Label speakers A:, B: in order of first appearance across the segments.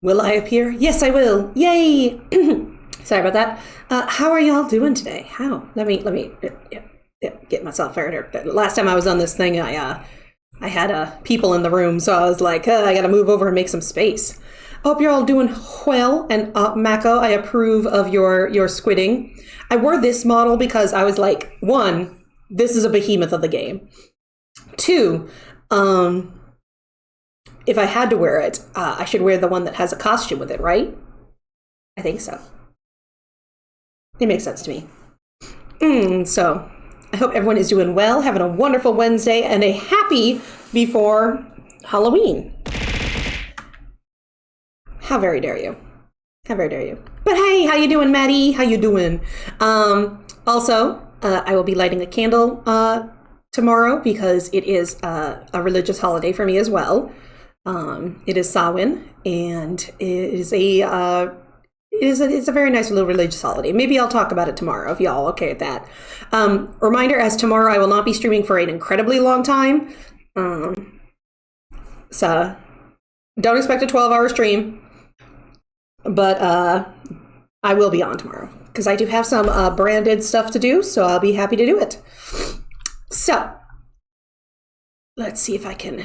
A: Will I appear? Yes, I will. Yay! Sorry about that. How are y'all doing today? How? Let me get myself fired. Last time I was on this thing, I had people in the room, so I was like, I gotta move over and make some space. I hope you're all doing well. And Mako, I approve of your squidding. I wore this model because I was like, one, this is a behemoth of the game. Two, if I had to wear it, I should wear the one that has a costume with it, right? I think so. It makes sense to me. So, I hope everyone is doing well, having a wonderful Wednesday, and a happy before Halloween. How very dare you? How very dare you? But hey, how you doing, Maddie? How you doing? Also, I will be lighting a candle tomorrow because it is a religious holiday for me as well. It is Samhain, and it's a very nice little religious holiday. Maybe I'll talk about it tomorrow if y'all okay with that. Reminder, as tomorrow I will not be streaming for an incredibly long time. So don't expect a 12-hour stream, but I will be on tomorrow because I do have some branded stuff to do, so I'll be happy to do it. So let's see if I can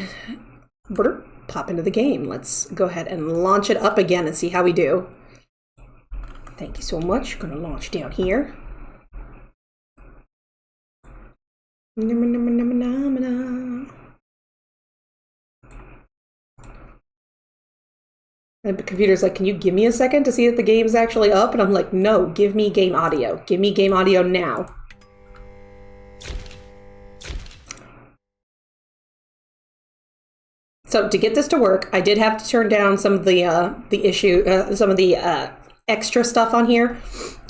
A: pop into the game. Let's go ahead and launch it up again and see how we do. Thank you so much. Gonna launch down here. And the computer's like, can you give me a second to see if the game's actually up? And I'm like, no, give me game audio. Give me game audio now. So to get this to work, I did have to turn down some of the extra stuff on here,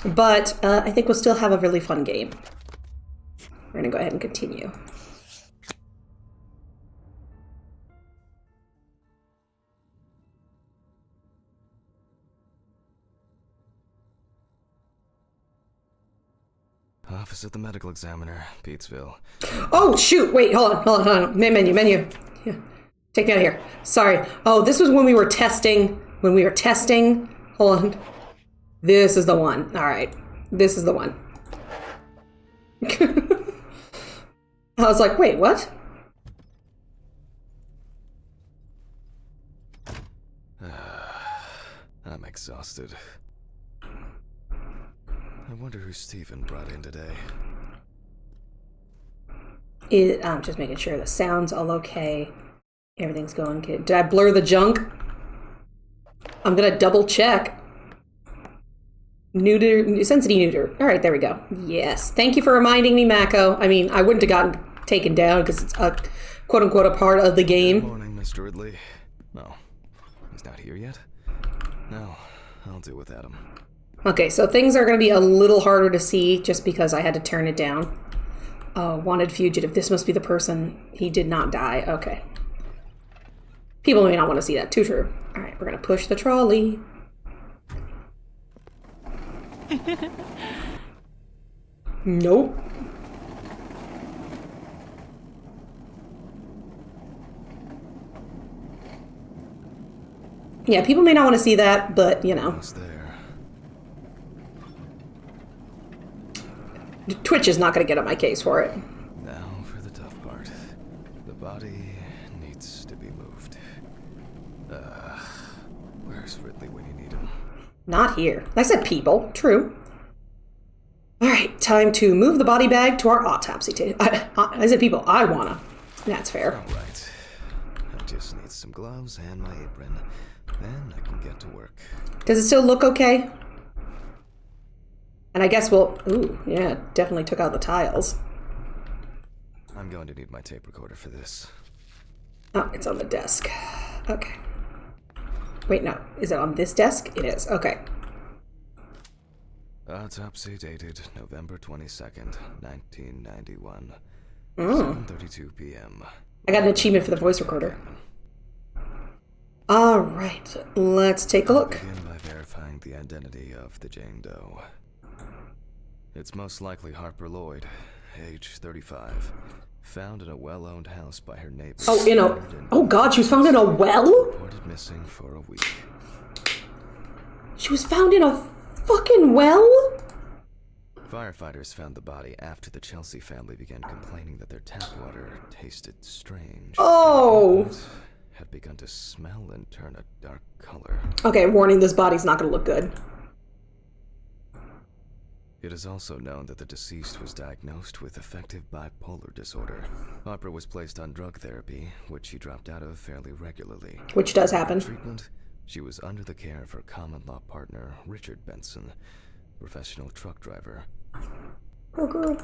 A: but I think we'll still have a really fun game. We're gonna go ahead and continue.
B: Office of the Medical Examiner, Peatsville.
A: Oh shoot! Wait, hold on. Menu. Yeah. Take me out of here. Sorry. Oh, this was when we were testing. Hold on. This is the one. All right. This is the one. I was like, wait, what?
B: I'm exhausted. I wonder who Stephen brought in today.
A: I'm just making sure the sound's all okay. Everything's going good. Did I blur the junk? I'm gonna double check. Sensity neuter. All right, there we go. Yes. Thank you for reminding me, Mako. I mean, I wouldn't have gotten taken down because it's a quote-unquote a part of the game.
B: Good morning, Mr. Ridley. No, he's not here yet? No, I'll deal with Adam.
A: Okay, so things are going to be a little harder to see just because I had to turn it down. Wanted fugitive. This must be the person. He did not die. Okay. People may not want to see that. Too true. All right, we're going to push the trolley. Nope. Yeah, people may not want to see that, but, you know. Twitch is not going to get on my case for it.
B: Now for the tough part. The body needs to be moved. Where's Ridley when you need him?
A: Not here. I said people. True. All right, time to move the body bag to our autopsy table. I said people. I wanna. That's fair.
B: All right. I just need some gloves and my apron. Then I can get to work.
A: Does it still look okay? And I guess we'll... Ooh, yeah, definitely took out the tiles.
B: I'm going to need my tape recorder for this.
A: Oh, it's on the desk. Okay. Wait, no. Is it on this desk? It is. Okay.
B: Autopsy dated November 22nd, 1991. 7:32 p.m.
A: I got an achievement for the voice recorder. All right. Let's take a look.
B: I'll begin by verifying the identity of the Jane Doe. It's most likely Harper Lloyd, age 35. Found in a well-owned house by her neighbors.
A: Oh, oh God, she was found in a well?
B: Reported missing for a week.
A: She was found in a fucking well?
B: Firefighters found the body after the Chelsea family began complaining that their tap water tasted strange.
A: Oh!
B: It had begun to smell and turn a dark color.
A: Okay, warning, this body's not gonna look good.
B: It is also known that the deceased was diagnosed with affective bipolar disorder. Harper was placed on drug therapy, which she dropped out of fairly regularly.
A: Which does happen.
B: Treatment, she was under the care of her common-law partner, Richard Benson, professional truck driver.
A: Oh, girl.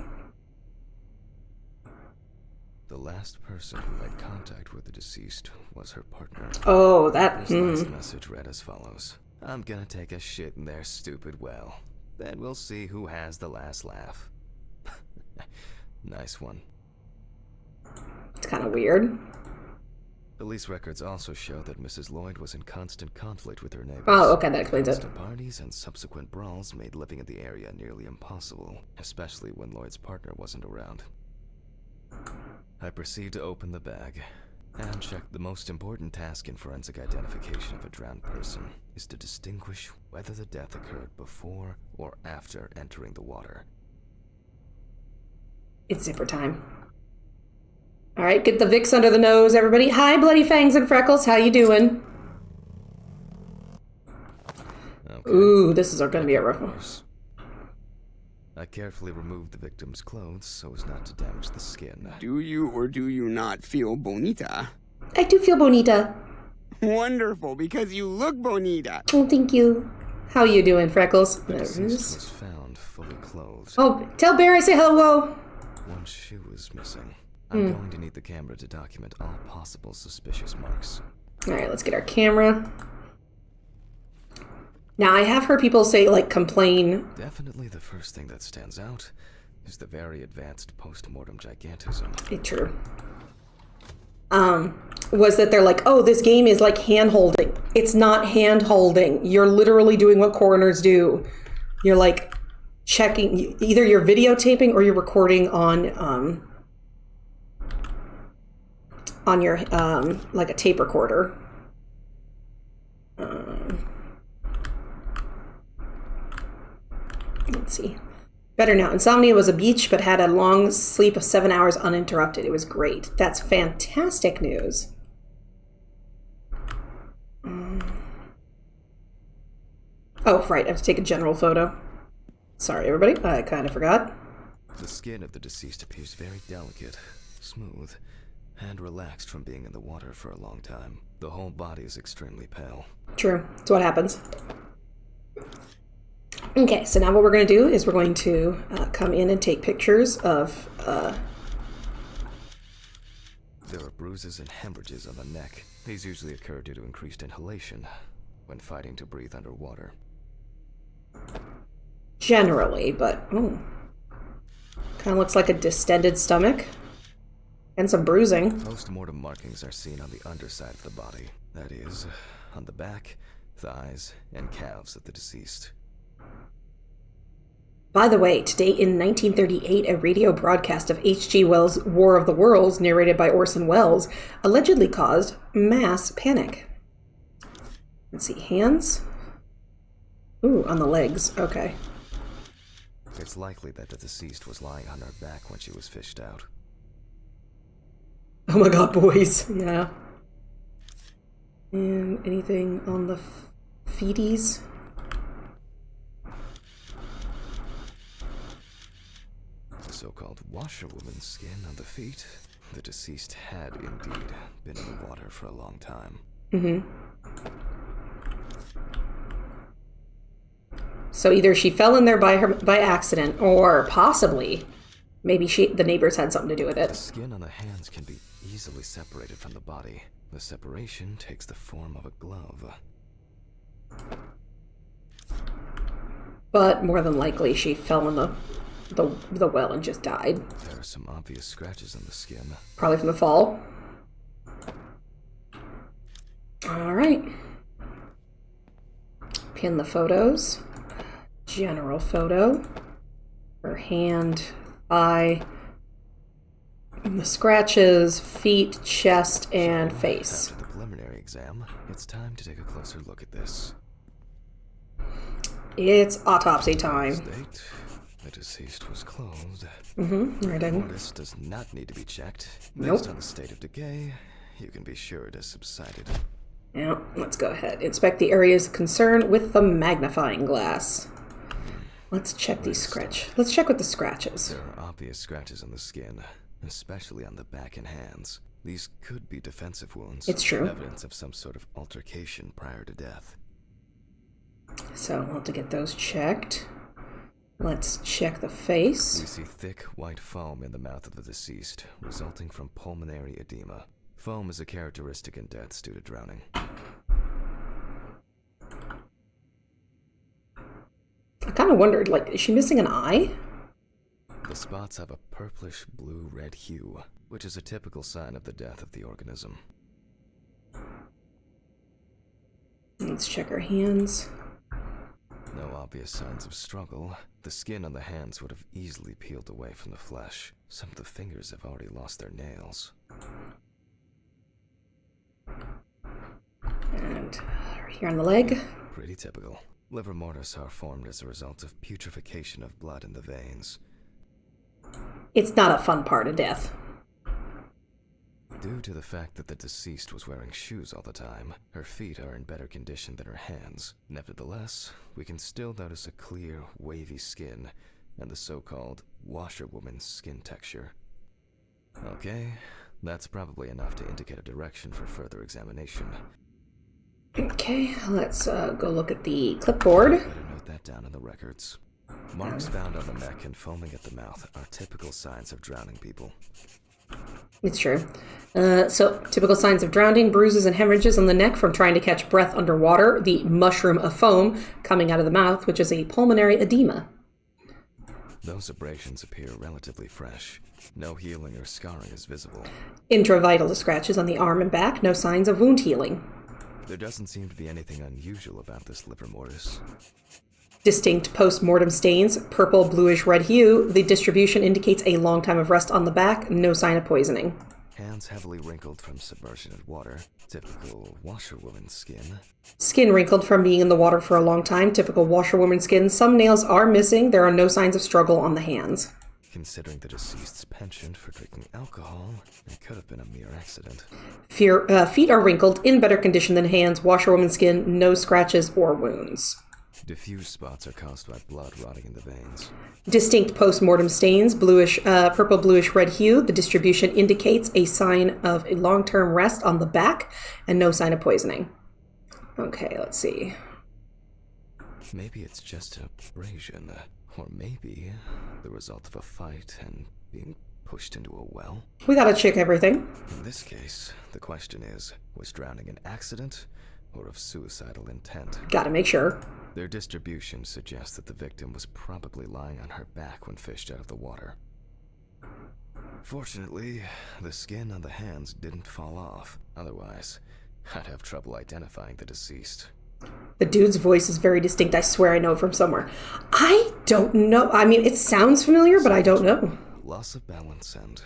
B: The last person who had contact with the deceased was her partner.
A: Oh, that...
B: This last message read as follows. I'm gonna take a shit in their stupid well. Then we'll see who has the last laugh. Nice one.
A: It's kind of weird.
B: Police records also show that Mrs. Lloyd was in constant conflict with her neighbors.
A: Oh, okay, that explains it.
B: Constant parties and subsequent brawls made living in the area nearly impossible, especially when Lloyd's partner wasn't around. I proceed to open the bag and check. The most important task in forensic identification of a drowned person is to distinguish whether the death occurred before or after entering the water.
A: It's zipper time. All right, get the Vicks under the nose, everybody. Hi, Bloody Fangs and Freckles. How you doing?
B: Okay.
A: Ooh, this is going to be a rough one.
B: I carefully removed the victim's clothes so as not to damage the skin.
C: Do you or do you not feel bonita?
A: I do feel bonita.
C: Wonderful, because you look bonita.
A: Oh, thank you. How you doing, Freckles?
B: The
A: There it
B: deceased
A: is.
B: was found fully clothed.
A: Oh, tell Bear I say hello.
B: One shoe was missing. I'm going to need the camera to document all possible suspicious marks.
A: All right, let's get our camera. Now, I have heard people say, like, complain.
B: Definitely the first thing that stands out is the very advanced post-mortem gigantism.
A: True. Was that they're like, oh, this game is like hand-holding. It's not hand-holding. You're literally doing what coroners do. You're, like, checking. Either you're videotaping or you're recording on your, like, a tape recorder. Let's see. Better now. Insomnia was a beach, but had a long sleep of 7 hours uninterrupted. It was great. That's fantastic news. Oh, right. I have to take a general photo. Sorry, everybody. I kind of forgot.
B: The skin of the deceased appears very delicate, smooth, and relaxed from being in the water for a long time. The whole body is extremely pale.
A: True. That's what happens. Okay, so now what we're going to do is we're going to come in and take pictures of...
B: There are bruises and hemorrhages on the neck. These usually occur due to increased inhalation when fighting to breathe underwater.
A: Generally, but... kind of looks like a distended stomach. And some bruising.
B: Post-mortem markings are seen on the underside of the body. That is, on the back, thighs, and calves of the deceased.
A: By the way, today in 1938, a radio broadcast of H.G. Wells' War of the Worlds, narrated by Orson Welles, allegedly caused mass panic. Let's see, hands? Ooh, on the legs, okay.
B: It's likely that the deceased was lying on her back when she was fished out.
A: Oh my god, boys, yeah. And anything on the feeties?
B: So-called washerwoman's skin on the feet. The deceased had indeed been in the water for a long time.
A: So either she fell in there by accident, or possibly maybe the neighbors had something to do with
B: The
A: it.
B: skin on the hands can be easily separated from the body. The separation takes the form of a glove.
A: But more than likely she fell in the well and just died.
B: There are some obvious scratches on the skin.
A: Probably from the fall. All right. Pin the photos. General photo. Her hand, eye, the scratches, feet, chest, and face.
B: After the preliminary exam, it's time to take a closer look at this.
A: It's autopsy time.
B: State, the deceased was closed.
A: Right in.
B: Mortis does not need to be checked.
A: Nope.
B: Based on the state of decay, you can be sure it has subsided.
A: Yeah, let's go ahead. Inspect the areas of concern with the magnifying glass. Let's check these scratch. Let's check with the scratches.
B: There are obvious scratches on the skin, especially on the back and hands. These could be defensive wounds.
A: It's true.
B: Evidence of some sort of altercation prior to death.
A: So we'll have to get those checked. Let's check the face.
B: We see thick, white foam in the mouth of the deceased, resulting from pulmonary edema. Foam is a characteristic in deaths due to drowning.
A: I kind of wondered, like, is she missing an eye?
B: The spots have a purplish blue-red hue, which is a typical sign of the death of the organism.
A: Let's check her hands.
B: No obvious signs of struggle. The skin on the hands would have easily peeled away from the flesh. Some of the fingers have already lost their nails.
A: And right here on the leg.
B: Pretty typical. Liver mortis are formed as a result of putrefaction of blood in the veins.
A: It's not a fun part of death.
B: Due to the fact that the deceased was wearing shoes all the time, her feet are in better condition than her hands. Nevertheless, we can still notice a clear, wavy skin and the so-called washerwoman's skin texture. Okay, that's probably enough to indicate a direction for further examination.
A: Okay, let's go look at the clipboard.
B: Better note that down in the records. Marks found on the neck and foaming at the mouth are typical signs of drowning people.
A: It's true. So, typical signs of drowning, bruises and hemorrhages on the neck from trying to catch breath underwater, the mushroom of foam coming out of the mouth, which is a pulmonary edema.
B: Those abrasions appear relatively fresh. No healing or scarring is visible.
A: Intravital scratches on the arm and back, no signs of wound healing.
B: There doesn't seem to be anything unusual about this liver mortis.
A: Distinct post-mortem stains, purple, bluish, red hue. The distribution indicates a long time of rest on the back, no sign of poisoning.
B: Hands heavily wrinkled from submersion in water. Typical washerwoman skin.
A: Skin wrinkled from being in the water for a long time, typical washerwoman skin. Some nails are missing. There are no signs of struggle on the hands.
B: Considering the deceased's penchant for drinking alcohol, it could have been a mere accident.
A: Feet are wrinkled, in better condition than hands. Washerwoman skin, no scratches or wounds.
B: Diffuse spots are caused by blood rotting in the veins.
A: Distinct post-mortem stains, bluish, purple, bluish, red hue. The distribution indicates a sign of a long-term rest on the back and no sign of poisoning. Okay, let's see.
B: Maybe it's just an abrasion, or maybe the result of a fight and being pushed into a well.
A: We gotta check everything.
B: In this case, the question is, was drowning an accident or of suicidal intent?
A: Gotta make sure.
B: Their distribution suggests that the victim was probably lying on her back when fished out of the water. Fortunately, the skin on the hands didn't fall off. Otherwise, I'd have trouble identifying the deceased.
A: The dude's voice is very distinct. I swear I know it from somewhere. I don't know. I mean, it sounds familiar, but I don't know.
B: Loss of balance, and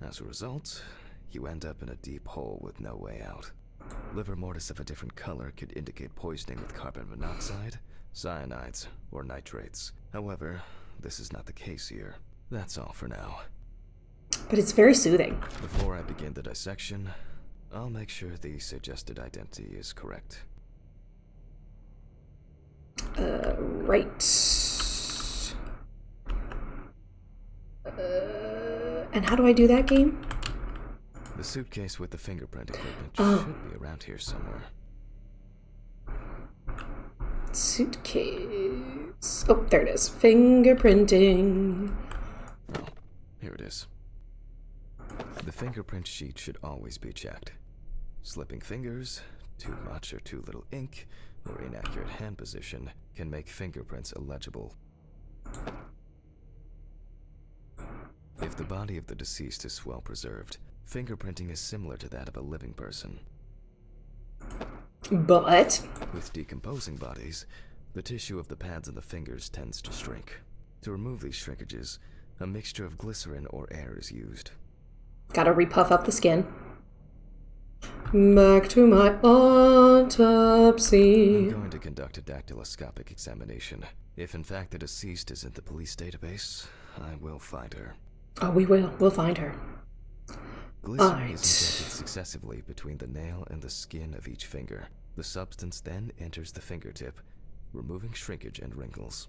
B: as a result, you end up in a deep hole with no way out. Liver mortis of a different color could indicate poisoning with carbon monoxide, cyanides, or nitrates. However, this is not the case here. That's all for now.
A: But it's very soothing.
B: Before I begin the dissection, I'll make sure the suggested identity is correct.
A: Right. And how do I do that, game?
B: The suitcase with the fingerprint equipment should be around here somewhere.
A: Suitcase. Oh, there it is. Fingerprinting.
B: Oh, here it is. The fingerprint sheet should always be checked. Slipping fingers, too much or too little ink, or inaccurate hand position can make fingerprints illegible. If the body of the deceased is well preserved, fingerprinting is similar to that of a living person.
A: But
B: With decomposing bodies, the tissue of the pads and the fingers tends to shrink. To remove these shrinkages, a mixture of glycerin or air is used.
A: gotta repuff up the skin. Back to my autopsy.
B: I'm going to conduct a dactyloscopic examination. If in fact the deceased is in the police database, I will find her.
A: Oh, we will. We'll find her.
B: Glycerin
A: Alright.
B: is injected successively between the nail and the skin of each finger. The substance then enters the fingertip, removing shrinkage and wrinkles.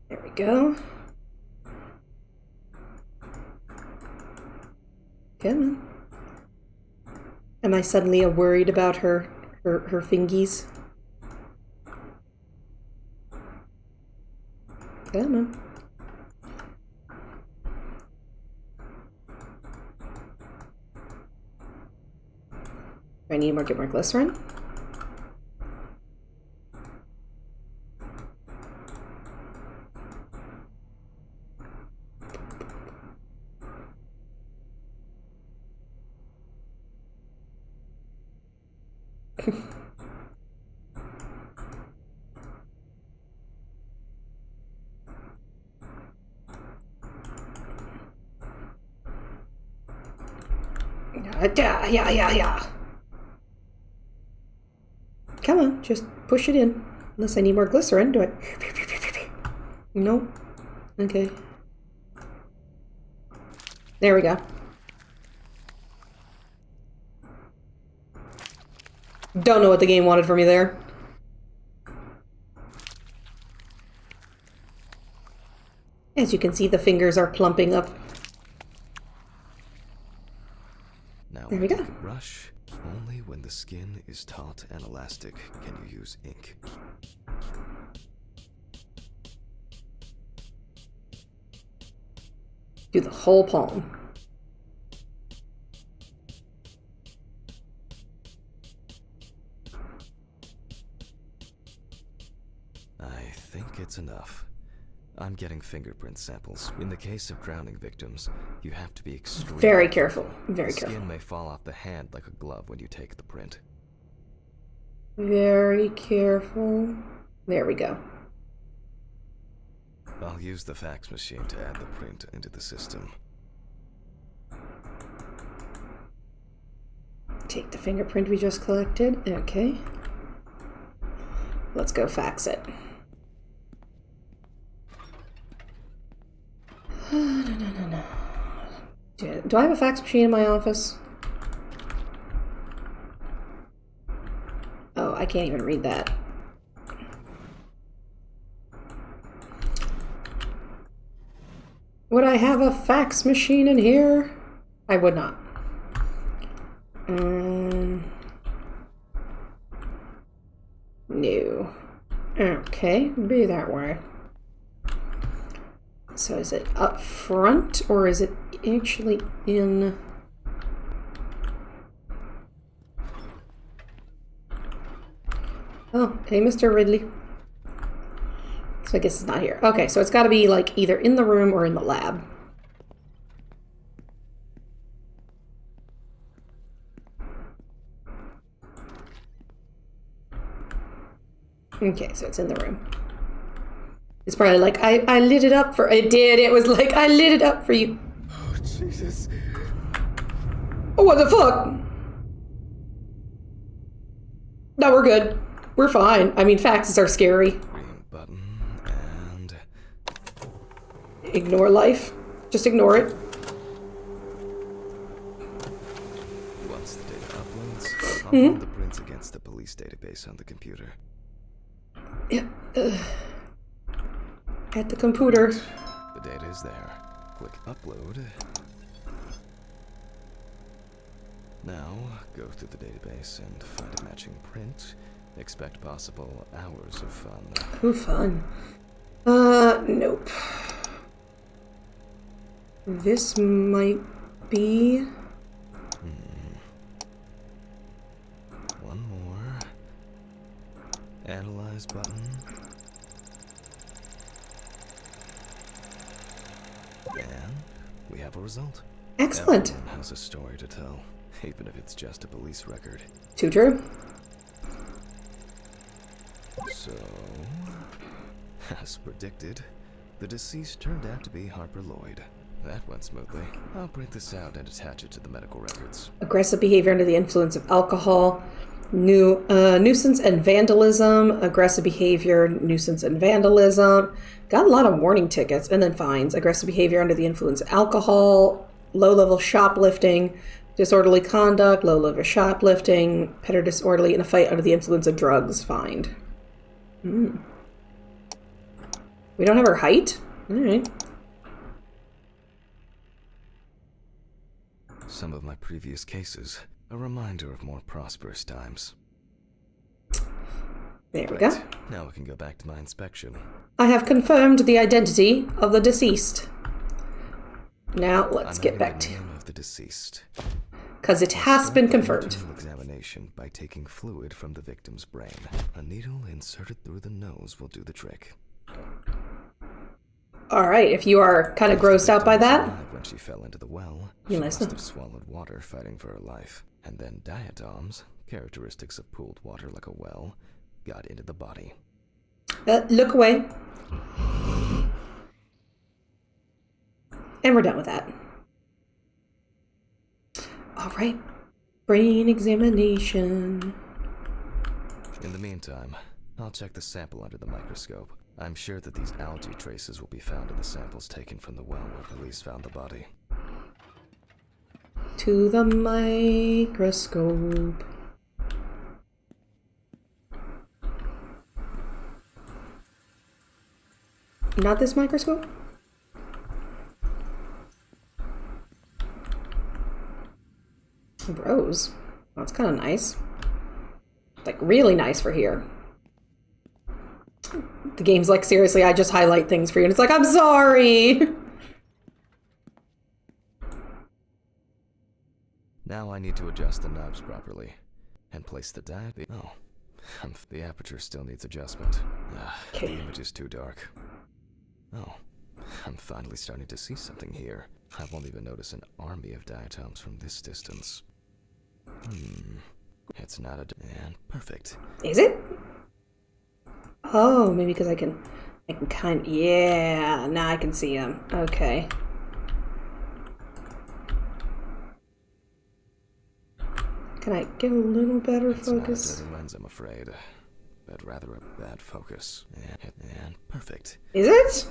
A: There we go. Come on. Am I suddenly worried about her fingies? Come on. Do I need to get more glycerin? Yeah. Come on, just push it in. Unless I need more glycerin, do I? No? Okay. There we go. Don't know what the game wanted from me there. As you can see, the fingers are plumping up.
B: Now,
A: There we go.
B: with a brush, only when the skin is taut and elastic can you use ink.
A: Do the whole palm.
B: I think it's enough. I'm getting fingerprint samples. In the case of drowning victims, you have to be extremely
A: Very careful. Very
B: The
A: careful.
B: skin may fall off the hand like a glove when you take the print.
A: Very careful. There we go.
B: I'll use the fax machine to add the print into the system.
A: Take the fingerprint we just collected. Okay. Let's go fax it. No. Do I have a fax machine in my office? Oh, I can't even read that. Would I have a fax machine in here? I would not. No. Okay, be that way. So is it up front, or is it actually in... Oh, hey, Mr. Ridley. So I guess it's not here. Okay, so it's got to be, like, either in the room or in the lab. Okay, so it's in the room. It's probably like, I lit it up for... It did. It was like, I lit it up for you.
B: Oh, Jesus.
A: Oh, what the fuck? No, we're good. We're fine. I mean, faxes are scary.
B: Green button, and...
A: Ignore life. Just ignore it.
B: Once the data uploads, I'll run the prints against the police database on the computer.
A: Yeah. At the computer.
B: The data is there. Click upload. Now, go through the database and find a matching print. Expect possible hours of fun.
A: Oh, fun. Nope. This might be...
B: One more. Analyze button. And we have a result.
A: Excellent.
B: Everyone has a story to tell, even if it's just a police record.
A: Too true.
B: So, as predicted, the deceased turned out to be Harper Lloyd. That went smoothly. I'll print this out and attach it to the medical records.
A: Aggressive behavior under the influence of alcohol. Nuisance and vandalism. Aggressive behavior, nuisance and vandalism. Got a lot of warning tickets and then fines. Aggressive behavior under the influence of alcohol. Low-level shoplifting. Disorderly conduct. Low-level shoplifting. Pet or disorderly in a fight under the influence of drugs. Fined. We don't have her height? Alright.
B: Some of my previous cases, a reminder of more prosperous times.
A: There we go.
B: Now we can go back to my inspection.
A: I have confirmed the identity of the deceased. Now let's get back to
B: the name of the deceased.
A: because it has been confirmed.
B: Internal examination by taking fluid from the victim's brain. A needle inserted through the nose will do the trick.
A: All right, if you are kind of grossed out by that,
B: When she fell into the well,
A: you
B: she
A: must
B: must
A: know.
B: have swallowed water fighting for her life. And then diatoms, characteristics of pooled water like a well, got into the body.
A: Look away. And we're done with that. All right, brain examination.
B: In the meantime, I'll check the sample under the microscope. I'm sure that these algae traces will be found in the samples taken from the well where police found the body.
A: To the microscope. Not this microscope? Rose. That's kind of nice. Like, really nice for here. The game's like, seriously, I just highlight things for you. And it's like, I'm sorry!
B: Now I need to adjust the knobs properly. And place the Oh. The aperture still needs adjustment.
A: Okay.
B: The image is too dark. Oh. I'm finally starting to see something here. I won't even notice an army of diatoms from this distance. It's not a... And perfect.
A: Is it? Oh, maybe because I can kind of... Yeah, now I can see him. Okay. Can I get a little better focus?
B: It's not a dirty lens, I'm afraid. But rather a bad focus. And perfect.
A: Is it?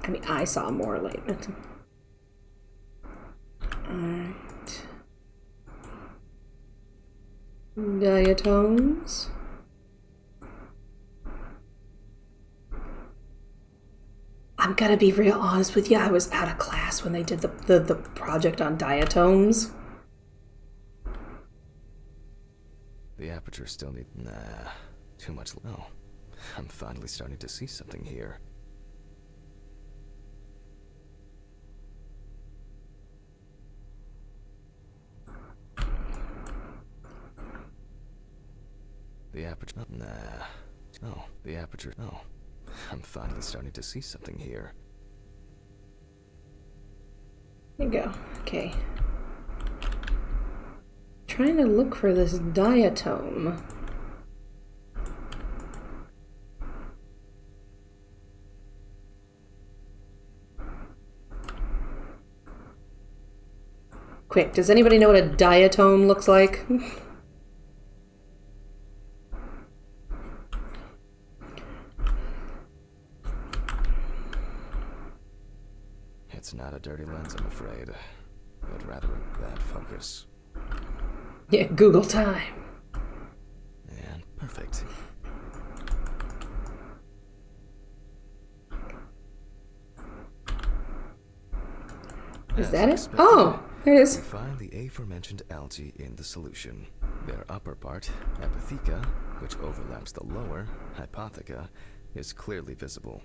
A: I mean, I saw more light. Alright. Diatoms. I'm gonna be real honest with you. I was out of class when they did the project on diatoms.
B: The aperture still needs... Nah. Too much... Oh. I'm finally starting to see something here. The aperture... Nah. Oh, the aperture... Oh. I'm finally starting to see something here.
A: There you go. Okay. Trying to look for this diatom. Quick, does anybody know what a diatom looks like?
B: It's not a dirty lens, I'm afraid, but rather a bad focus.
A: Yeah, Google time.
B: And perfect.
A: Is
B: As
A: that it?
B: expected,
A: Oh, there it
B: we
A: is.
B: find the aforementioned algae in the solution. Their upper part, Epitheca, which overlaps the lower, Hypotheca, is clearly visible.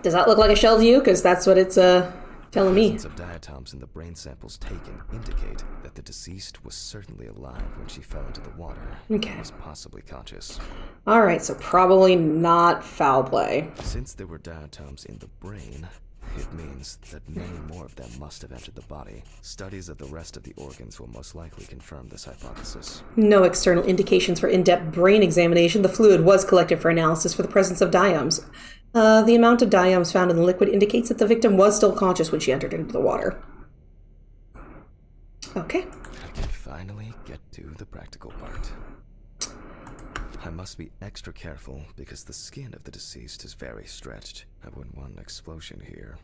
A: Does that look like a shell to you? Because that's what it's telling me.
B: Presence of diatoms in the brain samples taken indicate that the deceased was certainly alive when she fell into the water.
A: Okay.
B: And was possibly conscious.
A: All right, so probably not foul play.
B: Since there were diatoms in the brain, It means that many more of them must have entered the body. Studies of the rest of the organs will most likely confirm this hypothesis.
A: No external indications for in-depth brain examination. The fluid was collected for analysis for the presence of dioms. The amount of dioms found in the liquid indicates that the victim was still conscious when she entered into the water. Okay.
B: I can finally get to the practical part. I must be extra careful because the skin of the deceased is very stretched. I wouldn't want an explosion here.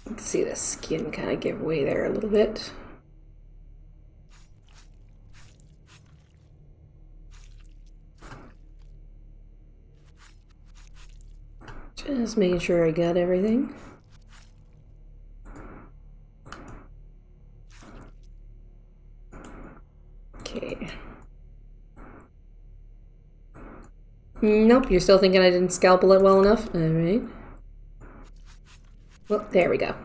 A: You can see the skin kind of give way there a little bit. Just making sure I got everything. Okay. Nope, you're still thinking I didn't scalpel it well enough? Alright. Well, there we go.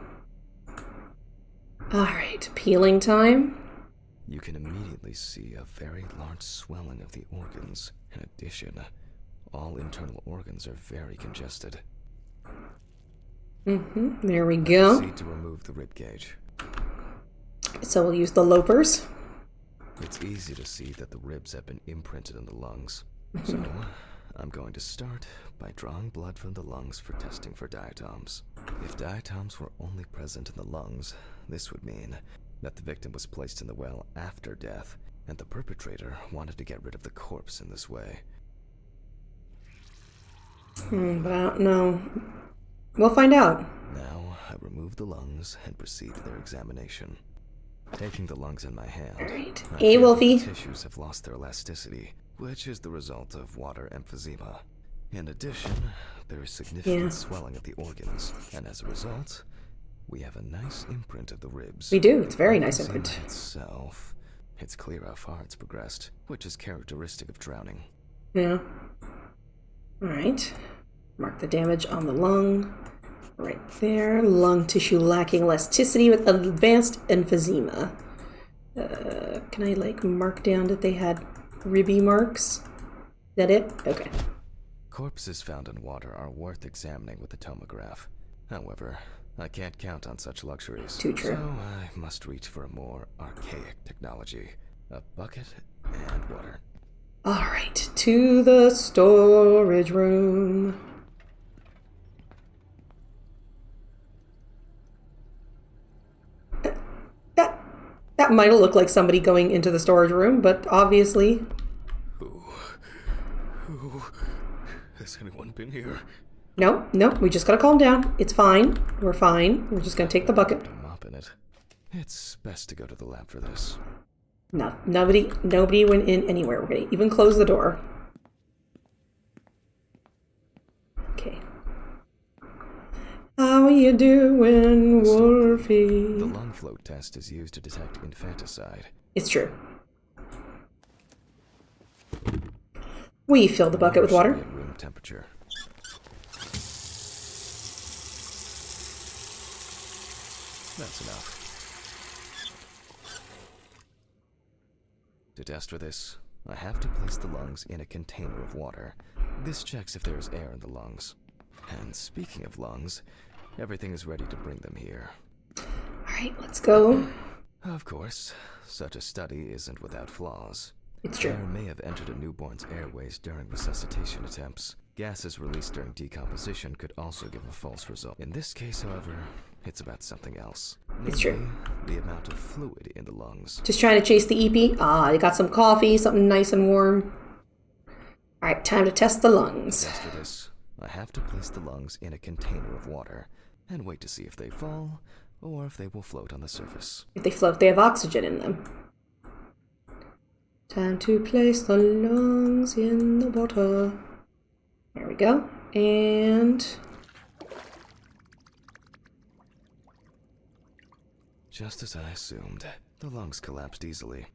A: Alright, peeling time.
B: You can immediately see a very large swelling of the organs. In addition, all internal organs are very congested.
A: There we go.
B: Proceed to remove the rib cage.
A: So we'll use the lopers.
B: It's easy to see that the ribs have been imprinted in the lungs. So, I'm going to start by drawing blood from the lungs for testing for diatoms. If diatoms were only present in the lungs, this would mean that the victim was placed in the well after death, and the perpetrator wanted to get rid of the corpse in this way.
A: But I don't know. We'll find out.
B: Now, I remove the lungs and proceed to their examination. Taking the lungs in my hand,
A: Alright.
B: I
A: Hey,
B: feel
A: Wolfie.
B: the tissues have lost their elasticity, which is the result of water emphysema. In addition, there is significant swelling of the organs, and as a result, we have a nice imprint of the ribs.
A: We do. It's a very nice
B: Emphysema
A: imprint.
B: itself, it's clear how far it's progressed, which is characteristic of drowning.
A: Yeah. Alright. Mark the damage on the lung. Right there. Lung tissue lacking elasticity with advanced emphysema. Can I, like, mark down that they had ribby marks? Is that it? Okay.
B: Corpses found in water are worth examining with a tomograph. However, I can't count on such luxuries.
A: Too true.
B: So I must reach for a more archaic technology. A bucket and water.
A: Alright. To the storage room. That might have looked like somebody going into the storage room, but obviously...
B: Ooh. Has anyone been here?
A: No, we just gotta calm down. It's fine. We're fine. We're just gonna take the bucket.
B: Put a mop in it. It's best to go to the lab for this.
A: No, nobody went in anywhere. We're gonna even close the door. Okay. How you doing, Wolfie?
B: The lung float test is used to detect infanticide.
A: It's true. We fill the bucket with water.
B: Should be at room temperature. That's enough. To test for this, I have to place the lungs in a container of water. This checks if there is air in the lungs. And speaking of lungs, everything is ready to bring them here.
A: Alright, let's go.
B: Of course, such a study isn't without flaws.
A: It's true.
B: Air may have entered a newborn's airways during resuscitation attempts. Gases released during decomposition could also give a false result. In this case, however, it's about something else.
A: It's true.
B: Namely, the amount of fluid in the lungs.
A: Just trying to chase the EP. I got some coffee, something nice and warm. Alright, time to test the lungs.
B: Just for this, I have to place the lungs in a container of water and wait to see if they fall or if they will float on the surface.
A: If they float, they have oxygen in them. Time to place the lungs in the water. There we go. And...
B: just as I assumed, the lungs collapsed easily.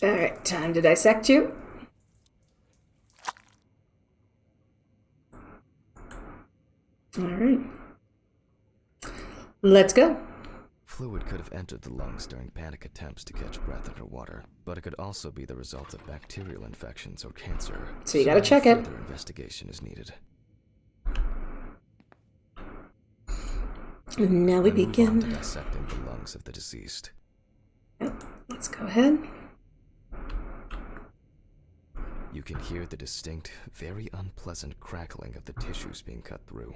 A: Alright, time to dissect you. Alright. Let's go.
B: Fluid could have entered the lungs during panic attempts to catch breath underwater, but it could also be the result of bacterial infections or cancer.
A: So you gotta check it.
B: Further investigation is needed.
A: And now we
B: Move on to
A: begin.
B: dissecting the lungs of the deceased.
A: Yep, let's go ahead.
B: You can hear the distinct, very unpleasant crackling of the tissues being cut through.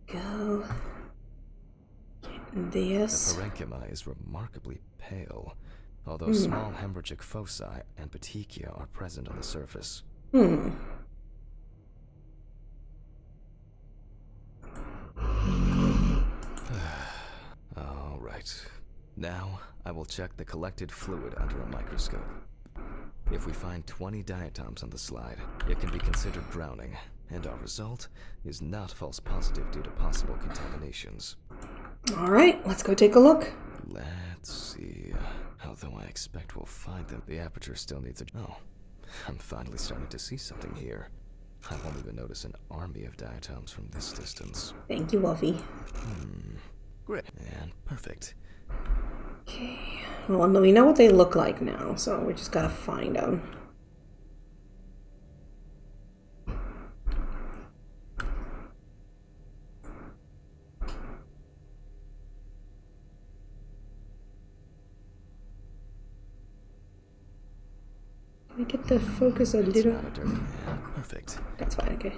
A: Go. Get
B: The
A: this.
B: parenchyma is remarkably pale, although small hemorrhagic foci and petechia are present on the surface. All right. Now, I will check the collected fluid under a microscope. If we find 20 diatoms on the slide, it can be considered drowning, and our result is not false positive due to possible contaminations.
A: Alright, let's go take a look.
B: Let's see. Although I expect we'll find them, the aperture still needs a... Oh, I'm finally starting to see something here. I won't even notice an army of diatoms from this distance.
A: Thank you, Wolfie.
B: Great. And perfect.
A: Okay. Well, we know what they look like now, so we just gotta find them. Can we get the focus a
B: It's
A: little?
B: not a dirty man. Perfect.
A: That's fine, okay.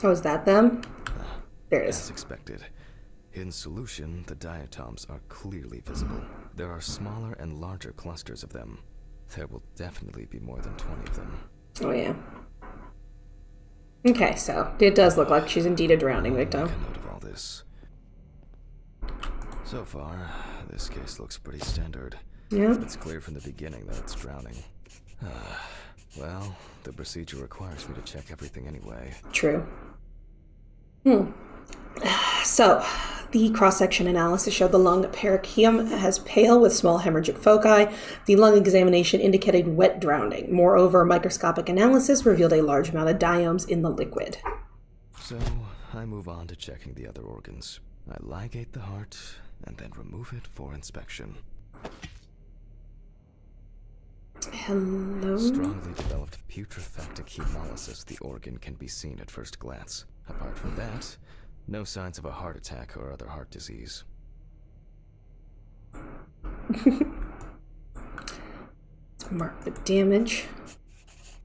A: Oh, is that them? There it
B: As
A: is.
B: expected. In solution, the diatoms are clearly visible. There are smaller and larger clusters of them. There will definitely be more than 20 of them.
A: Oh, yeah. Okay, so it does look like she's indeed a drowning victim.
B: Make a note of all this. So far, this case looks pretty standard.
A: Yeah.
B: It's clear from the beginning that it's drowning. Well, the procedure requires me to check everything anyway.
A: True. So, the cross-section analysis showed the lung parenchyma has pale with small hemorrhagic foci. The lung examination indicated wet drowning. Moreover, microscopic analysis revealed a large amount of diomes in the liquid.
B: So, I move on to checking the other organs. I ligate the heart, and then remove it for inspection.
A: Hello?
B: Strongly developed putrefactic hemolysis, the organ can be seen at first glance. Apart from that, no signs of a heart attack or other heart disease.
A: Let's mark the damage.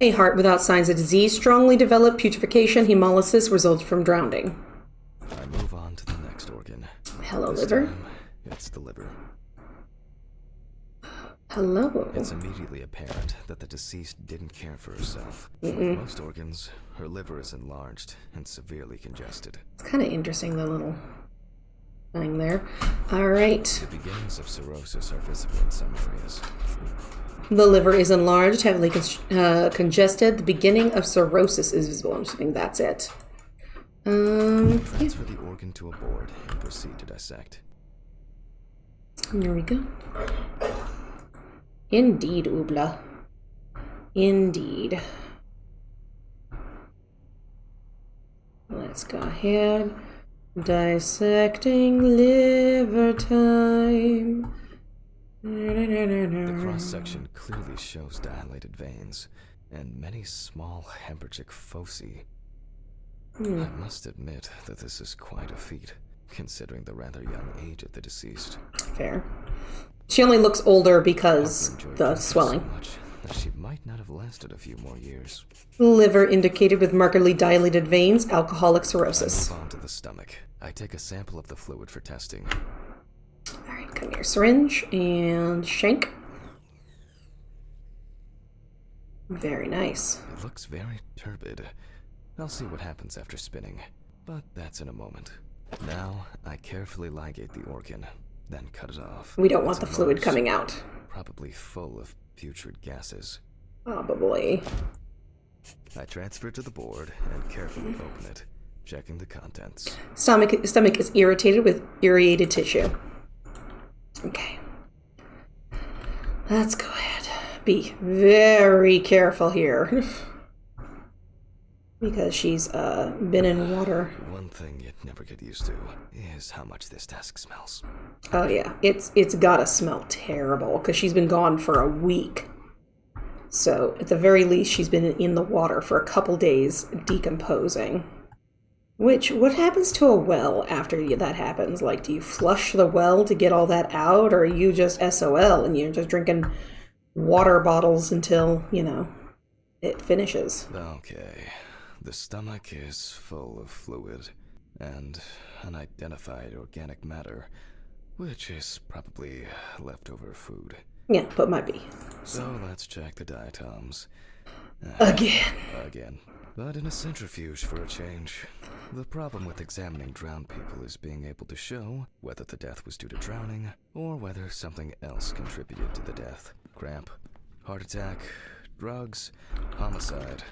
A: A heart without signs of disease, strongly developed putrefaction, hemolysis results from drowning.
B: I move on to the next organ.
A: Hello,
B: This
A: liver.
B: time, it's the liver.
A: Hello.
B: It's immediately apparent that the deceased didn't care for herself. With most organs, her liver is enlarged and severely congested.
A: It's kind of interesting, the little thing there. All right.
B: The beginnings of cirrhosis are visible in some areas.
A: The liver is enlarged, heavily congested. The beginning of cirrhosis is visible. I'm assuming that's it.
B: Transfer the organ to a board and proceed to dissect.
A: Here we go. Indeed, Oobla. Indeed. Let's go ahead. Dissecting liver time.
B: The cross-section clearly shows dilated veins and many small hemorrhagic foci. I must admit that this is quite a feat, considering the rather young age of the deceased.
A: Fair. She only looks older because
B: Harper enjoyed
A: the
B: drinking
A: swelling.
B: so much that she might not have lasted a few more years.
A: Liver indicated with markedly dilated veins, alcoholic
B: I
A: cirrhosis.
B: move on to the stomach. I take a sample of the fluid for testing.
A: Alright, come here. Syringe and shank. Very nice.
B: It looks very turbid. I'll see what happens after spinning, but that's in a moment. Now, I carefully ligate the organ, then cut it off.
A: We don't want the
B: It's
A: fluid
B: immersed,
A: coming out.
B: probably full of putrid gases.
A: Probably.
B: I transfer it to the board and carefully open it, checking the contents.
A: Stomach is irritated with irritated tissue. Okay. Let's go ahead. Be very careful here. Because she's been in water.
B: One thing you'd never get used to is how much this desk smells.
A: Oh yeah, it's gotta smell terrible because she's been gone for a week. So at the very least, she's been in the water for a couple days decomposing. What happens to a well after that happens? Like, do you flush the well to get all that out, or are you just SOL and you're just drinking water bottles until, you know, it finishes?
B: Okay. The stomach is full of fluid and unidentified organic matter, which is probably leftover food.
A: Yeah, but might be.
B: So let's check the diatoms.
A: Again.
B: But in a centrifuge for a change. The problem with examining drowned people is being able to show whether the death was due to drowning or whether something else contributed to the death. Cramp, heart attack, drugs, homicide,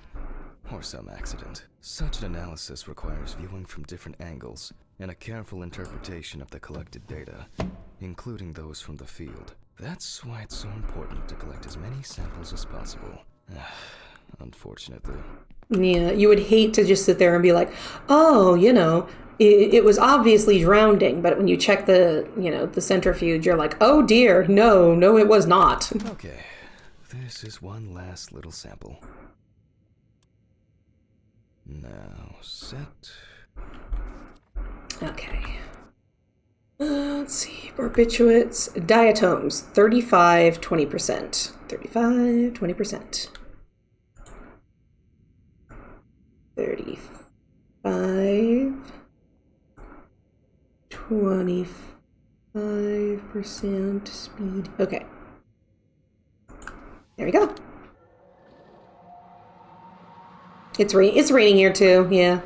B: or some accident. Such an analysis requires viewing from different angles and a careful interpretation of the collected data, including those from the field. That's why it's so important to collect as many samples as possible. Unfortunately.
A: Yeah, you would hate to just sit there and be like, oh, you know, it was obviously drowning, but when you check the, you know, the centrifuge, you're like, oh dear, no, it was not.
B: Okay, this is one last little sample. Now, set.
A: Okay. Let's see, barbiturates, diatoms, 35, 20%. 35, 20%. 35, 25% speed. Okay. There we go. It's raining here too, yeah.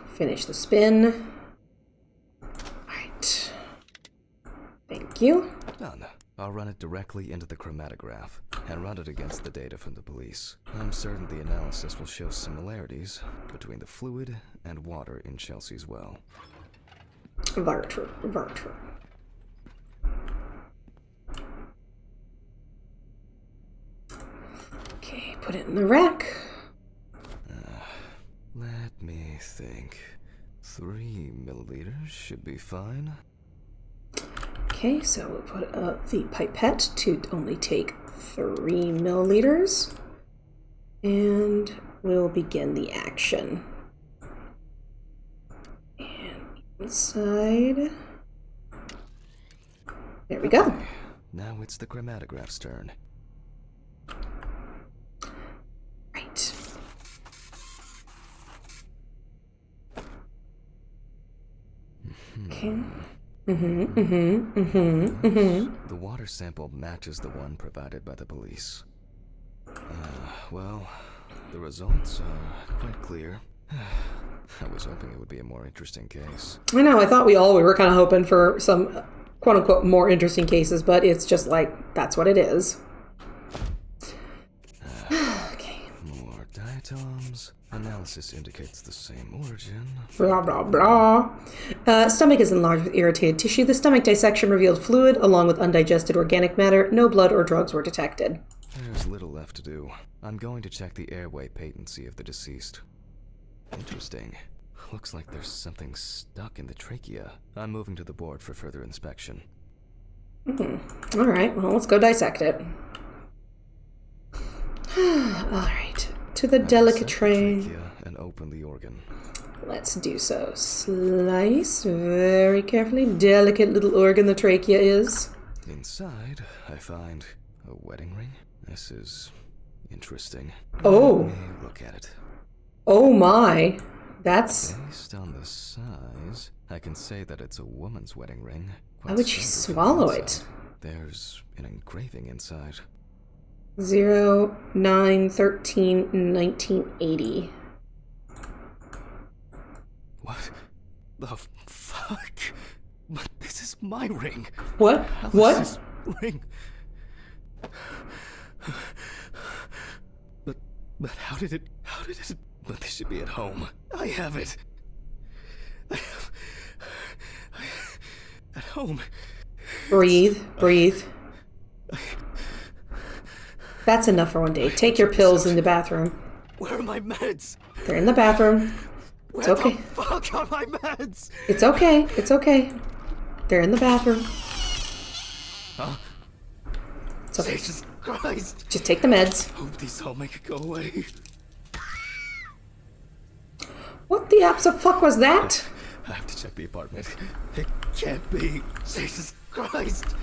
A: Finish the spin. Alright. Thank you.
B: Done. I'll run it directly into the chromatograph and run it against the data from the police. I'm certain the analysis will show similarities between the fluid and water in Chelsea's well.
A: Very true. Very true. Okay, put it in the rack.
B: Let me think. 3 milliliters should be fine.
A: Okay, so we'll put the pipette to only take 3 milliliters. And we'll begin the action. And inside. There we go.
B: Okay, now it's the chromatograph's turn.
A: Right. Okay.
B: The water sample matches the one provided by the police. Well, the results are quite clear. I was hoping it would be a more interesting case.
A: I know, I thought we were kind of hoping for some quote-unquote more interesting cases, but it's just like, that's what it is. Okay.
B: More diatoms. Analysis indicates the same origin.
A: Blah, blah, blah. Stomach is enlarged with irritated tissue. The stomach dissection revealed fluid along with undigested organic matter. No blood or drugs were detected.
B: There's little left to do. I'm going to check the airway patency of the deceased. Interesting. Looks like there's something stuck in the trachea. I'm moving to the board for further inspection.
A: All right, well, let's go dissect it. All right, to the delicate tray.
B: Trachea and open the organ.
A: Let's do so. Slice very carefully. Delicate little organ the trachea is.
B: Inside, I find a wedding ring. This is interesting.
A: Oh.
B: Let me look at it.
A: Oh my. That's...
B: Based on the size, I can say that it's a woman's wedding ring.
A: Why would she swallow it?
B: There's an engraving inside.
A: 09/13/1980.
B: What the fuck? But this is my ring.
A: What?
B: How is
A: What?
B: this ring? But how did it? But this should be at home. I have it. At home.
A: Breathe. Breathe. That's enough for one day. Take your pills in the bathroom.
B: Where are my meds?
A: They're in the bathroom. It's
B: Where
A: okay.
B: the fuck are my meds?
A: It's okay. It's okay. They're in the bathroom.
B: Huh?
A: It's okay.
B: Jesus Christ!
A: Just take the meds.
B: Hope these all make it go away.
A: What the absolute fuck was that?
B: I have to check the apartment. It can't be. Jesus Christ!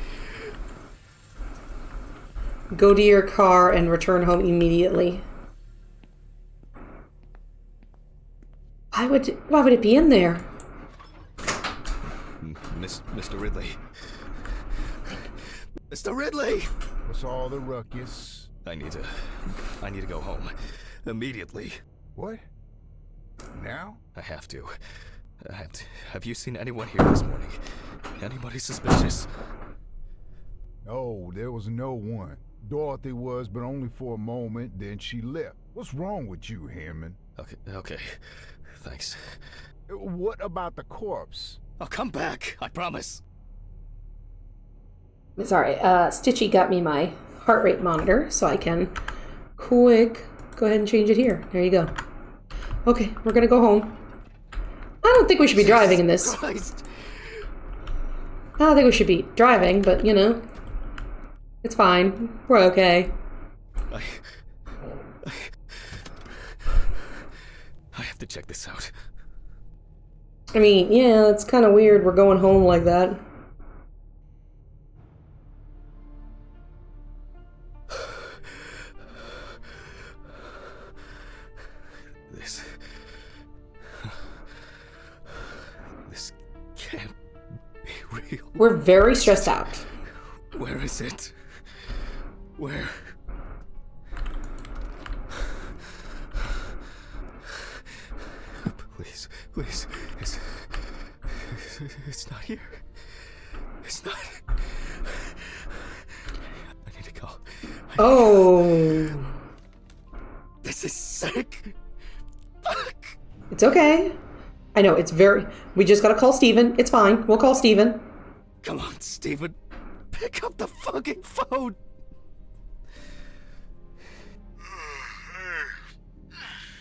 A: Go to your car and return home immediately. Why would it be in there?
B: Mr. Ridley. Mr. Ridley!
D: What's all the ruckus?
B: I need to go home. Immediately.
D: What? Now?
B: I have to. Have you seen anyone here this morning? Anybody suspicious?
D: Oh, there was no one. Dorothy was, but only for a moment, then she left. What's wrong with you, Hammond?
B: Okay. Thanks.
D: What about the corpse?
B: I'll come back, I promise.
A: Sorry, Stitchy got me my heart rate monitor, so I can go ahead and change it here. There you go. Okay, we're gonna go home. I don't think we should be driving in this.
B: Christ.
A: I don't think we should be driving, but you know, it's fine. We're okay.
B: I have to check this out.
A: I mean, yeah, it's kind of weird we're going home like that.
B: This can't be real.
A: We're very stressed out.
B: Where is it? Where? Please. It's not here. It's not. I need to go.
A: Oh.
B: This is sick. Fuck.
A: It's okay. I know, it's very... We just gotta call Steven. It's fine. We'll call Steven.
B: Come on, Steven. Pick up the fucking phone.
E: Hey.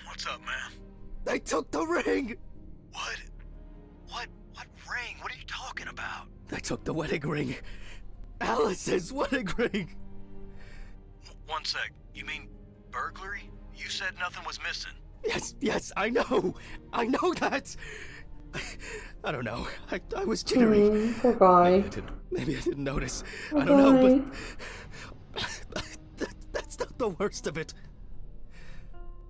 E: What's up, man?
B: They took the ring.
E: What? What ring? What are you talking about?
B: They took the wedding ring. Alice's wedding ring.
E: One sec. You mean burglary? You said nothing was missing.
B: Yes, I know that. I don't know. I was jittery.
A: Poor guy.
B: Maybe I didn't notice.
A: Poor
B: I don't know,
A: guy.
B: but that's not the worst of it.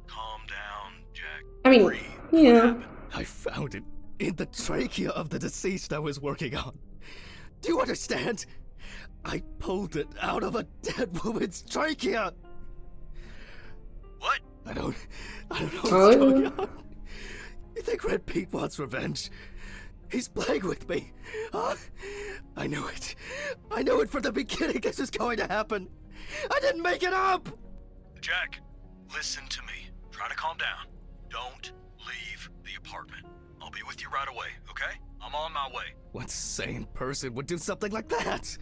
E: Calm down, Jack.
A: I mean,
E: Breathe.
A: yeah.
E: What happened?
B: I found it in the trachea of the deceased I was working on. Do you understand? I pulled it out of a dead woman's trachea.
E: What?
B: I don't know what's
A: Oh.
B: going on. You think Red Pete wants revenge? He's playing with me. Huh? I knew it. I knew it from the beginning this was going to happen. I didn't make it up!
E: Jack, listen to me. Try to calm down. Don't leave the apartment. I'll be with you right away, okay? I'm on my way.
B: What sane person would do something like that?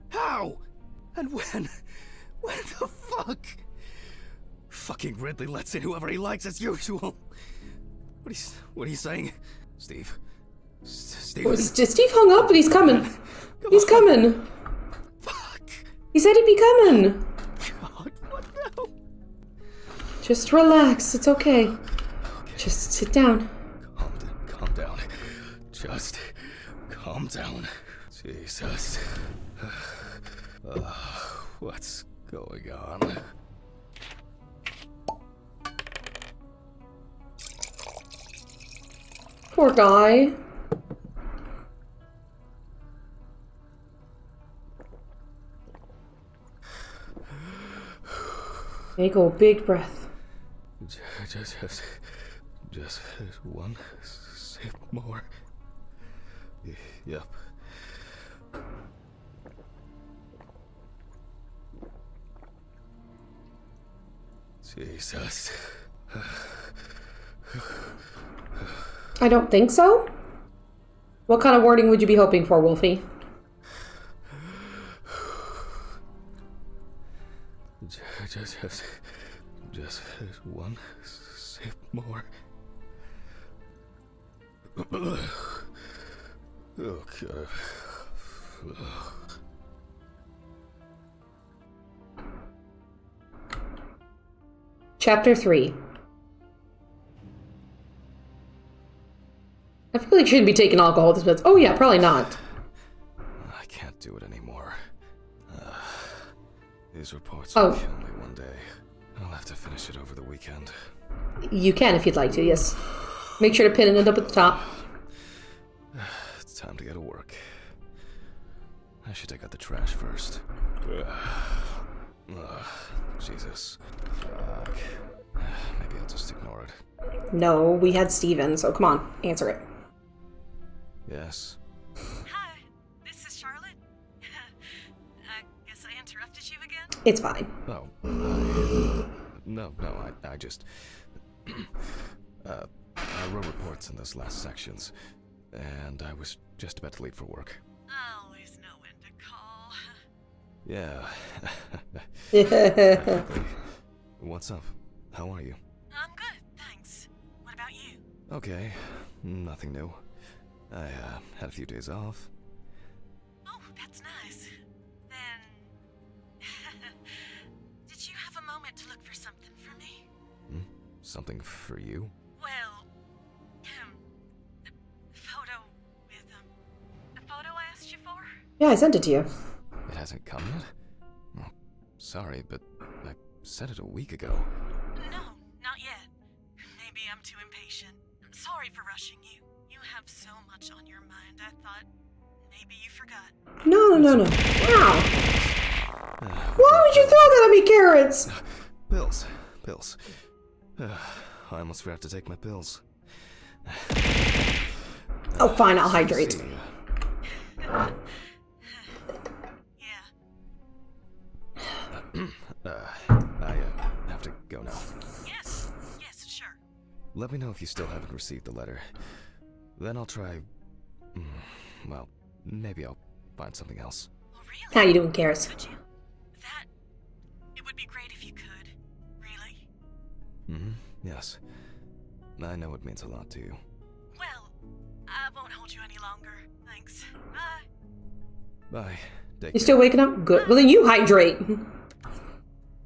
B: How? And when? When the fuck? Fucking Ridley lets in whoever he likes as usual. What are you saying? Steve? Steven?
A: Steve hung up, but he's coming.
B: Come
A: He's
B: on.
A: coming.
B: Fuck.
A: He said he'd be coming.
B: God, what now?
A: Just relax. It's okay.
B: Okay.
A: Just sit down.
B: Calm down. Just calm down. Jesus. What's going on?
A: Poor guy. Take a big breath.
B: Just one sip more. Yep. Jesus.
A: I don't think so. What kind of wording would you be hoping for, Wolfie?
B: Just one sip more. Oh, God.
A: Chapter 3. I feel like you shouldn't be taking alcohol at this point. Oh yeah, probably not.
B: I can't do it anymore. These reports
A: Oh.
B: will kill me one day. I'll have to finish it over the weekend.
A: You can if you'd like to, yes. Make sure to pin it up at the top.
B: It's time to go to work. I should take out the trash first. Jesus. Fuck. Maybe I'll just ignore it.
A: No, we had Steven, so come on, answer it.
B: Yes.
F: Hi, this is Charlotte. I guess I interrupted you again?
A: It's fine.
B: Oh. No, I just... I wrote reports in those last sections, and I was just about to leave for work.
F: I always know when to call.
B: Yeah. What's up? How are you?
F: I'm good, thanks. What about you?
B: Okay. Nothing new. I had a few days off.
F: Oh, that's nice. Then... Did you have a moment to look for something for me?
B: Something for you?
F: Well... the photo with, the photo I asked you for?
A: Yeah, I sent it to you.
B: It hasn't come yet? Oh, sorry, but I said it a week ago.
F: No, not yet. Maybe I'm too impatient. Sorry for rushing you. You have so much on your mind, I thought maybe you forgot.
A: No. Wow. Why would you throw that at me, carrots?
B: Pills. I almost forgot to take my pills.
A: Oh, fine, I'll hydrate.
B: See,
F: Yeah.
B: I have to go now.
F: Yes, sure.
B: Let me know if you still haven't received the letter. Then I'll try... well, maybe I'll find something else.
F: Well, really?
A: How you doing, carrots?
F: Could you? It would be great if you could. Really?
B: Yes. I know it means a lot to you.
F: Well, I won't hold you any longer. Thanks. Bye.
B: Bye. Take
A: You
B: care.
A: still waking up? Good. Well, then you hydrate.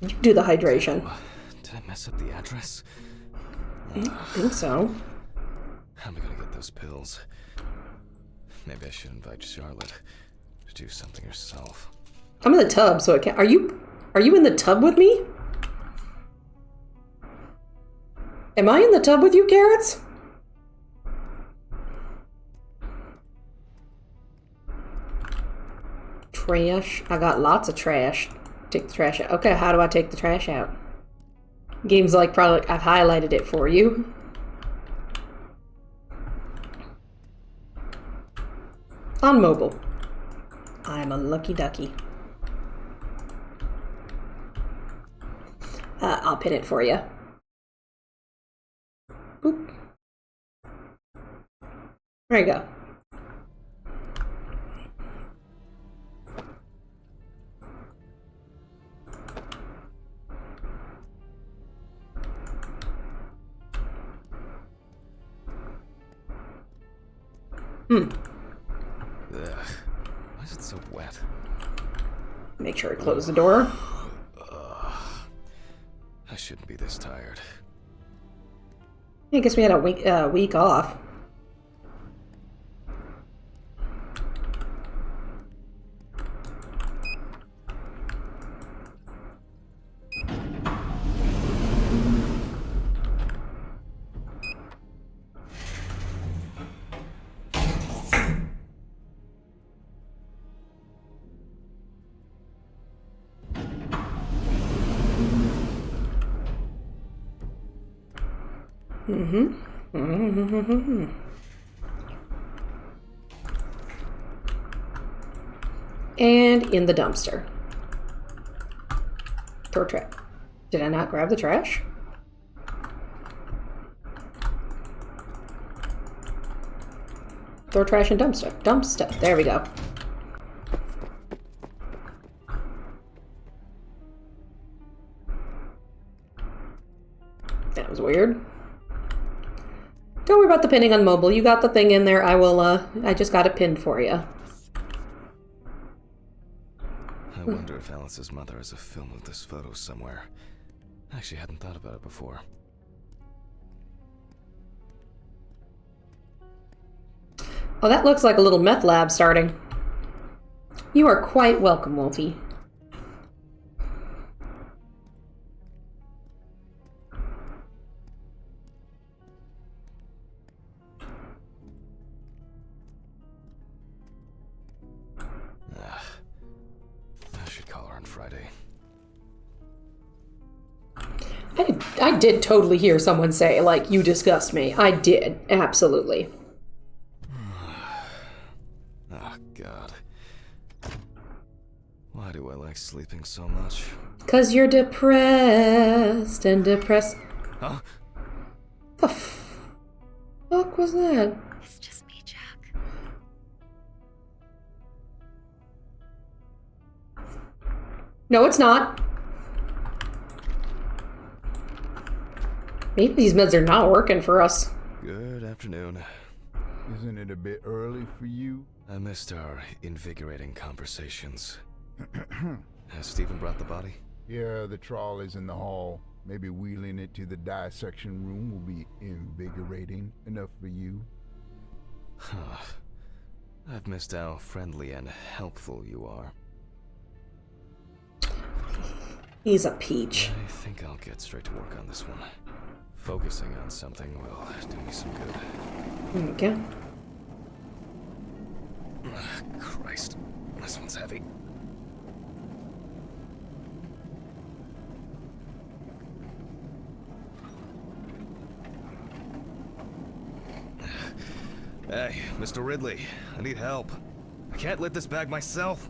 A: You do the hydration.
B: Did I mess up the address?
A: I don't think so.
B: How am I gonna get those pills? Maybe I should invite Charlotte to do something herself.
A: I'm in the tub, so I can't. Are you in the tub with me? Am I in the tub with you, carrots? Trash. I got lots of trash. Take the trash out. Okay, how do I take the trash out? Game's like, probably, I've highlighted it for you. On mobile. I'm a lucky ducky. I'll pin it for you. Boop. There you go.
B: Ugh. Why is it so wet?
A: Make sure I close the door.
B: I shouldn't be this tired.
A: I guess we had a week off. And in the dumpster. Throw trash. Did I not grab the trash? Throw trash in dumpster. Dumpster. There we go. That was weird. Don't worry about the pinning on mobile. You got the thing in there. I just got it pinned for you.
B: I wonder if Alice's mother has a film of this photo somewhere. I actually hadn't thought about it before.
A: Oh, that looks like a little meth lab starting. You are quite welcome, Wolfie.
B: I should call her on Friday.
A: I did totally hear someone say, like, you disgust me. I did. Absolutely.
B: Oh, God. Why do I like sleeping so much?
A: 'Cause you're depressed and depressed.
B: Huh?
A: The fuck was that?
F: It's just me, Jack.
A: No, it's not. Maybe these meds are not working for us.
B: Good afternoon.
D: Isn't it a bit early for you?
B: I missed our invigorating conversations. Has Stephen brought the body?
D: Yeah, the trolley's in the hall. Maybe wheeling it to the dissection room will be invigorating enough for you.
B: Huh. I've missed how friendly and helpful you are.
A: He's a peach.
B: I think I'll get straight to work on this one. Focusing on something will do me some good.
A: Okay.
B: Christ, this one's heavy. Hey, Mr. Ridley, I need help. I can't lift this bag myself.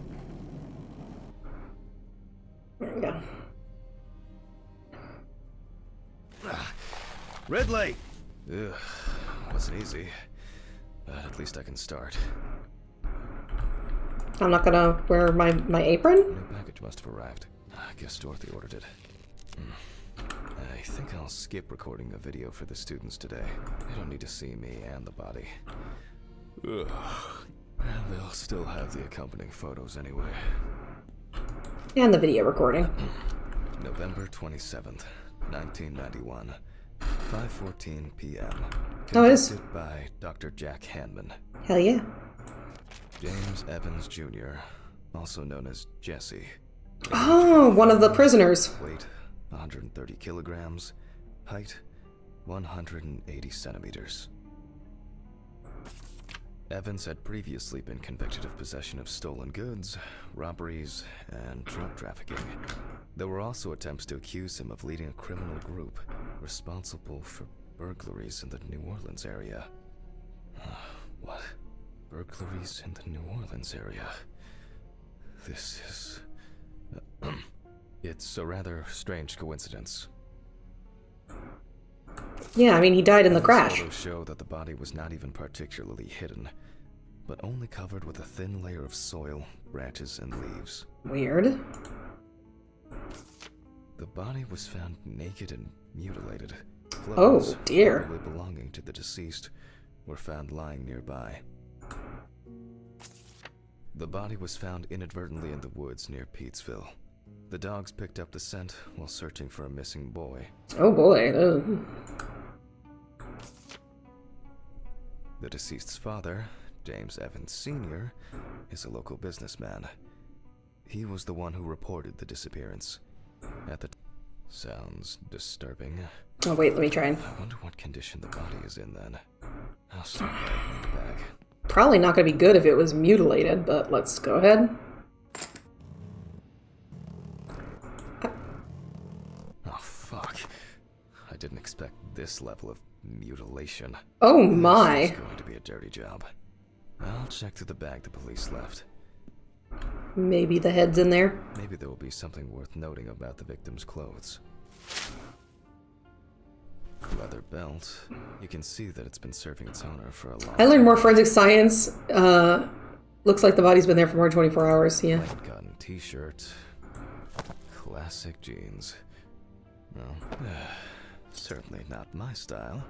A: There we go.
B: Ridley! Ugh, wasn't easy, but at least I can start.
A: I'm not gonna wear my apron?
B: New package must have arrived. I guess Dorothy ordered it. I think I'll skip recording a video for the students today. They don't need to see me and the body. Ugh. And they'll still have the accompanying photos anyway.
A: And the video recording.
B: November 27th, 1991. 5:14 p.m.
A: Oh, it is?
B: Conducted by Dr. Jack Hanman.
A: Hell yeah.
B: James Evans Jr., also known as Jesse.
A: Oh, one of the prisoners.
B: Weight, 130 kilograms. Height, 180 centimeters. Evans had previously been convicted of possession of stolen goods, robberies, and drug trafficking. There were also attempts to accuse him of leading a criminal group responsible for burglaries in the New Orleans area. What? Burglaries in the New Orleans area? This is... It's a rather strange coincidence.
A: Yeah, I mean, he died in the crash.
B: Photos show that the body was not even particularly hidden, but only covered with a thin layer of soil, branches, and leaves.
A: Weird.
B: The body was found naked and mutilated.
A: Oh,
B: Clothes,
A: dear.
B: probably belonging to the deceased, were found lying nearby. The body was found inadvertently in the woods near Peetsville. The dogs picked up the scent while searching for a missing boy.
A: Oh boy. Ugh.
B: The deceased's father, James Evans Sr., is a local businessman. He was the one who reported the disappearance. Sounds disturbing.
A: Oh wait, let me try and...
B: I wonder what condition the body is in then. I'll start by opening the bag.
A: Probably not gonna be good if it was mutilated, but let's go ahead.
B: Oh, fuck. I didn't expect this level of mutilation.
A: Oh
B: This
A: my.
B: is going to be a dirty job. I'll check through the bag the police left.
A: Maybe the head's in there.
B: Maybe there will be something worth noting about the victim's clothes. Leather belt. You can see that it's been serving its owner for a long
A: I learned
B: time.
A: more forensic science. Looks like the body's been there for more than 24 hours. Yeah.
B: Plain cotton t-shirt. Classic jeans. Well, certainly not my style.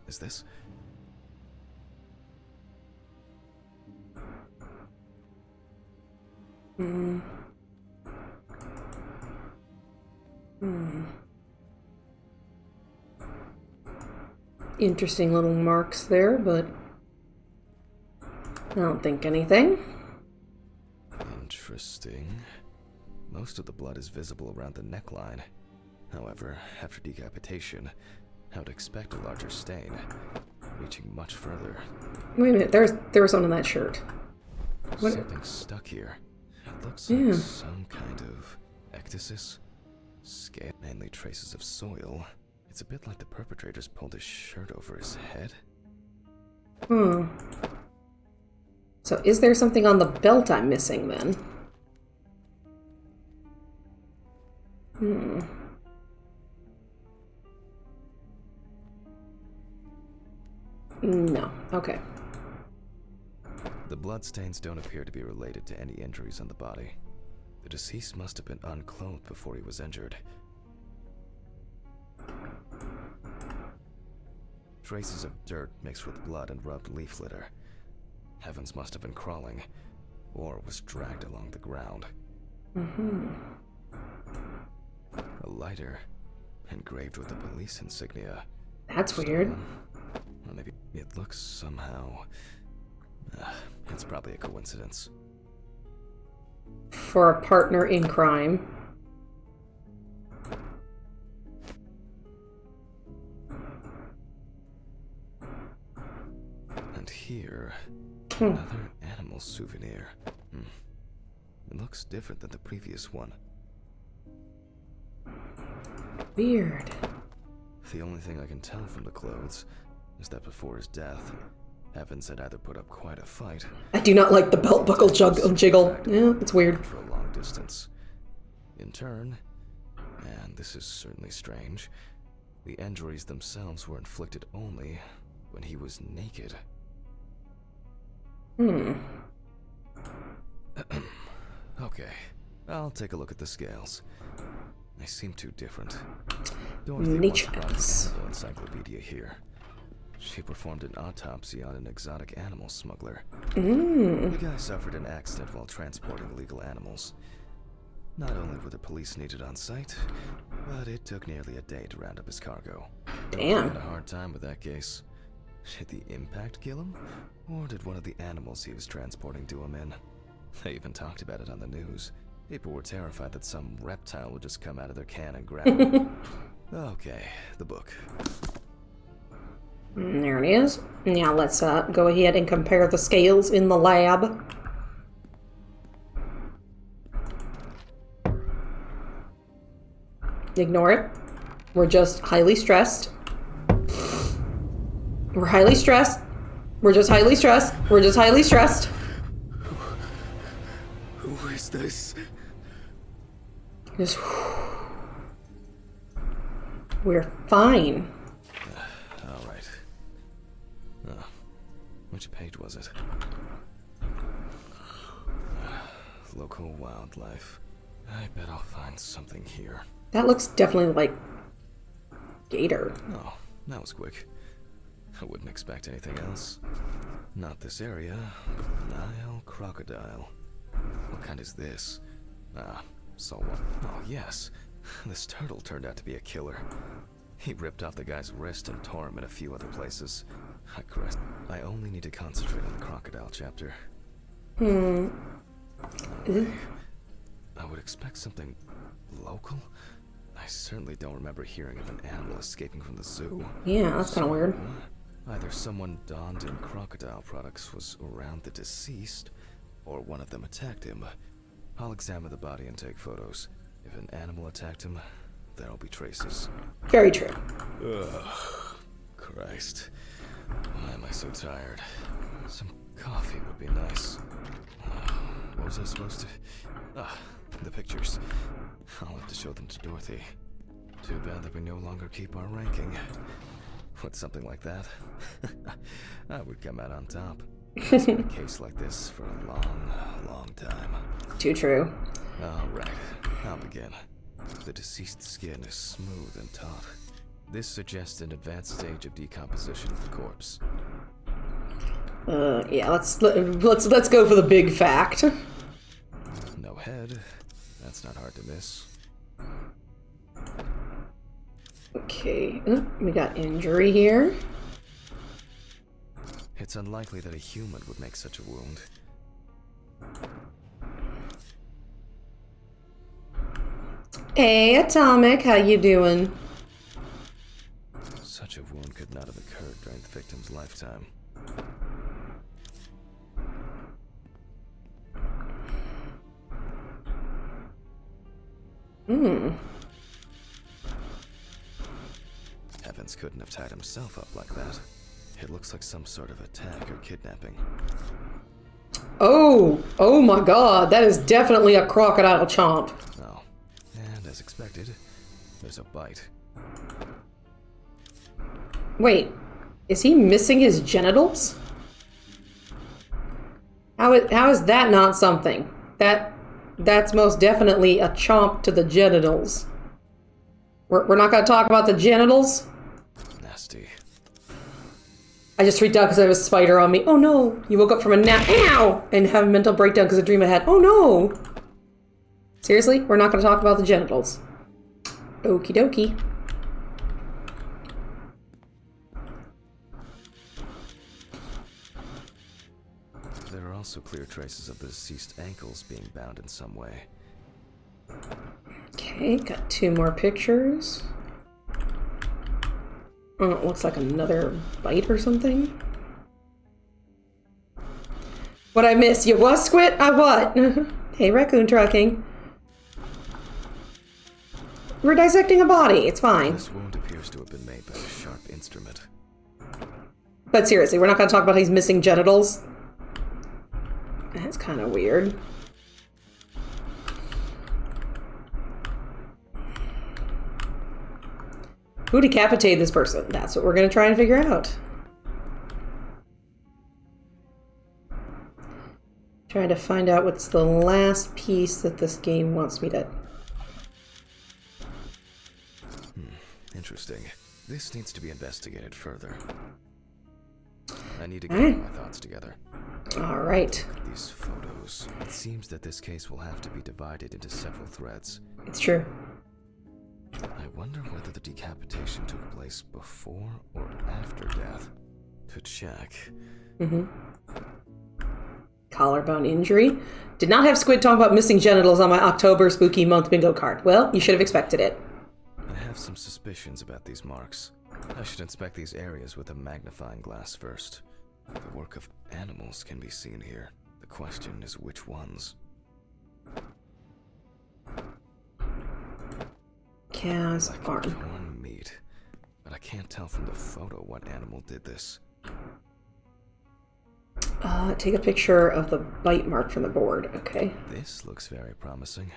B: Is this?
A: Interesting little marks there, but I don't think anything.
B: Interesting. Most of the blood is visible around the neckline. However, after decapitation, I would expect a larger stain, reaching much further.
A: Wait a minute, there was one in that shirt. What?
B: Something stuck here. It looks
A: Yeah.
B: like some kind of ectasis. Scale, mainly traces of soil. It's a bit like the perpetrator's pulled his shirt over his head.
A: So is there something on the belt I'm missing then? No. Okay.
B: The bloodstains don't appear to be related to any injuries on the body. The deceased must have been unclothed before he was injured. Traces of dirt mixed with blood and rubbed leaf litter. Evans must have been crawling, or was dragged along the ground. A lighter, engraved with the police insignia.
A: That's weird.
B: Or maybe it looks somehow... it's probably a coincidence.
A: For a partner in crime.
B: And here, another animal souvenir. It looks different than the previous one.
A: Weird.
B: The only thing I can tell from the clothes is that before his death, Evans had either put up quite a fight.
A: I do not like the belt buckle jiggle. Yeah, it's weird.
B: For a long distance. In turn, and this is certainly strange, the injuries themselves were inflicted only when he was naked. Okay, I'll take a look at the scales. They seem too different. Dorothy once brought an animal encyclopedia here. She performed an autopsy on an exotic animal smuggler. The guy suffered an accident while transporting illegal animals. Not only were the police needed on site, but it took nearly a day to round up his cargo.
A: Damn.
B: I had a hard time with that case. Did the impact kill him? Or did one of the animals he was transporting do him in? They even talked about it on the news. People were terrified that some reptile would just come out of their can and grab him. Okay, the book.
A: There it is. Now let's go ahead and compare the scales in the lab. Ignore it. We're just highly stressed. We're highly stressed. We're just highly stressed. We're just highly stressed.
C: Who is this?
A: Just... We're fine.
B: All right. Which page was it? Local wildlife. I bet I'll find something here.
A: That looks definitely like gator.
B: Oh, that was quick. I wouldn't expect anything else. Not this area, but Nile crocodile. What kind is this? So what? Oh, yes. This turtle turned out to be a killer. He ripped off the guy's wrist and tore him in a few other places. I only need to concentrate on the crocodile chapter. I would expect something local. I certainly don't remember hearing of an animal escaping from the zoo.
A: Yeah, that's kind of weird.
B: Either someone donned in crocodile products was around the deceased, or one of them attacked him. I'll examine the body and take photos. If an animal attacked him, there'll be traces.
A: Very true.
B: Christ. Why am I so tired? Some coffee would be nice. What was I supposed to... the pictures. I'll have to show them to Dorothy. Too bad that we no longer keep our ranking. With something like that, I would come out on top. It's been a case like this for a long, long time.
A: Too true.
B: Alright, I'll begin. The deceased skin is smooth and taut. This suggests an advanced stage of decomposition of the corpse.
A: Yeah, let's go for the big fact.
B: No head. That's not hard to miss.
A: Okay, we got injury here.
B: It's unlikely that a human would make such a wound.
A: Hey, Atomic, how you doing?
B: Such a wound could not have occurred during the victim's lifetime. Evans couldn't have tied himself up like that. It looks like some sort of attack or kidnapping.
A: Oh my god, that is definitely a crocodile chomp.
B: Oh, and as expected, there's a bite.
A: Wait, is he missing his genitals? How is that not something? That's most definitely a chomp to the genitals. We're not gonna talk about the genitals?
B: Nasty.
A: I just freaked out because I have a spider on me. Oh no! You woke up from a nap, ow! And have a mental breakdown because a dream I had. Oh no! Seriously? We're not gonna talk about the genitals. Okie dokie.
B: There are also clear traces of the deceased ankles being bound in some way.
A: Okay, got 2 more pictures. Oh, it looks like another bite or something. What I miss? You what, Squid? I what? Hey, raccoon trucking. We're dissecting a body. It's fine.
B: This wound appears to have been made by a sharp instrument.
A: But seriously, we're not going to talk about he's missing genitals. That's kind of weird. Who decapitated this person? That's what we're going to try and figure out. Trying to find out what's the last piece that this game wants me to...
B: Interesting. This needs to be investigated further. I need to get my thoughts together.
A: All right.
B: These photos. It seems that this case will have to be divided into several threads.
A: It's true.
B: I wonder whether the decapitation took place before or after death. To check.
A: Collarbone injury. Did not have Squid talk about missing genitals on my October spooky month bingo card. Well, you should have expected it.
B: I have some suspicions about these marks. I should inspect these areas with a magnifying glass first. The work of animals can be seen here. The question is which ones.
A: Cows,
B: Like
A: farm.
B: torn meat. But I can't tell from the photo what animal did this.
A: Take a picture of the bite mark from the board. Okay.
B: This looks very promising.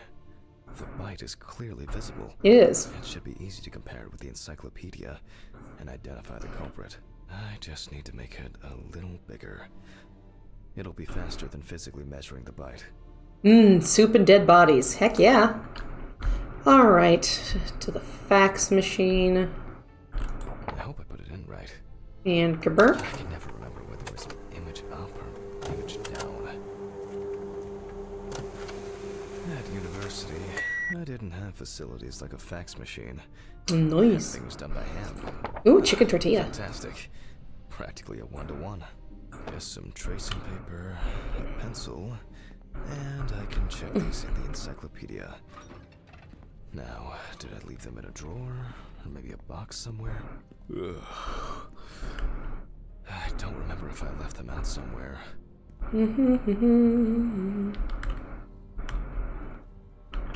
B: The bite is clearly visible.
A: It is.
B: It should be easy to compare it with the encyclopedia and identify the culprit. I just need to make it a little bigger. It'll be faster than physically measuring the bite.
A: Soup and dead bodies. Heck yeah. Alright, to the fax machine.
B: I hope I put it in right.
A: And Kabir.
B: I can never remember whether it was image up or image down. At university, I didn't have facilities like a fax machine.
A: Nice.
B: Everything was done by hand.
A: Ooh, chicken tortilla.
B: Fantastic. Practically a one-to-one. Just some tracing paper, a pencil, and I can check these in the encyclopedia. Now, did I leave them in a drawer? Or maybe a box somewhere? Ugh. I don't remember if I left them out somewhere.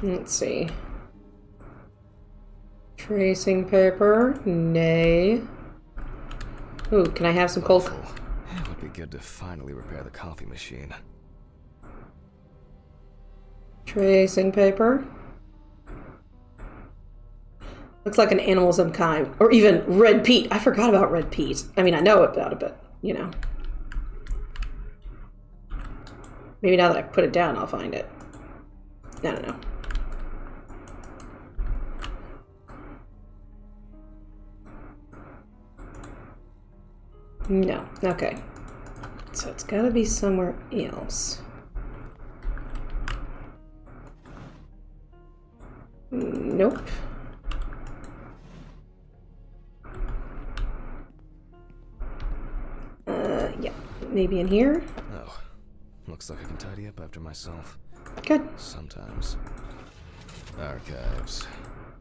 A: Let's see. Tracing paper. Nay. Ooh, can I have some cold?
B: It would be good to finally repair the coffee machine.
A: Tracing paper. Looks like an animal of some kind. Or even red peat. I forgot about red peat. I mean, I know about it, but, you know. Maybe now that I put it down, I'll find it. I don't know. No. Okay. So it's gotta be somewhere else. Nope. Yeah. Maybe in here?
B: Oh. Looks like I can tidy up after myself.
A: Good.
B: Sometimes. Archives.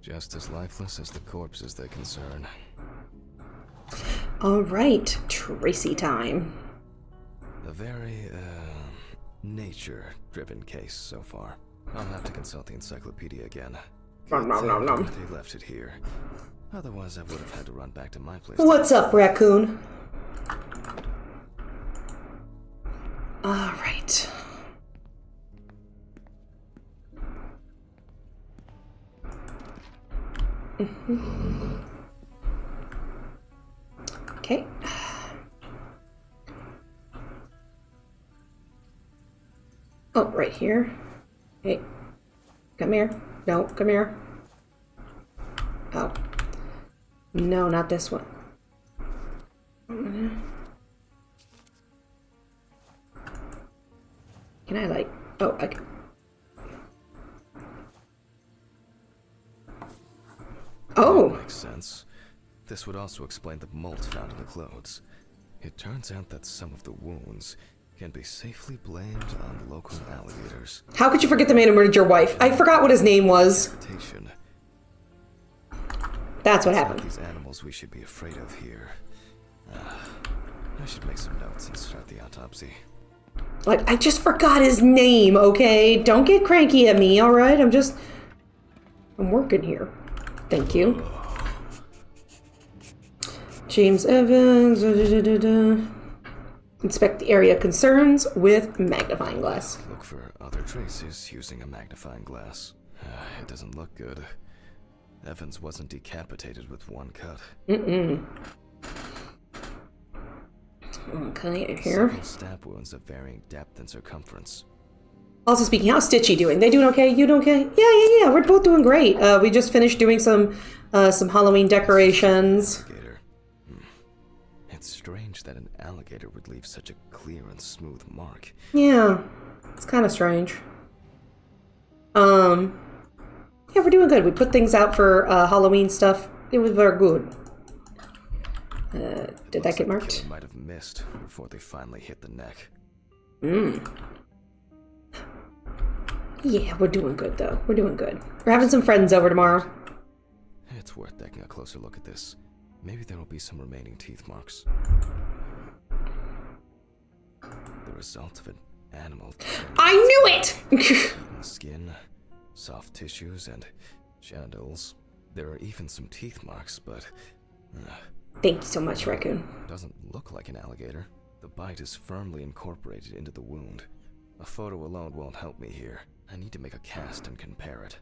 B: Just as lifeless as the corpses they concern.
A: Alright. Tracy time.
B: A very, nature-driven case so far. I'll have to consult the encyclopedia again.
A: Nom, nom, nom, nom.
B: They left it here. Otherwise, I would have had to run back to my place.
A: What's up, raccoon? Alright. Okay. Oh, right here. Hey. Come here. No, come here. Oh. No, not this one. Can I, like... Oh, I can... Oh!
B: Makes sense. This would also explain the mold found in the clothes. It turns out that some of the wounds can be safely blamed on local alligators.
A: How could you forget the man who murdered your wife? I forgot what his name was.
B: Irritation.
A: That's what
B: It's not
A: happened.
B: these animals we should be afraid of here. I should make some notes and start the autopsy.
A: Like, I just forgot his name, okay? Don't get cranky at me, alright? I'm working here. Thank you. James Evans. Inspect the area concerns with magnifying glass.
B: Look for other traces using a magnifying glass. It doesn't look good. Evans wasn't decapitated with one cut.
A: Okay, here.
B: Several stab wounds of varying depth and circumference.
A: Also speaking, how's Stitchy doing? They doing okay? You doing okay? Yeah. We're both doing great. We just finished doing some Halloween decorations.
B: Alligator. It's strange that an alligator would leave such a clear and smooth mark.
A: Yeah, it's kind of strange. Yeah, we're doing good. We put things out for Halloween stuff. It was very good. Did that get marked?
B: They might have missed before they finally hit the neck.
A: Yeah, we're doing good though. We're doing good. We're having some friends over tomorrow.
B: It's worth taking a closer look at this. Maybe there will be some remaining teeth marks. The result of an animal.
A: I knew it!
B: Eaten skin, soft tissues, and genitals. There are even some teeth marks, but
A: Thank you so much, Raccoon.
B: doesn't look like an alligator. The bite is firmly incorporated into the wound. A photo alone won't help me here. I need to make a cast and compare it.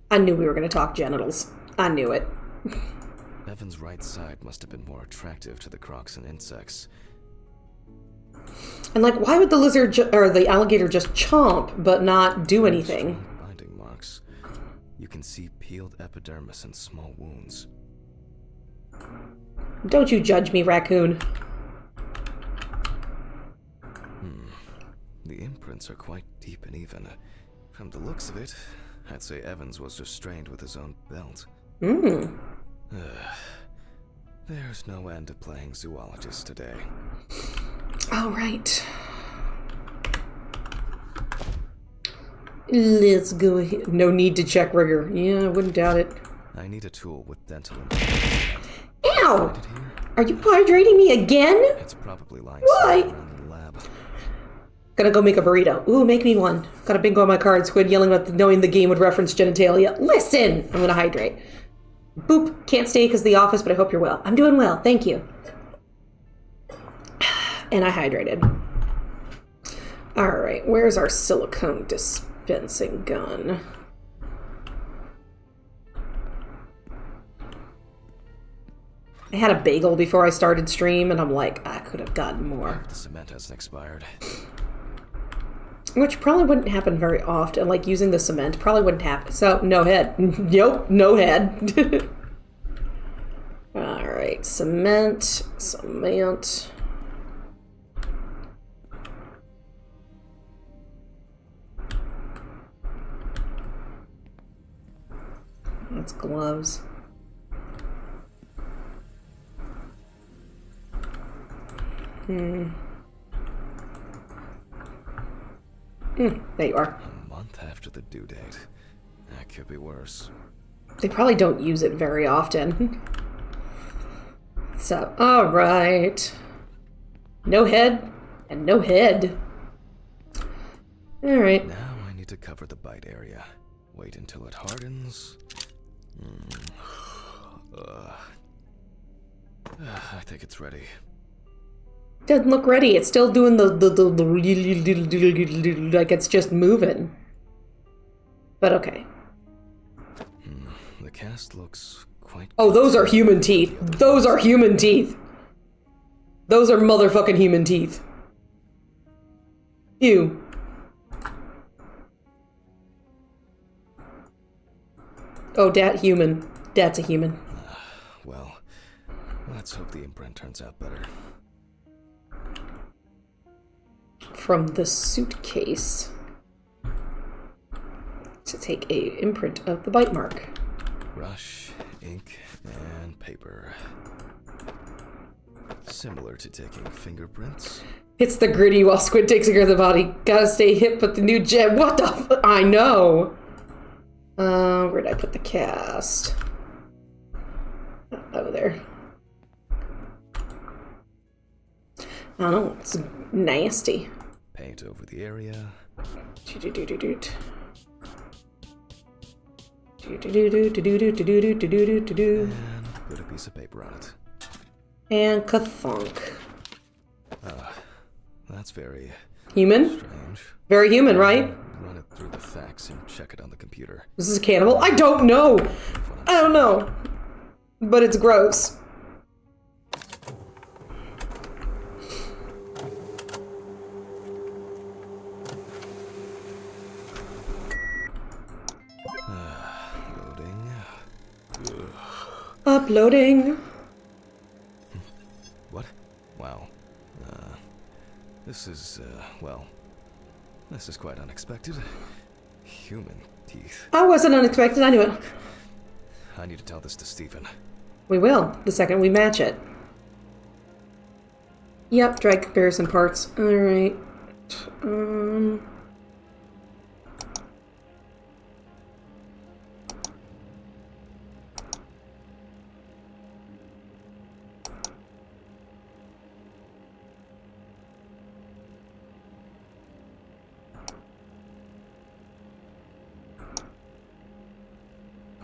A: I knew we were going to talk genitals. I knew it.
B: Evan's right side must have been more attractive to the crocs and insects.
A: And like, why would the lizard or the alligator just chomp but not do anything?
B: Strong binding marks. You can see peeled epidermis and small wounds.
A: Don't you judge me, Raccoon.
B: The imprints are quite deep and even. From the looks of it, I'd say Evans was restrained with his own belt. There's no end to playing zoologist today.
A: All right. Let's go ahead. No need to check rigor. Yeah, I wouldn't doubt it.
B: I need a tool with dental
A: Ow!
B: Find it here?
A: Are you hydrating me again?
B: It's probably lying
A: Why?
B: somewhere around in the lab.
A: Gonna go make a burrito. Ooh, make me one. Got a bingo on my card. Squid yelling about knowing the game would reference genitalia. Listen! I'm gonna hydrate. Boop. Can't stay because of the office, but I hope you're well. I'm doing well. Thank you. And I hydrated. Alright, where's our silicone dispensing gun? I had a bagel before I started stream, and I'm like, I could have gotten more.
B: The cement hasn't expired.
A: Which probably wouldn't happen very often. Like, using the cement probably wouldn't happen. So, no head. Nope, no head. Alright, cement. That's gloves. There you are.
B: A month after the due date. That could be worse.
A: They probably don't use it very often. So, alright. No head and no head. Alright.
B: Now I need to cover the bite area. Wait until it hardens. I think it's ready.
A: Doesn't look ready. It's still doing the like it's just moving. But okay.
B: The cast looks quite...
A: Oh, those are human teeth. Those are human teeth. Those are motherfucking human teeth. Ew. Oh, human. That's a human.
B: Well, let's hope the imprint turns out better.
A: From the suitcase to take a imprint of the bite mark.
B: Brush, ink, and paper. Similar to taking fingerprints.
A: Hits the gritty while Squid takes care of the body. Gotta stay hip with the new gem. What the f- I know! Where'd I put the cast? Over there. I don't know, it's nasty.
B: Paint over the area. And put a piece of paper on it.
A: And kathunk.
B: That's very
A: Human?
B: strange.
A: Very human, right?
B: Run it through the facts and check it on the computer.
A: This is a cannibal? I don't know! I don't know. But it's gross.
B: Loading.
A: Uploading.
B: What? Wow. This is, well, this is quite unexpected. Human teeth.
A: I wasn't unexpected, I knew it.
B: I need to tell this to Stephen.
A: We will, the second we match it. Yep, drag comparison parts. Alright.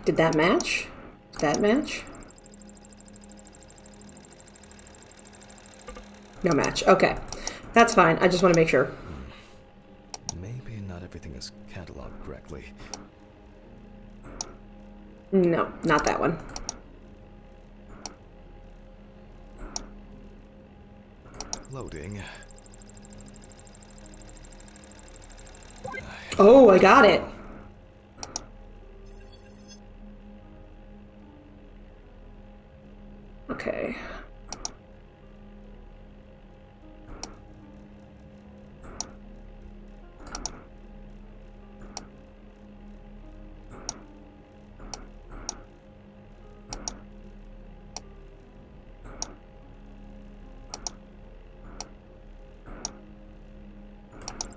A: Did that match? Did that match? No match. Okay. That's fine. I just want to make sure.
B: Maybe not everything is cataloged correctly.
A: No, not that one.
B: Loading.
A: Oh, I got it. Okay.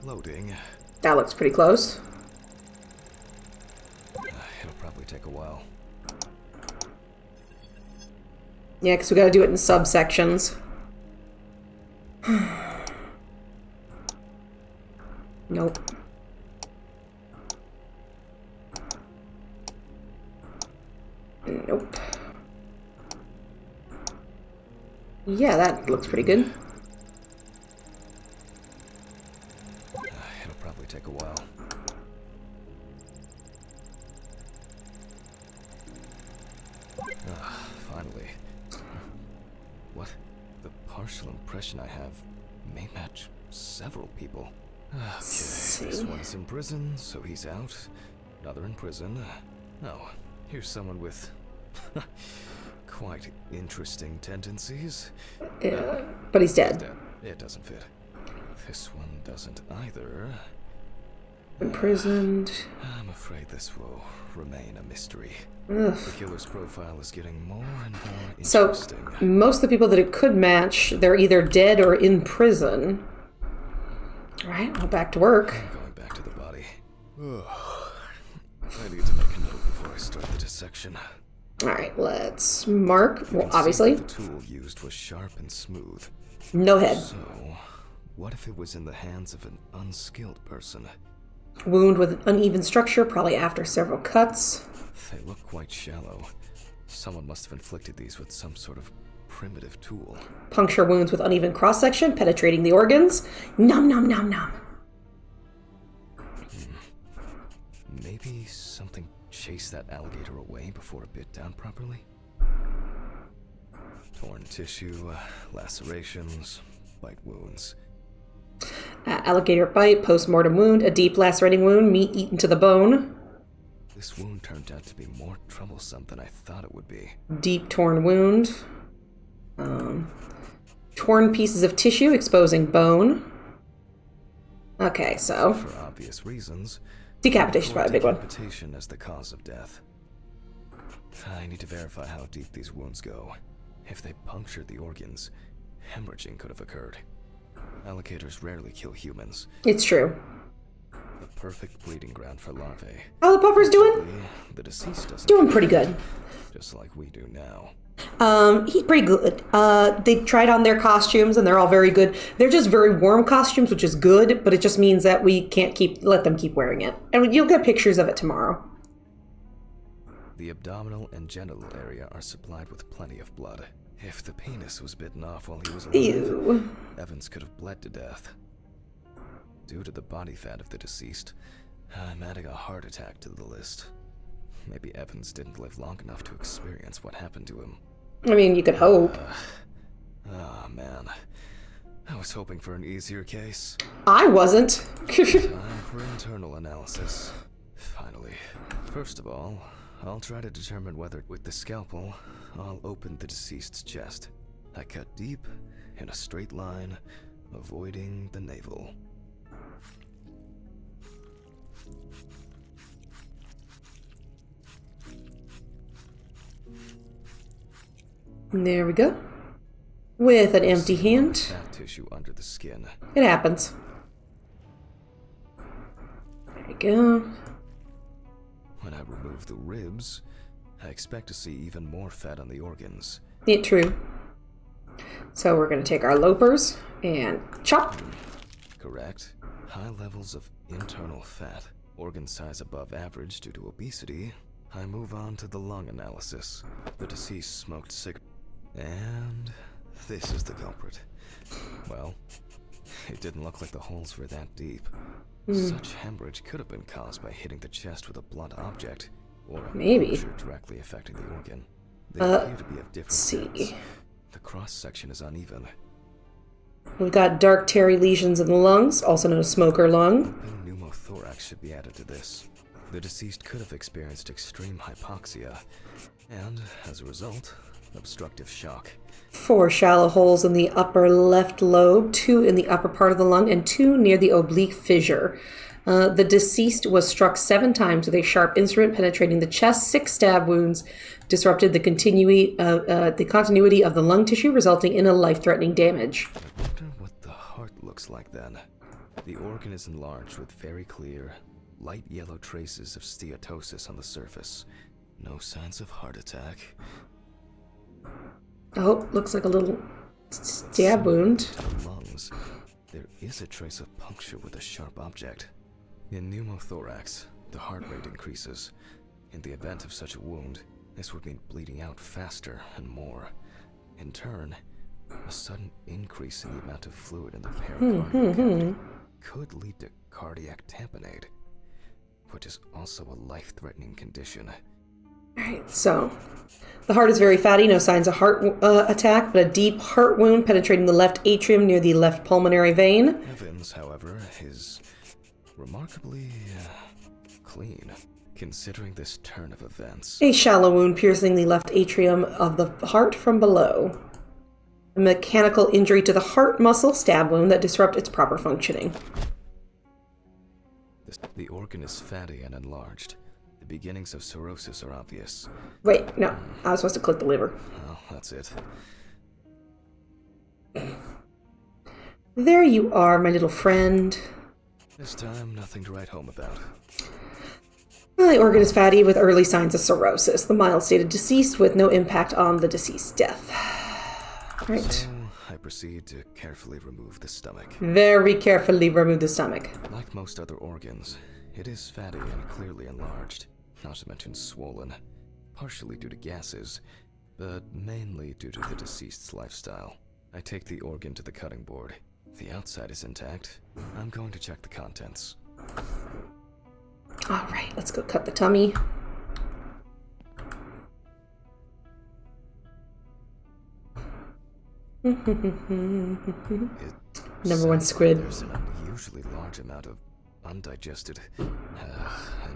B: Loading.
A: That looks pretty close.
B: It'll probably take a while.
A: Yeah, because we gotta do it in subsections. Nope. Nope. Yeah, that looks pretty good.
B: It'll probably take a while. Finally. What? The partial impression I have may match several people. Okay, this one is in prison, so he's out. Another in prison. Oh, here's someone with quite interesting tendencies.
A: Yeah, but he's dead.
B: It doesn't fit. This one doesn't either.
A: Imprisoned.
B: I'm afraid this will remain a mystery.
A: Ugh.
B: The killer's profile is getting more and more
A: So,
B: interesting.
A: most of the people that it could match, they're either dead or in prison. Alright, well, back to work.
B: I'm going back to the body. Ugh. I need to make a note before I start the dissection.
A: Alright, let's mark.
B: You
A: Well,
B: can see
A: obviously,
B: that the tool used was sharp and smooth.
A: no head.
B: So, what if it was in the hands of an unskilled person?
A: Wound with uneven structure, probably after several cuts.
B: They look quite shallow. Someone must have inflicted these with some sort of primitive tool.
A: Puncture wounds with uneven cross-section, penetrating the organs. Nom nom nom nom.
B: Maybe something chased that alligator away before it bit down properly? Torn tissue, lacerations, bite wounds.
A: Alligator bite, post-mortem wound, a deep lacerating wound, meat eaten to the bone.
B: This wound turned out to be more troublesome than I thought it would be.
A: Deep torn wound. Torn pieces of tissue exposing bone. Okay, so
B: For obvious reasons,
A: decapitation is probably a big one.
B: decapitation as the cause of death. I need to verify how deep these wounds go. If they punctured the organs, hemorrhaging could have occurred. Alligators rarely kill humans.
A: It's true.
B: The perfect breeding ground for larvae.
A: How the pupper's doing?
B: The deceased doesn't.
A: Doing pretty good.
B: Just like we do now.
A: He's pretty good. They tried on their costumes and they're all very good. They're just very warm costumes, which is good, but it just means that we can't let them keep wearing it. And you'll get pictures of it tomorrow.
B: The abdominal and genital area are supplied with plenty of blood. If the penis was bitten off while he was alive,
A: Ew.
B: Evans could have bled to death. Due to the body fat of the deceased, I'm adding a heart attack to the list. Maybe Evans didn't live long enough to experience what happened to him.
A: I mean, you could hope.
B: Man. I was hoping for an easier case.
A: I wasn't.
B: Time for internal analysis. Finally. First of all, I'll try to determine whether, with the scalpel, I'll open the deceased's chest. I cut deep, in a straight line, avoiding the navel.
A: There we go. With an empty hand.
B: Fat tissue under the skin.
A: It happens. There we go.
B: When I remove the ribs, I expect to see even more fat on the organs.
A: Yeah, true. So we're going to take our lopers and chop.
B: Correct. High levels of internal fat, organ size above average due to obesity. I move on to the lung analysis. The deceased smoked cigarettes. And this is the culprit. Well, it didn't look like the holes were that deep. Such hemorrhage could have been caused by hitting the chest with a blunt object, or a
A: Maybe.
B: puncture directly affecting the organ. They appear to be of different
A: see.
B: depths. The cross-section is uneven.
A: We've got dark terry lesions in the lungs, also known as smoker lung.
B: Open pneumothorax should be added to this. The deceased could have experienced extreme hypoxia, and, as a result, obstructive shock.
A: 4 shallow holes in the upper left lobe, 2 in the upper part of the lung, and 2 near the oblique fissure. The deceased was struck 7 times with a sharp instrument penetrating the chest. 6 stab wounds disrupted the continuity of the lung tissue, resulting in a life-threatening damage.
B: I wonder what the heart looks like then. The organ is enlarged with very clear, light yellow traces of steatosis on the surface. No signs of heart attack.
A: Oh, looks like a little stab wound.
B: To the lungs, there is a trace of puncture with a sharp object. In pneumothorax, the heart rate increases. In the event of such a wound, This would mean bleeding out faster and more. In turn, a sudden increase in the amount of fluid in the pericardial cavity could lead to cardiac tamponade, which is also a life-threatening condition.
A: Alright, so the heart is very fatty, no signs of heart attack, but a deep heart wound penetrating the left atrium near the left pulmonary vein.
B: Evans, however, is remarkably clean, considering this turn of events.
A: A shallow wound piercing the left atrium of the heart from below. A mechanical injury to the heart muscle, stab wound that disrupt its proper functioning.
B: The organ is fatty and enlarged. The beginnings of cirrhosis are obvious.
A: Wait, no. I was supposed to click the liver.
B: Well, that's it.
A: There you are, my little friend.
B: This time, nothing to write home about.
A: Well, the organ is fatty with early signs of cirrhosis. The mild state of deceased with no impact on the deceased's death. Right.
B: So, I proceed to carefully remove the stomach.
A: Very carefully remove the stomach.
B: Like most other organs, it is fatty and clearly enlarged, not to mention swollen, partially due to gases, but mainly due to the deceased's lifestyle. I take the organ to the cutting board. The outside is intact. I'm going to check the contents.
A: Alright, let's go cut the tummy. Number one squid.
B: There's an unusually large amount of undigested and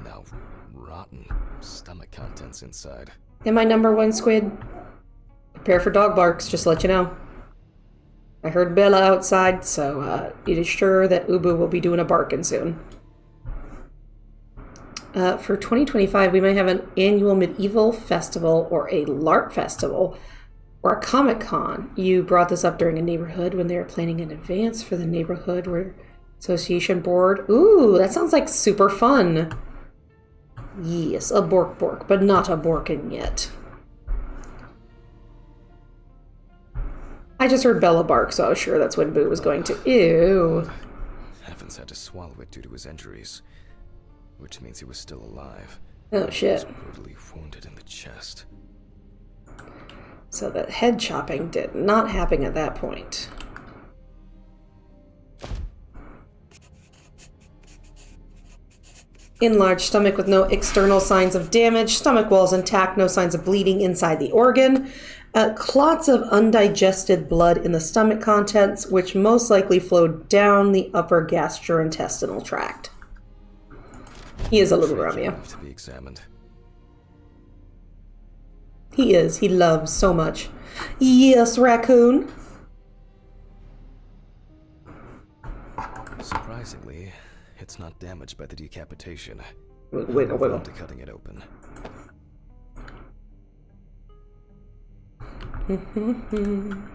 B: now rotten stomach contents inside.
A: And my number one squid. Prepare for dog barks, just to let you know. I heard Bella outside, so it is sure that Ubu will be doing a barking soon. For 2025, we might have an annual medieval festival or a LARP festival or a Comic-Con. You brought this up during a neighborhood when they were planning in advance for the neighborhood association board. Ooh, that sounds like super fun. Yes, a bork, but not a borkin yet. I just heard Bella bark, so I was sure that's when Boo was going to. Ew.
B: Evans had to swallow it due to his injuries, which means he was still alive.
A: Oh, shit.
B: He was brutally wounded in the chest.
A: So that head chopping did not happen at that point. Enlarged stomach with no external signs of damage. Stomach walls intact, no signs of bleeding inside the organ. Clots of undigested blood in the stomach contents, which most likely flowed down the upper gastrointestinal tract. He is a little Romeo.
B: To be examined.
A: He is. He loves so much. Yes, raccoon.
B: Surprisingly, it's not damaged by the decapitation.
A: Wiggle.
B: To cutting it open.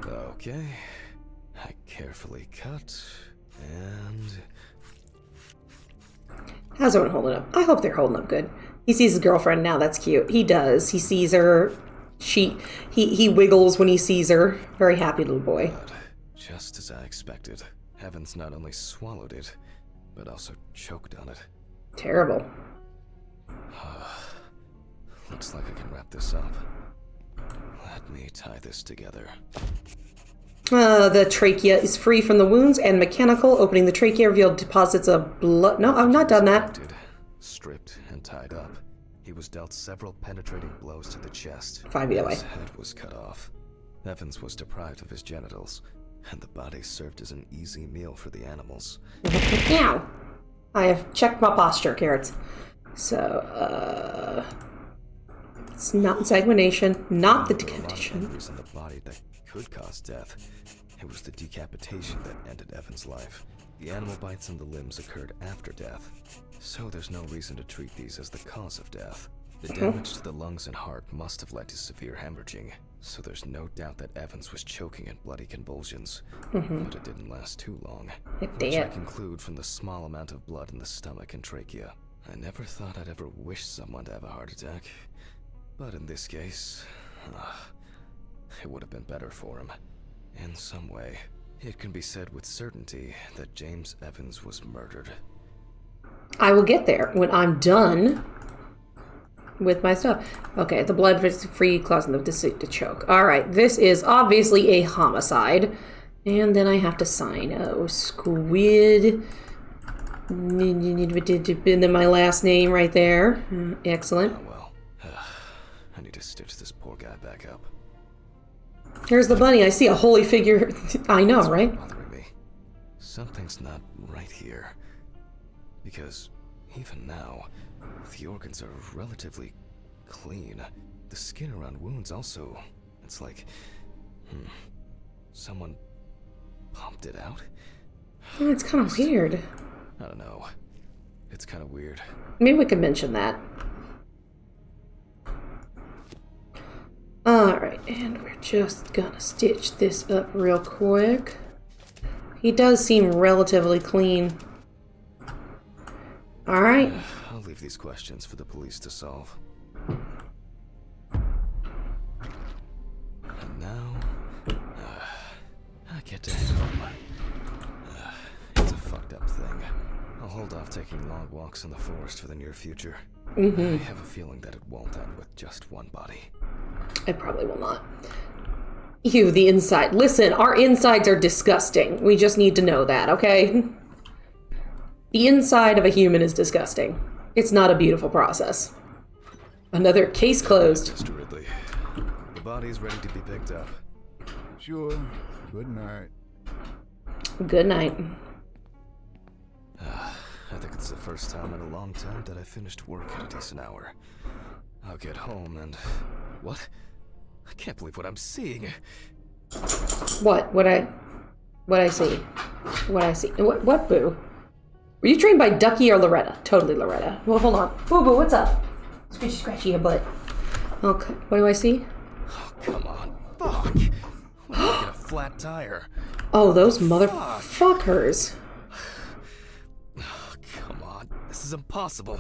B: Okay. I carefully cut and...
A: How's everyone holding up? I hope they're holding up good. He sees his girlfriend now. That's cute. He does. He sees her. He wiggles when he sees her. Very happy little boy.
B: But just as I expected, Evans not only swallowed it, but also choked on it.
A: Terrible.
B: Looks like I can wrap this up. Let me tie this together.
A: The trachea is free from the wounds and mechanical. Opening the trachea revealed deposits of blood. No, I've not done that.
B: Stripped and tied up. He was dealt several penetrating blows to the chest.
A: 5 feet away.
B: His head was cut off. Evans was deprived of his genitals, and the body served as an easy meal for the animals.
A: Meow. I have checked my posture, carrots. So, it's not sanguination, not the decapitation.
B: There was in the body that could cause death. It was the decapitation that ended Evans' life. The animal bites in the limbs occurred after death, so there's no reason to treat these as the cause of death. The damage to the lungs and heart must have led to severe hemorrhaging, so there's no doubt that Evans was choking in bloody convulsions. But it didn't last too long, which I conclude from the small amount of blood in the stomach and trachea. I never thought I'd ever wish someone to have a heart attack, but in this case, it would have been better for him. In some way, it can be said with certainty that James Evans was murdered.
A: I will get there when I'm done with my stuff. Okay, the blood-free causing the deceit to choke. Alright, this is obviously a homicide. And then I have to sign. Oh, Squid. And then my last name right there. Excellent.
B: Oh well. I need to stitch this poor guy back up.
A: Here's the bunny. I see a holy figure. I know, right?
B: Bothering me. Something's not right here. Because even now, the organs are relatively clean. The skin around wounds also. It's like, someone pumped it out?
A: Oh, it's kind of weird.
B: I don't know. It's kind of weird.
A: Maybe we could mention that. Alright, and we're just gonna stitch this up real quick. He does seem relatively clean. Alright.
B: I'll leave these questions for the police to solve. And now, I get to head home. It's a fucked up thing. I'll hold off taking long walks in the forest for the near future. I have a feeling that it won't end with just one body.
A: It probably will not. Ew, the inside. Listen, our insides are disgusting. We just need to know that, okay? The inside of a human is disgusting. It's not a beautiful process. Another case closed.
B: Mr. Ridley, the body's ready to be picked up.
D: Sure. Good night.
A: Good night.
B: I think it's the first time in a long time that I finished work at a decent hour. I'll get home and... What? I can't believe what I'm seeing.
A: What? What I see? What I see? What, Boo? Were you trained by Ducky or Loretta? Totally Loretta. Well, hold on. Boo Boo, what's up? Scratchy, scratchy your butt. Okay, what do I see?
B: Oh, come on. Fuck. What am I get a flat tire?
A: Oh, those motherfuckers.
B: Oh, come on. This is impossible.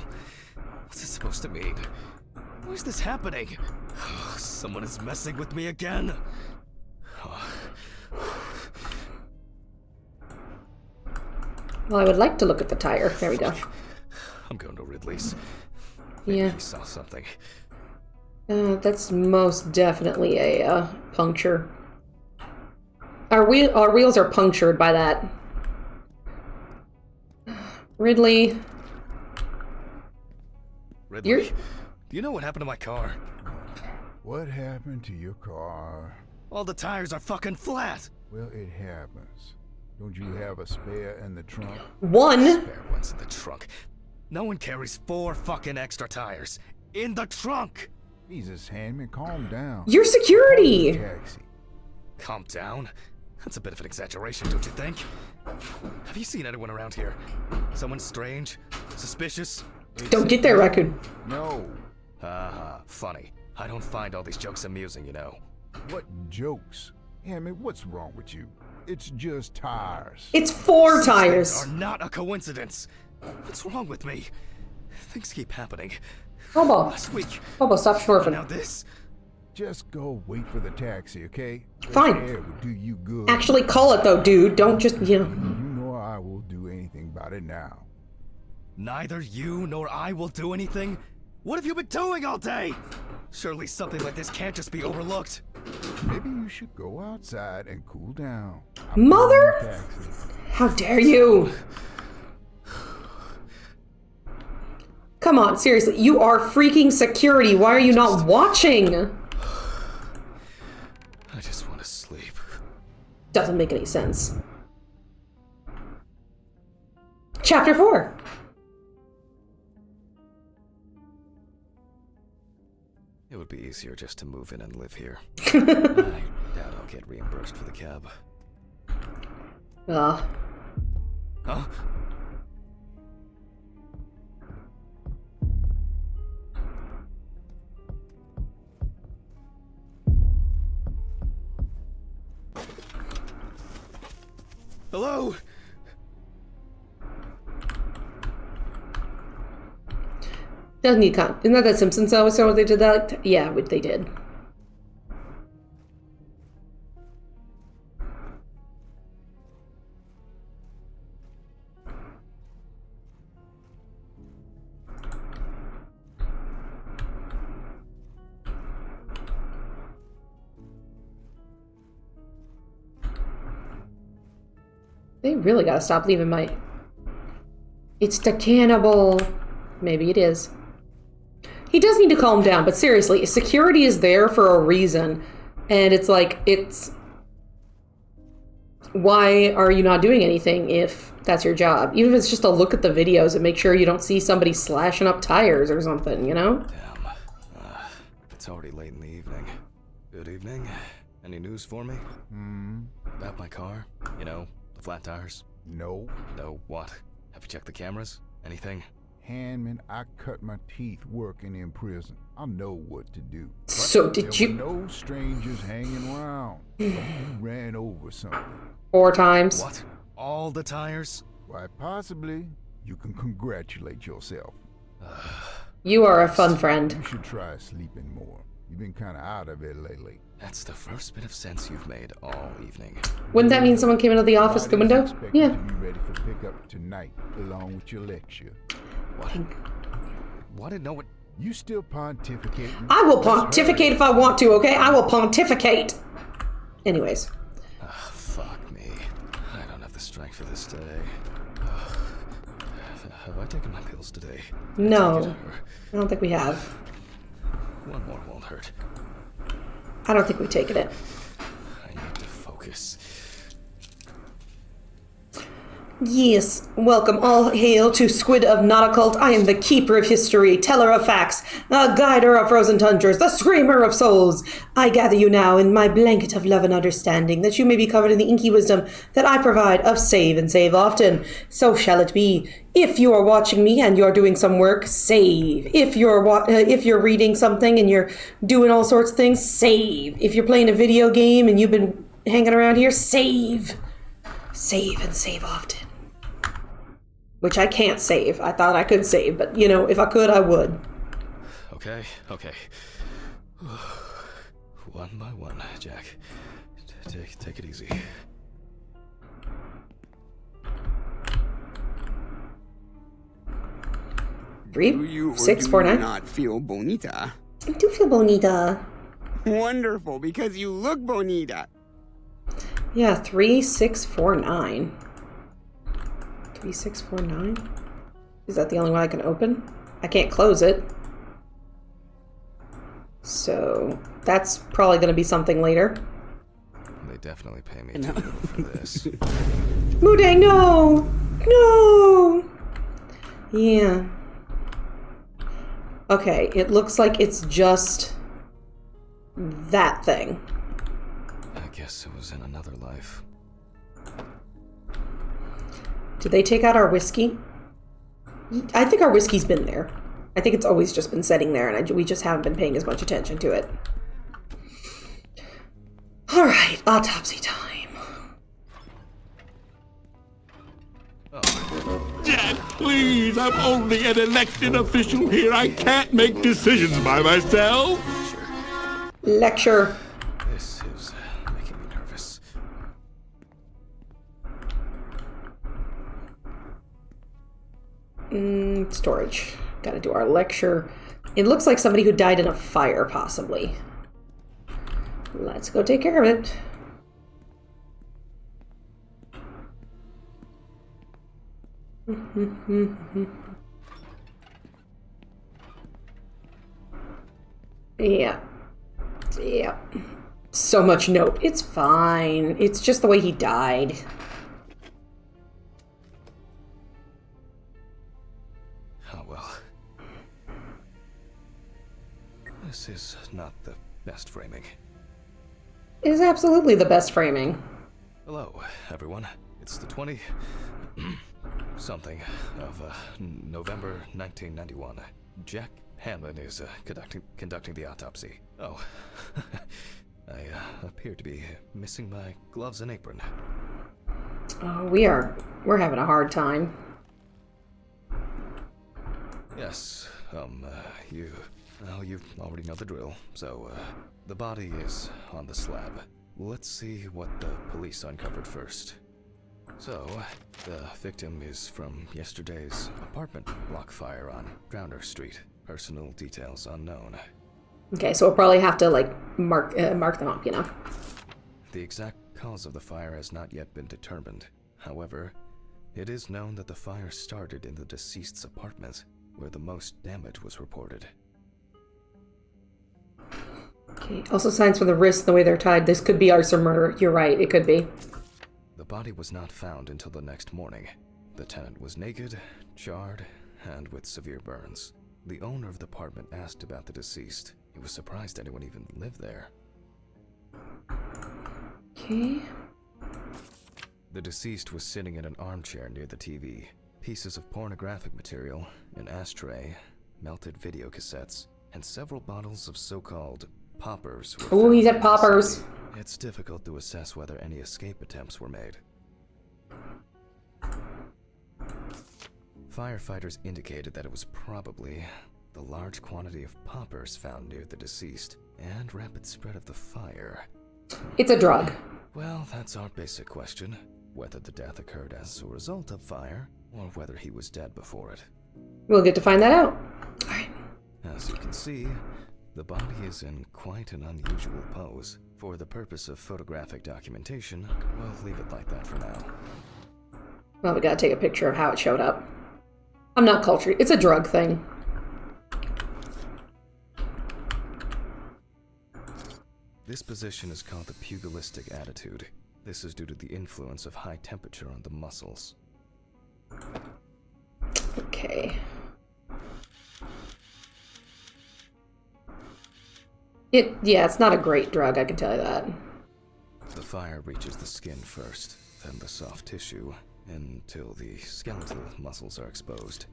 B: What's this supposed to mean? Why is this happening? Someone is messing with me again.
A: Well, I would like to look at the tire. There we go.
B: I'm going to Ridley's. Maybe
A: Yeah.
B: he saw something.
A: That's most definitely a puncture. Our wheels are punctured by that. Ridley.
B: Ridley, do you know what happened to my car?
D: What happened to your car?
B: All the tires are fucking flat.
D: Well, it happens. Don't you have a spare in the trunk?
A: One.
B: Spare ones in the trunk. No one carries 4 fucking extra tires in the trunk.
D: Jesus, Handman, calm down.
A: Your security.
D: Taxi.
B: Calm down. That's a bit of an exaggeration, don't you think? Have you seen anyone around here? Someone strange? Suspicious?
A: Don't get there, raccoon.
D: No.
B: Haha, funny. I don't find all these jokes amusing, you know.
D: What jokes? Handman, what's wrong with you? It's just tires.
A: It's 4
B: These
A: tires.
B: things are not a coincidence. What's wrong with me? Things keep happening.
A: Hobo.
B: Last week.
A: Hobo, stop
B: Now
A: schnorfing.
B: this.
D: Just go wait for the taxi, okay?
A: Fine.
D: Fresh air will do you good.
A: Actually call it though, dude. Don't just,
D: You know I will do anything about it now.
B: Neither you nor I will do anything? What have you been doing all day? Surely something like this can't just be overlooked.
D: Maybe you should go outside and cool down.
A: Mother?
D: Taxi.
A: How dare you? Come on, seriously. You are freaking security. Why are you not watching?
B: I just want to sleep.
A: Doesn't make any sense. Chapter 4.
B: It would be easier just to move in and live here. I doubt I'll get reimbursed for the cab. Huh? Hello?
A: Doesn't need con. Isn't that the Simpsons episode where they did that? Yeah, they did. They really gotta stop leaving my... It's the cannibal. Maybe it is. He does need to calm down, but seriously, security is there for a reason. And it's like, it's... Why are you not doing anything if that's your job? Even if it's just to look at the videos and make sure you don't see somebody slashing up tires or something, you know?
B: Damn. It's already late in the evening. Good evening. Any news for me? About my car? You know, the flat tires?
D: No.
B: No, what? Have you checked the cameras? Anything?
D: Handman, I cut my teeth working in prison. I know what to do. But
A: So did
D: there
A: you...
D: were no strangers hanging around. You ran over something.
A: 4 times?
B: What? All the tires?
D: Why, possibly. You can congratulate yourself.
A: You are a fun friend.
D: You should try sleeping more. You've been kind of out of it lately.
B: That's the first bit of sense you've made all evening.
A: Wouldn't that mean someone came into the office the window?
D: Expected
A: Yeah.
D: to be ready for pickup tonight, along with your lecture.
B: What? What? No, what?
D: You still pontificating?
A: I will
D: Let's hurry.
A: pontificate if I want to, okay? I will pontificate! Anyways.
B: Fuck me. I don't have the strength for this today. Have I taken my pills today?
A: No. I don't think we have.
B: One more won't hurt.
A: I don't think we've taken it.
B: I need to focus.
A: Yes, welcome all hail to Squid of Not Occult. I am the keeper of history, teller of facts, a guider of frozen tundras, the screamer of souls. I gather you now in my blanket of love and understanding, that you may be covered in the inky wisdom that I provide of save and save often. So shall it be. If you are watching me and you're doing some work, save. If you're reading something and you're doing all sorts of things, save. If you're playing a video game and you've been hanging around here, save. Save and save often. Which I can't save. I thought I could save, but, you know, if I could, I would.
B: Okay. One by one, Jack. Take it easy.
A: Three,
C: Do you or
A: 6,
C: do
A: 4,
C: you
A: 9.
C: not feel bonita?
A: I do feel bonita.
C: Wonderful, because you look bonita.
A: Yeah, 3, 6, 4, 9. 3, 6, 4, 9. Is that the only one I can open? I can't close it. So that's probably going to be something later.
B: They definitely pay me too little for this.
A: Mudang, no! No! Yeah. Okay, it looks like it's just that thing.
B: I guess it was in another life.
A: Did they take out our whiskey? I think our whiskey's been there. I think it's always just been sitting there, and we just haven't been paying as much attention to it. All right, autopsy time.
G: Jack, please, I'm only an elected official here. I can't make decisions by myself.
B: Sure.
A: Lecture.
B: This is making me nervous.
A: Storage. Gotta do our lecture. It looks like somebody who died in a fire, possibly. Let's go take care of it. Yeah. Yeah. So much note. It's fine. It's just the way he died.
B: Oh well. This is not the best framing.
A: It is absolutely the best framing.
B: Hello, everyone. It's the 20... something of November 1991. Jack Hammond is conducting the autopsy. Oh, I appear to be missing my gloves and apron.
A: Oh, we're having a hard time.
B: Yes, you already know the drill. So, the body is on the slab. Let's see what the police uncovered first. So, the victim is from yesterday's apartment block fire on Coroners Street. Personal details unknown.
A: Okay, so we'll probably have to, like, mark them up, you know?
B: The exact cause of the fire has not yet been determined. However, it is known that the fire started in the deceased's apartment, where the most damage was reported.
A: Okay. Also signs for the wrists, the way they're tied. This could be arson murder. You're right, it could be.
B: The body was not found until the next morning. The tenant was naked, charred, and with severe burns. The owner of the apartment asked about the deceased. He was surprised anyone even lived there.
A: Okay.
B: The deceased was sitting in an armchair near the TV. Pieces of pornographic material, an ashtray, melted video cassettes, and several bottles of so-called poppers were
A: Oh,
B: found
A: he's
B: in
A: at
B: the
A: poppers.
B: vicinity. It's difficult to assess whether any escape attempts were made. Firefighters indicated that it was probably the large quantity of poppers found near the deceased and rapid spread of the fire.
A: It's a drug.
B: Well, that's our basic question. Whether the death occurred as a result of fire, or whether he was dead before it.
A: We'll get to find that out. Alright.
B: As you can see, the body is in quite an unusual pose. For the purpose of photographic documentation, we'll leave it like that for now.
A: Well, we gotta take a picture of how it showed up. I'm not cultured. It's a drug thing.
B: This position is called the pugilistic attitude. This is due to the influence of high temperature on the muscles.
A: Okay. Yeah, it's not a great drug, I can tell you that.
B: The fire reaches the skin first, then the soft tissue, until the skeletal muscles are exposed.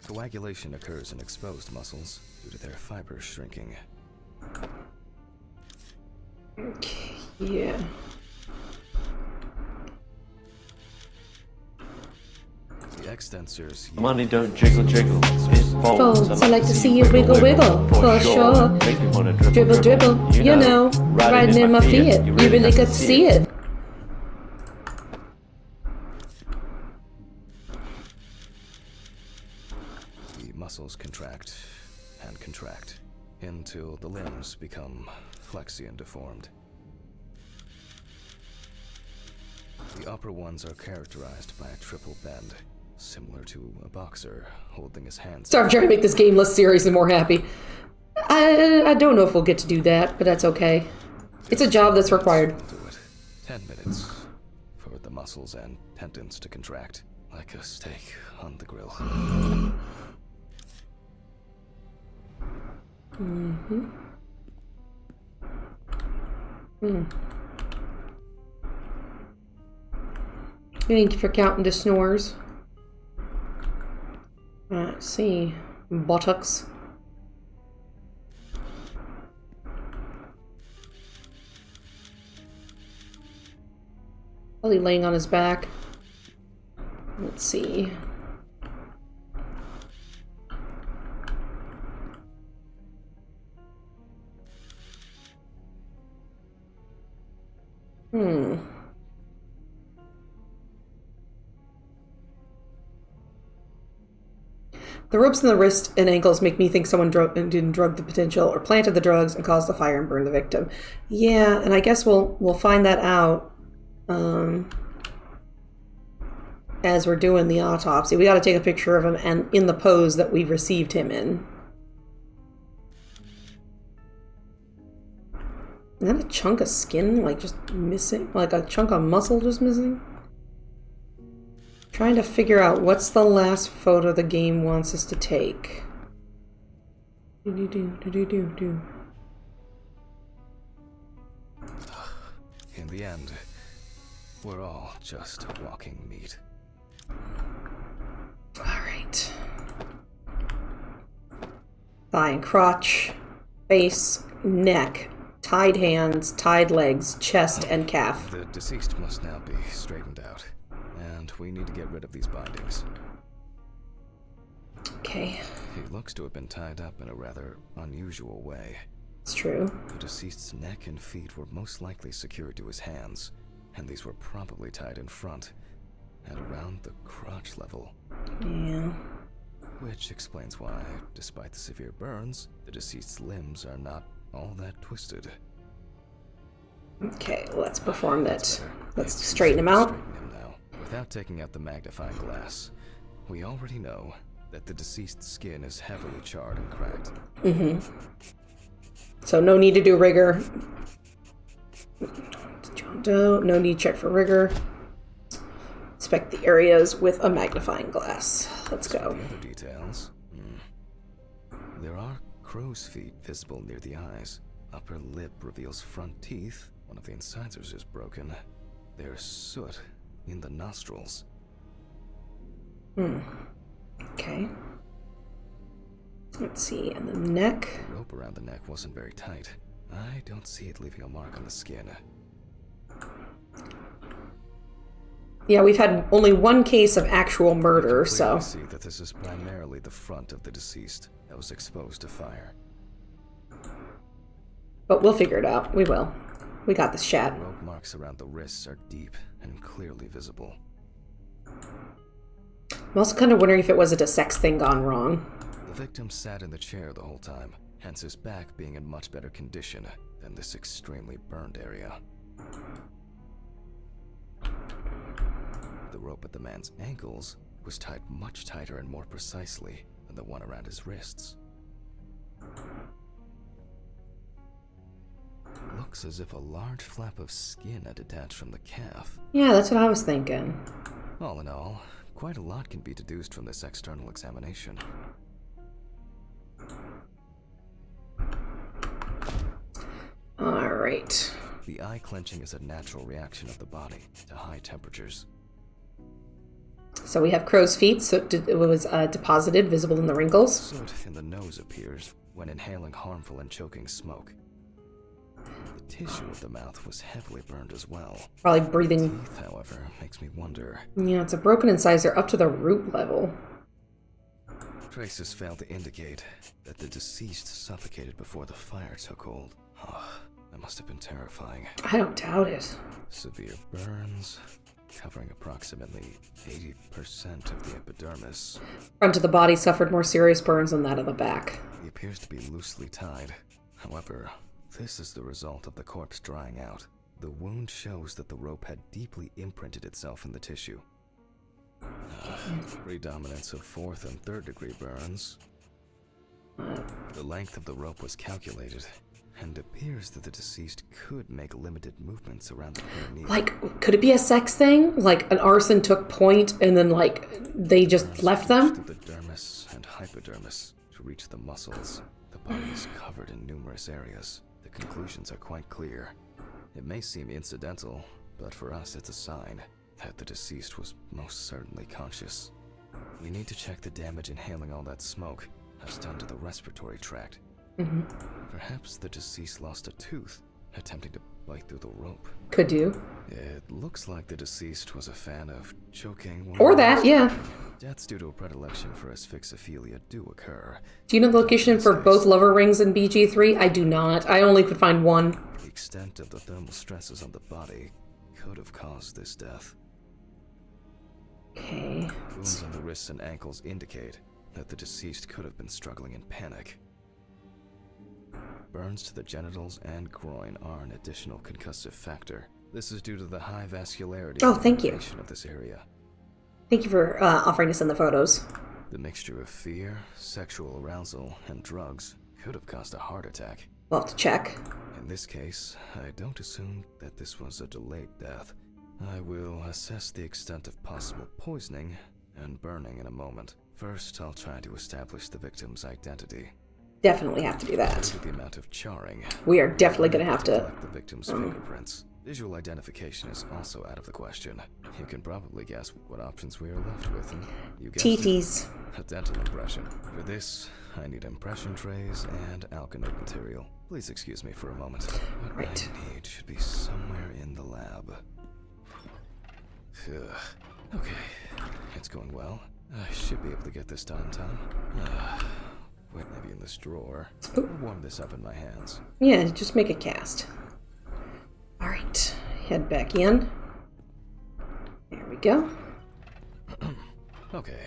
B: Coagulation occurs in exposed muscles due to their fibers shrinking.
A: Okay, yeah.
B: The extensors
H: Money don't jiggle jiggle, it folds.
A: Folds, I like to see you wiggle wiggle, for sure.
H: Make me wanna
A: Dribble dribble, you know, riding in my Fiat. You really got to see it.
B: The muscles contract and contract until the limbs become flexy and deformed. The upper ones are characterized by a triple bend, similar to a boxer holding his hands.
A: Sorry, I'm trying to make this game less serious and more happy. I don't know if we'll get to do that, but that's okay. It's a job that's required.
B: We'll do it. 10 minutes for the muscles and tendons to contract like a steak on the grill.
A: Mm-hmm. Hmm. Thank you for counting the snores. Let's see. Buttocks. Probably laying on his back. Let's see. The ropes in the wrist and ankles make me think someone didn't drug the potential or planted the drugs and caused the fire and burned the victim. Yeah, and I guess we'll find that out as we're doing the autopsy. We got to take a picture of him and in the pose that we received him in. Is that a chunk of skin, like, just missing? Like a chunk of muscle just missing? Trying to figure out what's the last photo the game wants us to take. In
B: the end, we're all just walking meat.
A: Alright. Thigh and crotch, face, neck, tied hands, tied legs, chest, and calf.
B: The deceased must now be straightened out, and we need to get rid of these bindings.
A: Okay.
B: He looks to have been tied up in a rather unusual way.
A: It's true.
B: The deceased's neck and feet were most likely secured to his hands, and these were probably tied in front, at around the crotch level.
A: Yeah.
B: Which explains why, despite the severe burns, the deceased's limbs are not all that twisted.
A: Okay, let's perform
B: That's
A: that.
B: better.
A: Let's
B: It's
A: straighten him
B: easy to
A: out.
B: straighten him now. Without taking out the magnifying glass, we already know that the deceased's skin is heavily charred and cracked.
A: So no need to do rigor. John Doe, no need to check for rigor. Inspect the areas with a magnifying glass. Let's
B: For
A: go.
B: the other details, there are crow's feet visible near the eyes. Upper lip reveals front teeth. One of the incisors is broken. There's soot in the nostrils.
A: Okay. Let's see, and the neck.
B: The rope around the neck wasn't very tight. I don't see it leaving a mark on the skin.
A: Yeah, we've had only one case of actual murder,
B: You can
A: so.
B: clearly see that this is primarily the front of the deceased that was exposed to fire.
A: But we'll figure it out. We will. We got this, chat.
B: Rope marks around the wrists are deep and clearly visible.
A: I'm also kind of wondering if it wasn't a sex thing gone wrong.
B: The victim sat in the chair the whole time, hence his back being in much better condition than this extremely burned area. The rope at the man's ankles was tied much tighter and more precisely than the one around his wrists. Looks as if a large flap of skin had detached from the calf.
A: Yeah, that's what I was thinking.
B: All in all, quite a lot can be deduced from this external examination.
A: Alright.
B: The eye clenching is a natural reaction of the body to high temperatures.
A: So we have crow's feet, so it was deposited, visible in the wrinkles.
B: Soot in the nose appears when inhaling harmful and choking smoke. The tissue of the mouth was heavily burned as well.
A: Probably breathing.
B: Teeth, however, makes me wonder.
A: Yeah, it's a broken incisor up to the root level.
B: Traces fail to indicate that the deceased suffocated before the fire took hold. Oh, that must have been terrifying.
A: I don't doubt it.
B: Severe burns, covering approximately 80% of the epidermis.
A: Front of the body suffered more serious burns than that of the back.
B: He appears to be loosely tied. However, this is the result of the corpse drying out. The wound shows that the rope had deeply imprinted itself in the tissue. Predominance of 4th and 3rd degree burns. The length of the rope was calculated, and appears that the deceased could make limited movements around the perineum.
A: Like, could it be a sex thing? Like, an arson took point and then, like, they just left them?
B: Through the dermis and hypodermis to reach the muscles. The body is covered in numerous areas. The conclusions are quite clear. It may seem incidental, but for us it's a sign that the deceased was most certainly conscious. We need to check the damage inhaling all that smoke has done to the respiratory tract. Perhaps the deceased lost a tooth, attempting to bite through the rope.
A: Could do.
B: It looks like the deceased was a fan of choking.
A: Or that, yeah.
B: Deaths due to a predilection for asphyxophilia do occur.
A: Do you know the location for both lover rings in BG3? I do not. I only could find one.
B: The extent of the thermal stresses on the body could have caused this death.
A: Okay.
B: Wounds on the wrists and ankles indicate that the deceased could have been struggling in panic. Burns to the genitals and groin are an additional concussive factor. This is due to the high vascularity
A: Oh, thank you.
B: of this area.
A: Thank you for offering to send the photos.
B: The mixture of fear, sexual arousal, and drugs could have caused a heart attack.
A: We'll have to check.
B: In this case, I don't assume that this was a delayed death. I will assess the extent of possible poisoning and burning in a moment. First, I'll try to establish the victim's identity.
A: Definitely have to do
B: Due
A: that.
B: to the amount of charring,
A: We are definitely going to have to...
B: collect the victim's fingerprints. Visual identification is also out of the question. You can probably guess what options we are left with. And you guessed it,
A: TTs.
B: a dental impression. For this, I need impression trays and alkanite material. Please excuse me for a moment. What
A: Right.
B: I need should be somewhere in the lab. Okay, it's going well. I should be able to get this done in time. Wait, maybe in this drawer. I'll warm this up in my hands.
A: Yeah, just make a cast. Alright, head back in. There we go.
B: Okay,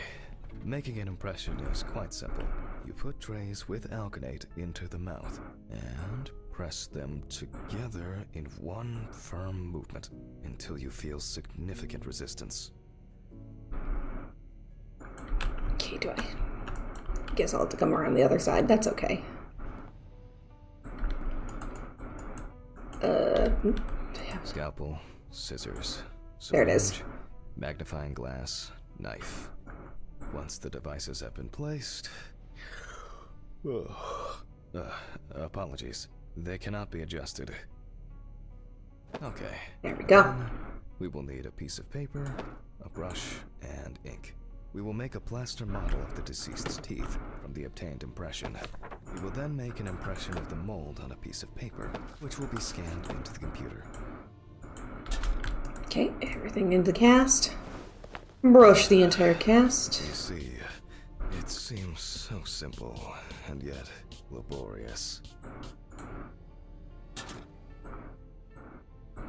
B: making an impression is quite simple. You put trays with alkanate into the mouth and press them together in one firm movement until you feel significant resistance.
A: Okay, do I? Guess I'll have to come around the other side. That's okay.
B: Scalpel, scissors,
A: There it is.
B: syringe, magnifying glass, knife. Once the devices have been placed... apologies. They cannot be adjusted. Okay.
A: There we go.
B: Then we will need a piece of paper, a brush, and ink. We will make a plaster model of the deceased's teeth from the obtained impression. We will then make an impression of the mold on a piece of paper, which will be scanned into the computer.
A: Okay, everything in the cast. Brush the entire cast.
B: You see, it seems so simple, and yet laborious.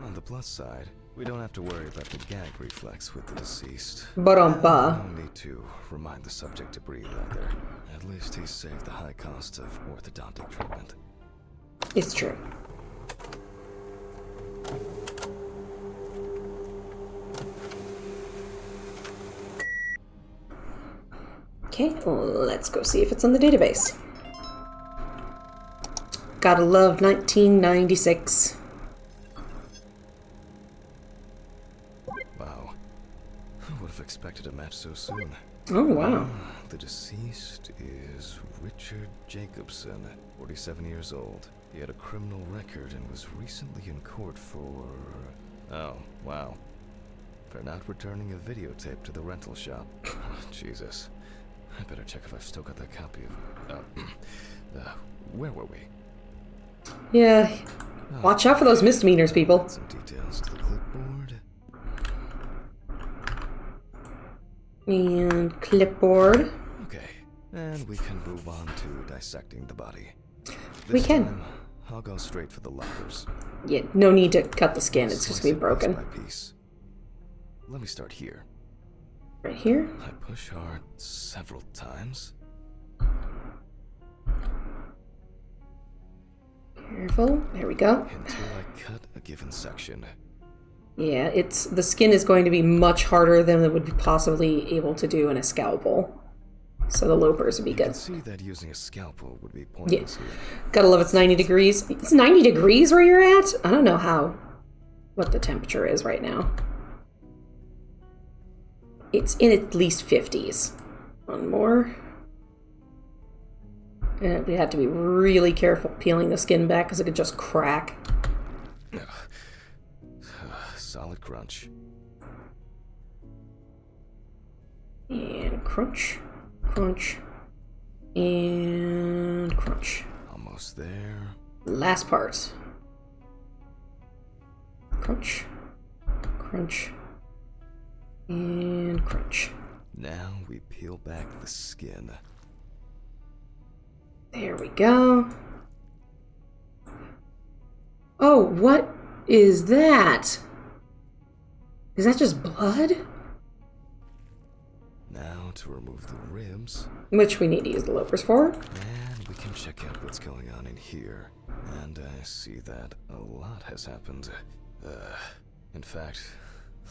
B: On the plus side, we don't have to worry about the gag reflex with the deceased.
A: Ba-dum-ba.
B: No need to remind the subject to breathe either. At least he's saved the high cost of orthodontic treatment.
A: It's true. Okay, let's go see if it's in the database. Gotta love 1996.
B: Wow. Who would have expected a match so soon?
A: Oh, wow.
B: The deceased is Richard Jacobson, 47 years old. He had a criminal record and was recently in court for... Oh, wow. For not returning a videotape to the rental shop. Jesus. I better check if I've still got that copy of... where were we?
A: Yeah. Watch out for those misdemeanors, people.
B: Some details to the clipboard.
A: And clipboard.
B: Okay, and we can move on to dissecting the body.
A: We can.
B: Time, I'll go straight for the lockers.
A: Yeah, no need to cut the skin. It's just
B: Slice
A: gonna be
B: it piece
A: broken.
B: by piece. Let me start here.
A: Right here.
B: I push hard several times.
A: Careful. There we go.
B: Until I cut a given section.
A: Yeah, the skin is going to be much harder than it would be possibly able to do in a scalpel. So the lopers would be
B: You can
A: good.
B: see that using a scalpel would be pointless here.
A: Gotta love it's 90 degrees. It's 90 degrees where you're at? I don't know what the temperature is right now. It's in at least 50s. One more. And we have to be really careful peeling the skin back because it could just crack.
B: Solid crunch.
A: And crunch, crunch, and crunch.
B: Almost there.
A: Last part. Crunch, crunch, and crunch.
B: Now we peel back the skin.
A: There we go. Oh, what is that? Is that just blood?
B: Now to remove the ribs.
A: Which we need to use the loafers for.
B: And we can check out what's going on in here. And I see that a lot has happened. In fact,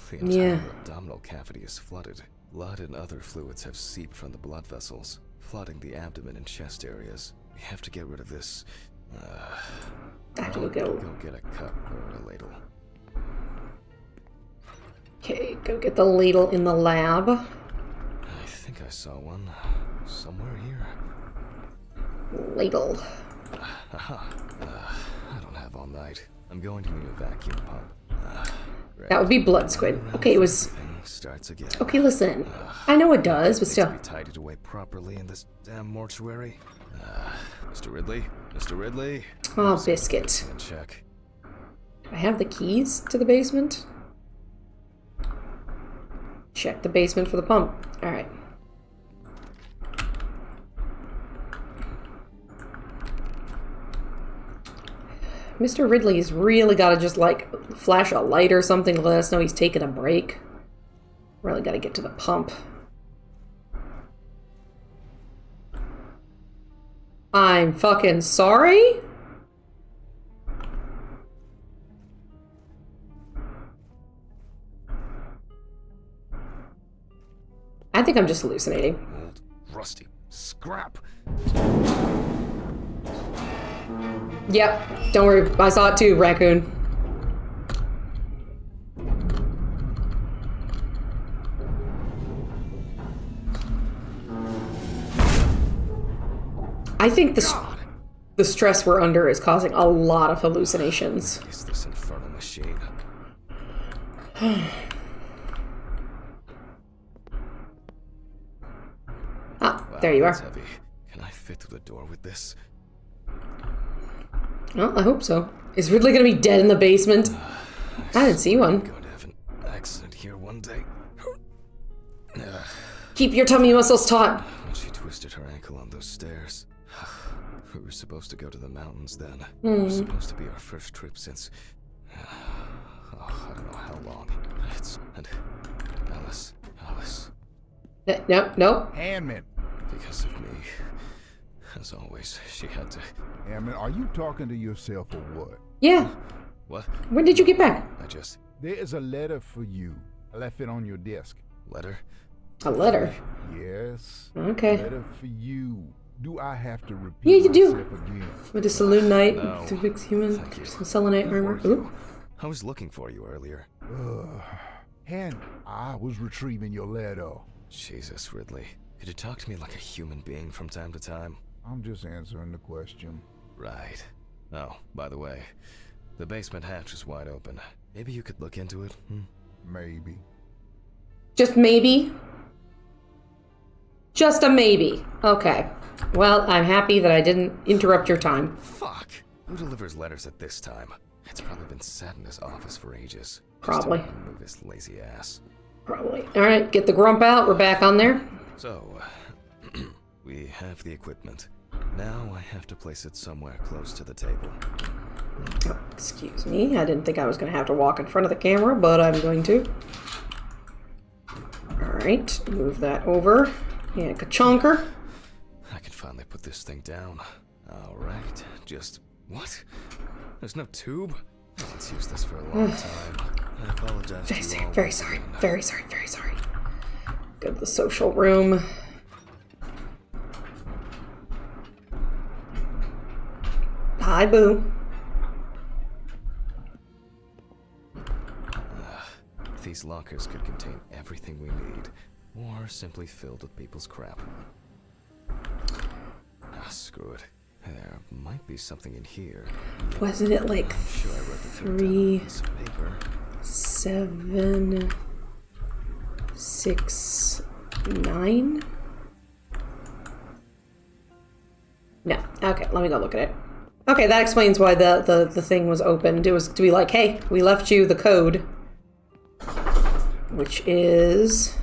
B: the entire abdominal cavity is flooded. Blood and other fluids have seeped from the blood vessels, flooding the abdomen and chest areas. We have to get rid of this.
A: I have to go
B: get a cup or a ladle.
A: Okay, go get the ladle in the lab.
B: I think I saw one somewhere here.
A: Ladle.
B: Aha. I don't have all night. I'm going to need a vacuum pump. Great.
A: That would be blood squid. Okay, it was...
B: Everything starts again.
A: Okay, listen. I know it does, but
B: Needs
A: still.
B: to be tidied away properly in this damn mortuary. Mr. Ridley? Mr. Ridley?
A: Oh, biscuit.
B: Check.
A: Do I have the keys to the basement? Check the basement for the pump. Alright. Mr. Ridley's really gotta just, like, flash a light or something to let us know he's taking a break. Really gotta get to the pump. I'm fucking sorry? think I'm just hallucinating.
B: Old, rusty scrap.
A: Yep, don't worry. I saw it too, raccoon. I think the stress we're under is causing a lot of hallucinations.
B: What is this infernal machine?
A: Ah,
B: Wow,
A: there you
B: that's
A: are.
B: heavy. Can I fit through the door with this?
A: Well, I hope so. Is Ridley gonna be dead in the basement? I didn't see one.
B: I'm going to have an accident here one day.
A: Keep your tummy muscles taut.
B: When she twisted her ankle on those stairs. We were supposed to go to the mountains then.
A: Hmm.
B: It was supposed to be our first trip since... I don't know how long. And Alice.
A: No.
D: Hammond.
B: Because of me. As always, she had to...
D: Hammond, are you talking to yourself or what?
A: Yeah.
B: What?
A: When did you get back?
B: I just...
D: There is a letter for you. I left it on your desk.
B: Letter?
A: A letter.
D: Yes.
A: Okay.
D: Letter for you. Do I have to repeat
A: Yeah, you do.
D: myself again?
A: With a saloon night,
B: No.
A: to fix human,
B: Thank you.
A: selenite armor.
B: Who are you?
A: Ooh.
B: I was looking for you earlier.
D: And I was retrieving your letter.
B: Jesus, Ridley. Could you talk to me like a human being from time to time?
D: I'm just answering the question.
B: Right. Oh, by the way, the basement hatch is wide open. Maybe you could look into it?
D: Maybe.
A: Just maybe? Just a maybe. Okay. Well, I'm happy that I didn't interrupt your time.
B: Fuck! Who delivers letters at this time? It's probably been sat in his office for ages.
A: Probably.
B: Just to move his lazy ass.
A: Probably. Alright, get the grump out. We're back on there.
B: So, we have the equipment. Now I have to place it somewhere close to the table.
A: Oh, excuse me. I didn't think I was going to have to walk in front of the camera, but I'm going to. Alright, move that over. Yeah, ka-chonker.
B: I can finally put this thing down. Alright, just... What? There's no tube? Let's use this for a long time. I apologize to you all.
A: Very sorry. Very sorry. Very sorry. Go to the social room. Hi, Boo.
B: These lockers could contain everything we need, or simply filled with people's crap. Screw it. There might be something in here.
A: Wasn't it like
B: I'm sure I wrote the thing down on a
A: 3,
B: piece of paper.
A: 7, 6, 9? No. Okay, let me go look at it. Okay, that explains why the thing was opened. It was to be like, hey, we left you the code, which is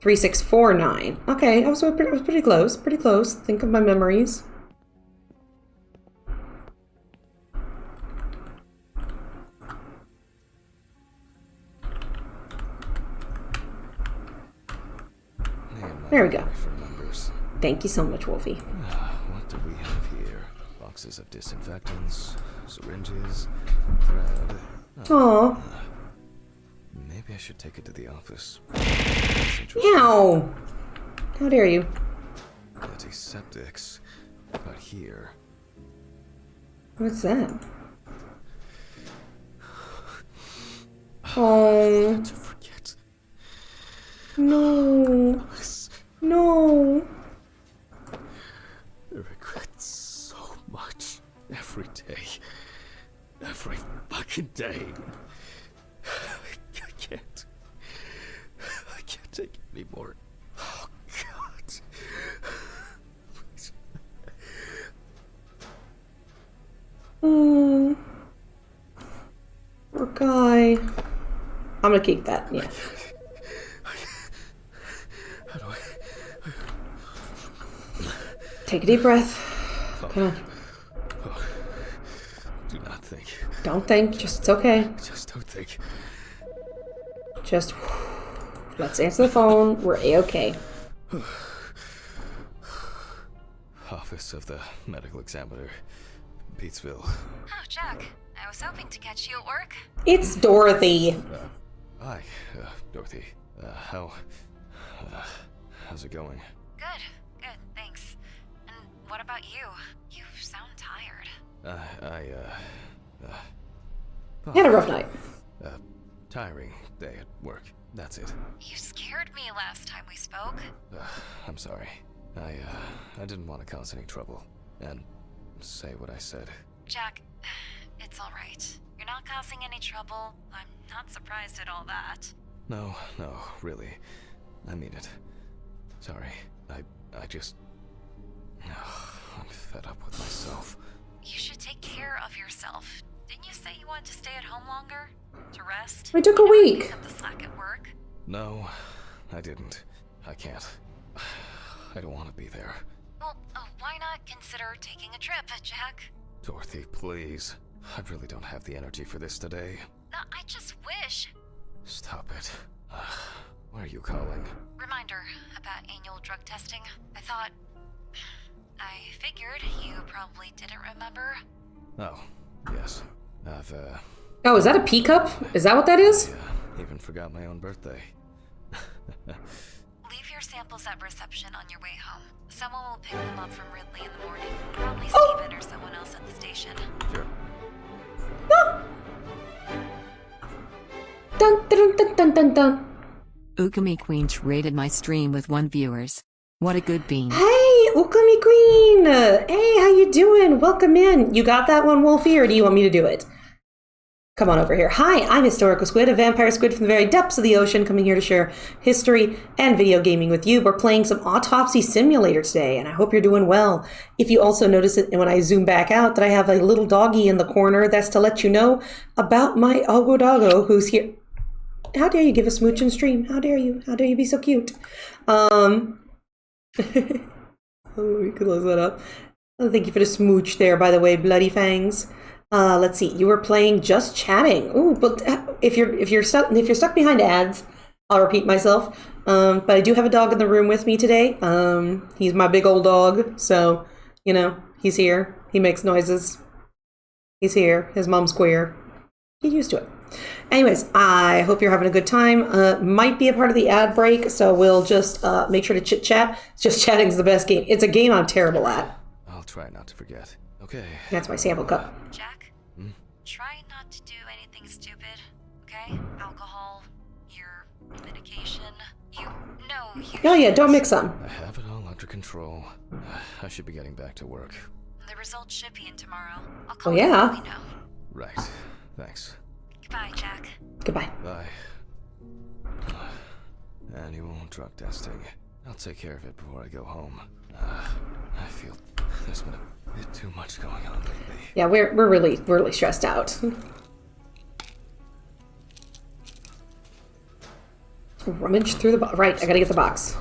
A: 3649. Okay, I was pretty close. Pretty close. Think of my memories. There we go.
B: For numbers.
A: Thank you so much, Wolfie.
B: What do we have here? Boxes of disinfectants, syringes, thread.
A: Aw.
B: Maybe I should take it to the office. That's interesting.
A: Ow! How dare you?
B: Antiseptics. But here.
A: What's that? Oh.
B: To forget.
A: No. No.
B: I regret so much. Every day. Every fucking day. I can't. I can't take it anymore. Oh, God. Please.
A: Poor guy. I'm gonna keep that, yeah.
B: How do I...
A: Take a deep breath. Come on.
B: Oh, do not think.
A: Don't think, just it's okay.
B: Just don't think.
A: Just let's answer the phone. We're A-okay.
B: Office of the Medical Examiner, Peatsville.
I: Oh, Jack. I was hoping to catch you at work.
A: It's Dorothy.
B: Hi, Dorothy. How How's it going?
I: Good, thanks. And what about you? You sound tired.
A: Had a rough night.
B: Tiring day at work. That's it.
I: You scared me last time we spoke.
B: I'm sorry. I didn't want to cause any trouble and say what I said.
I: Jack, it's alright. You're not causing any trouble. I'm not surprised at all that.
B: No, really. I mean it. Sorry. I just... I'm fed up with myself.
I: You should take care of yourself. Didn't you say you wanted to stay at home longer? To rest?
A: I took a week.
I: Pick up the slack at work?
B: No, I didn't. I can't. I don't want to be there.
I: Well, why not consider taking a trip, Jack?
B: Dorothy, please. I really don't have the energy for this today.
I: I just wish.
B: Stop it. Why are you calling?
I: Reminder about annual drug testing. I figured you probably didn't remember.
B: Oh, yes.
A: Oh, is that a pea cup? Is that what that is?
B: Yeah, even forgot my own birthday.
I: Leave your samples at reception on your way home. Someone will pick them up from Ridley in the morning. Probably Steven or someone else at the station.
B: Sure.
A: Dun dun dun dun dun dun.
J: Ukami Queench rated my stream with 1 viewers. What a good bean.
A: Hey, Ukami Queen! Hey, how you doing? Welcome in. You got that one, Wolfie, or do you want me to do it? Come on over here. Hi, I'm Historical Squid, a vampire squid from the very depths of the ocean, coming here to share history and video gaming with you. We're playing some Autopsy Simulator today, and I hope you're doing well. If you also notice it when I zoom back out that I have a little doggy in the corner, that's to let you know about my Ogo Doggo, who's here. How dare you give a smooch and stream? How dare you? How dare you be so cute? Oh, we could close that up. Oh, thank you for the smooch there, by the way, Bloody Fangs. Let's see. You were playing Just Chatting. Ooh, but if you're stuck behind ads, I'll repeat myself. But I do have a dog in the room with me today. He's my big old dog, so you know he's here. He makes noises. He's here. His mom's queer. Get used to it. Anyways, I hope you're having a good time. Might be a part of the ad break, so we'll just make sure to chit chat. Just Chatting's the best game. It's a game I'm terrible at.
B: I'll try not to forget. Okay.
A: That's my sample cup.
I: Jack, try not to do anything stupid, okay? Alcohol, your medication,
A: Oh yeah, don't mix them.
B: I have it all under control. I should be getting back to work.
I: The results should be in tomorrow. I'll call
A: Oh
I: you
A: yeah?
I: when we know.
B: Right. Thanks.
I: Goodbye, Jack.
A: Goodbye.
B: Bye. Annual drug testing. I'll take care of it before I go home. I feel there's been a bit too much going on lately.
A: Yeah, we're really stressed out. Rummage through the box. Right, I gotta get the box.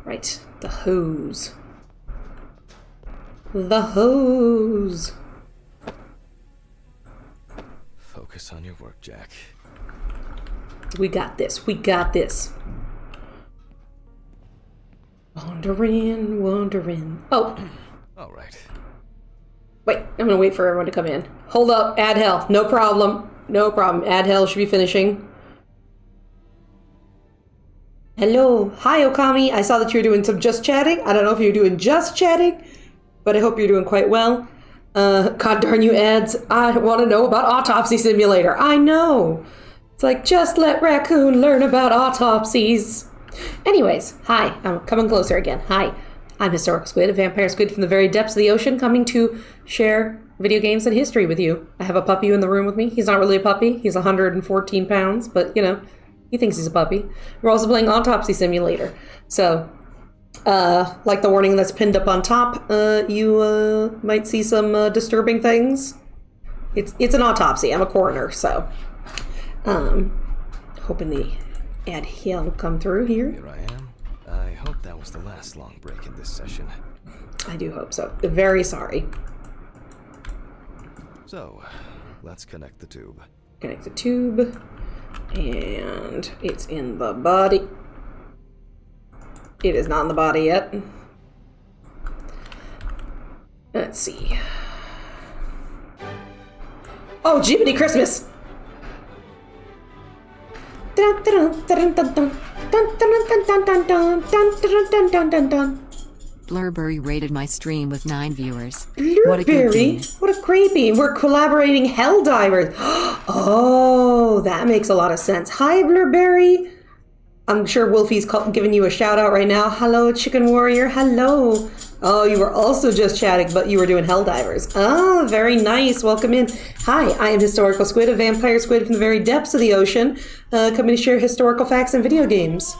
A: Right, the hose. The hose.
B: Focus on your work, Jack.
A: We got this. We got this. Wandering. Oh.
B: All right.
A: Wait, I'm gonna wait for everyone to come in. Hold up, add hell. No problem. No problem. Add hell should be finishing. Hello. Hi, Okami. I saw that you were doing some Just Chatting. I don't know if you're doing Just Chatting, but I hope you're doing quite well. God darn you ads. I want to know about Autopsy Simulator. I know. It's like, just let Raccoon learn about autopsies. Anyways, hi. I'm coming closer again. Hi. I'm Historical Squid, a vampire squid from the very depths of the ocean, coming to share video games and history with you. I have a puppy in the room with me. He's not really a puppy. He's 114 pounds, but, you know, he thinks he's a puppy. We're also playing Autopsy Simulator. So, like the warning that's pinned up on top, you might see some disturbing things. It's an autopsy. I'm a coroner, so hoping the ad he'll come through here.
B: Here I am. I hope that was the last long break in this session.
A: I do hope so. Very sorry.
B: So, let's connect the tube.
A: Connect the tube, and it's in the body. It is not in the body yet. Let's see. Oh, Jiminy Christmas!
J: Blurberry rated my stream with 9 viewers. What a good
A: Blueberry?
J: game.
A: What a great bean. We're collaborating Helldivers. Oh, that makes a lot of sense. Hi, Blueberry. I'm sure Wolfie's giving you a shout out right now. Hello, Chicken Warrior. Hello. Oh, you were also just chatting, but you were doing Helldivers. Oh, very nice. Welcome in. Hi, I am Historical Squid, a vampire squid from the very depths of the ocean, coming to share historical facts and video games.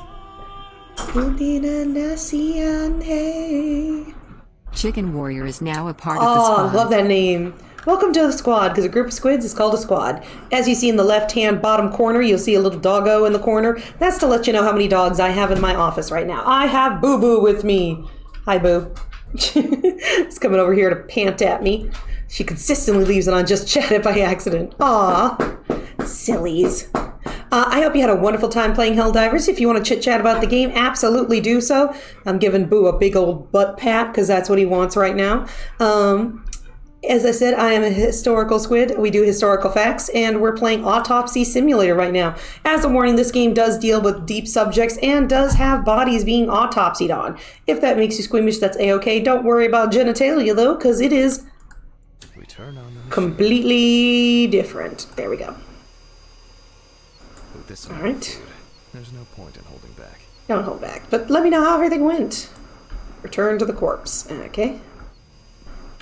J: Chicken Warrior is now a part of the
A: Oh,
J: squad.
A: I love that name. Welcome to the squad, because a group of squids is called a squad. As you see in the left-hand bottom corner, you'll see a little doggo in the corner. That's to let you know how many dogs I have in my office right now. I have Boo Boo with me. Hi, Boo. She's coming over here to pant at me. She consistently leaves it on just chat by accident. Aw, sillies. I hope you had a wonderful time playing Helldivers. If you want to chit-chat about the game, absolutely do so. I'm giving Boo a big old butt pat because that's what he wants right now. As I said, I am a historical squid. We do historical facts, and we're playing Autopsy Simulator right now. As a warning, this game does deal with deep subjects and does have bodies being autopsied on. If that makes you squeamish, that's a-okay. Don't worry about genitalia, though, because it is completely different. There we go.
B: With this
A: All right.
B: food, there's no point in holding back.
A: Don't hold back. But let me know how everything went. Return to the corpse. Okay.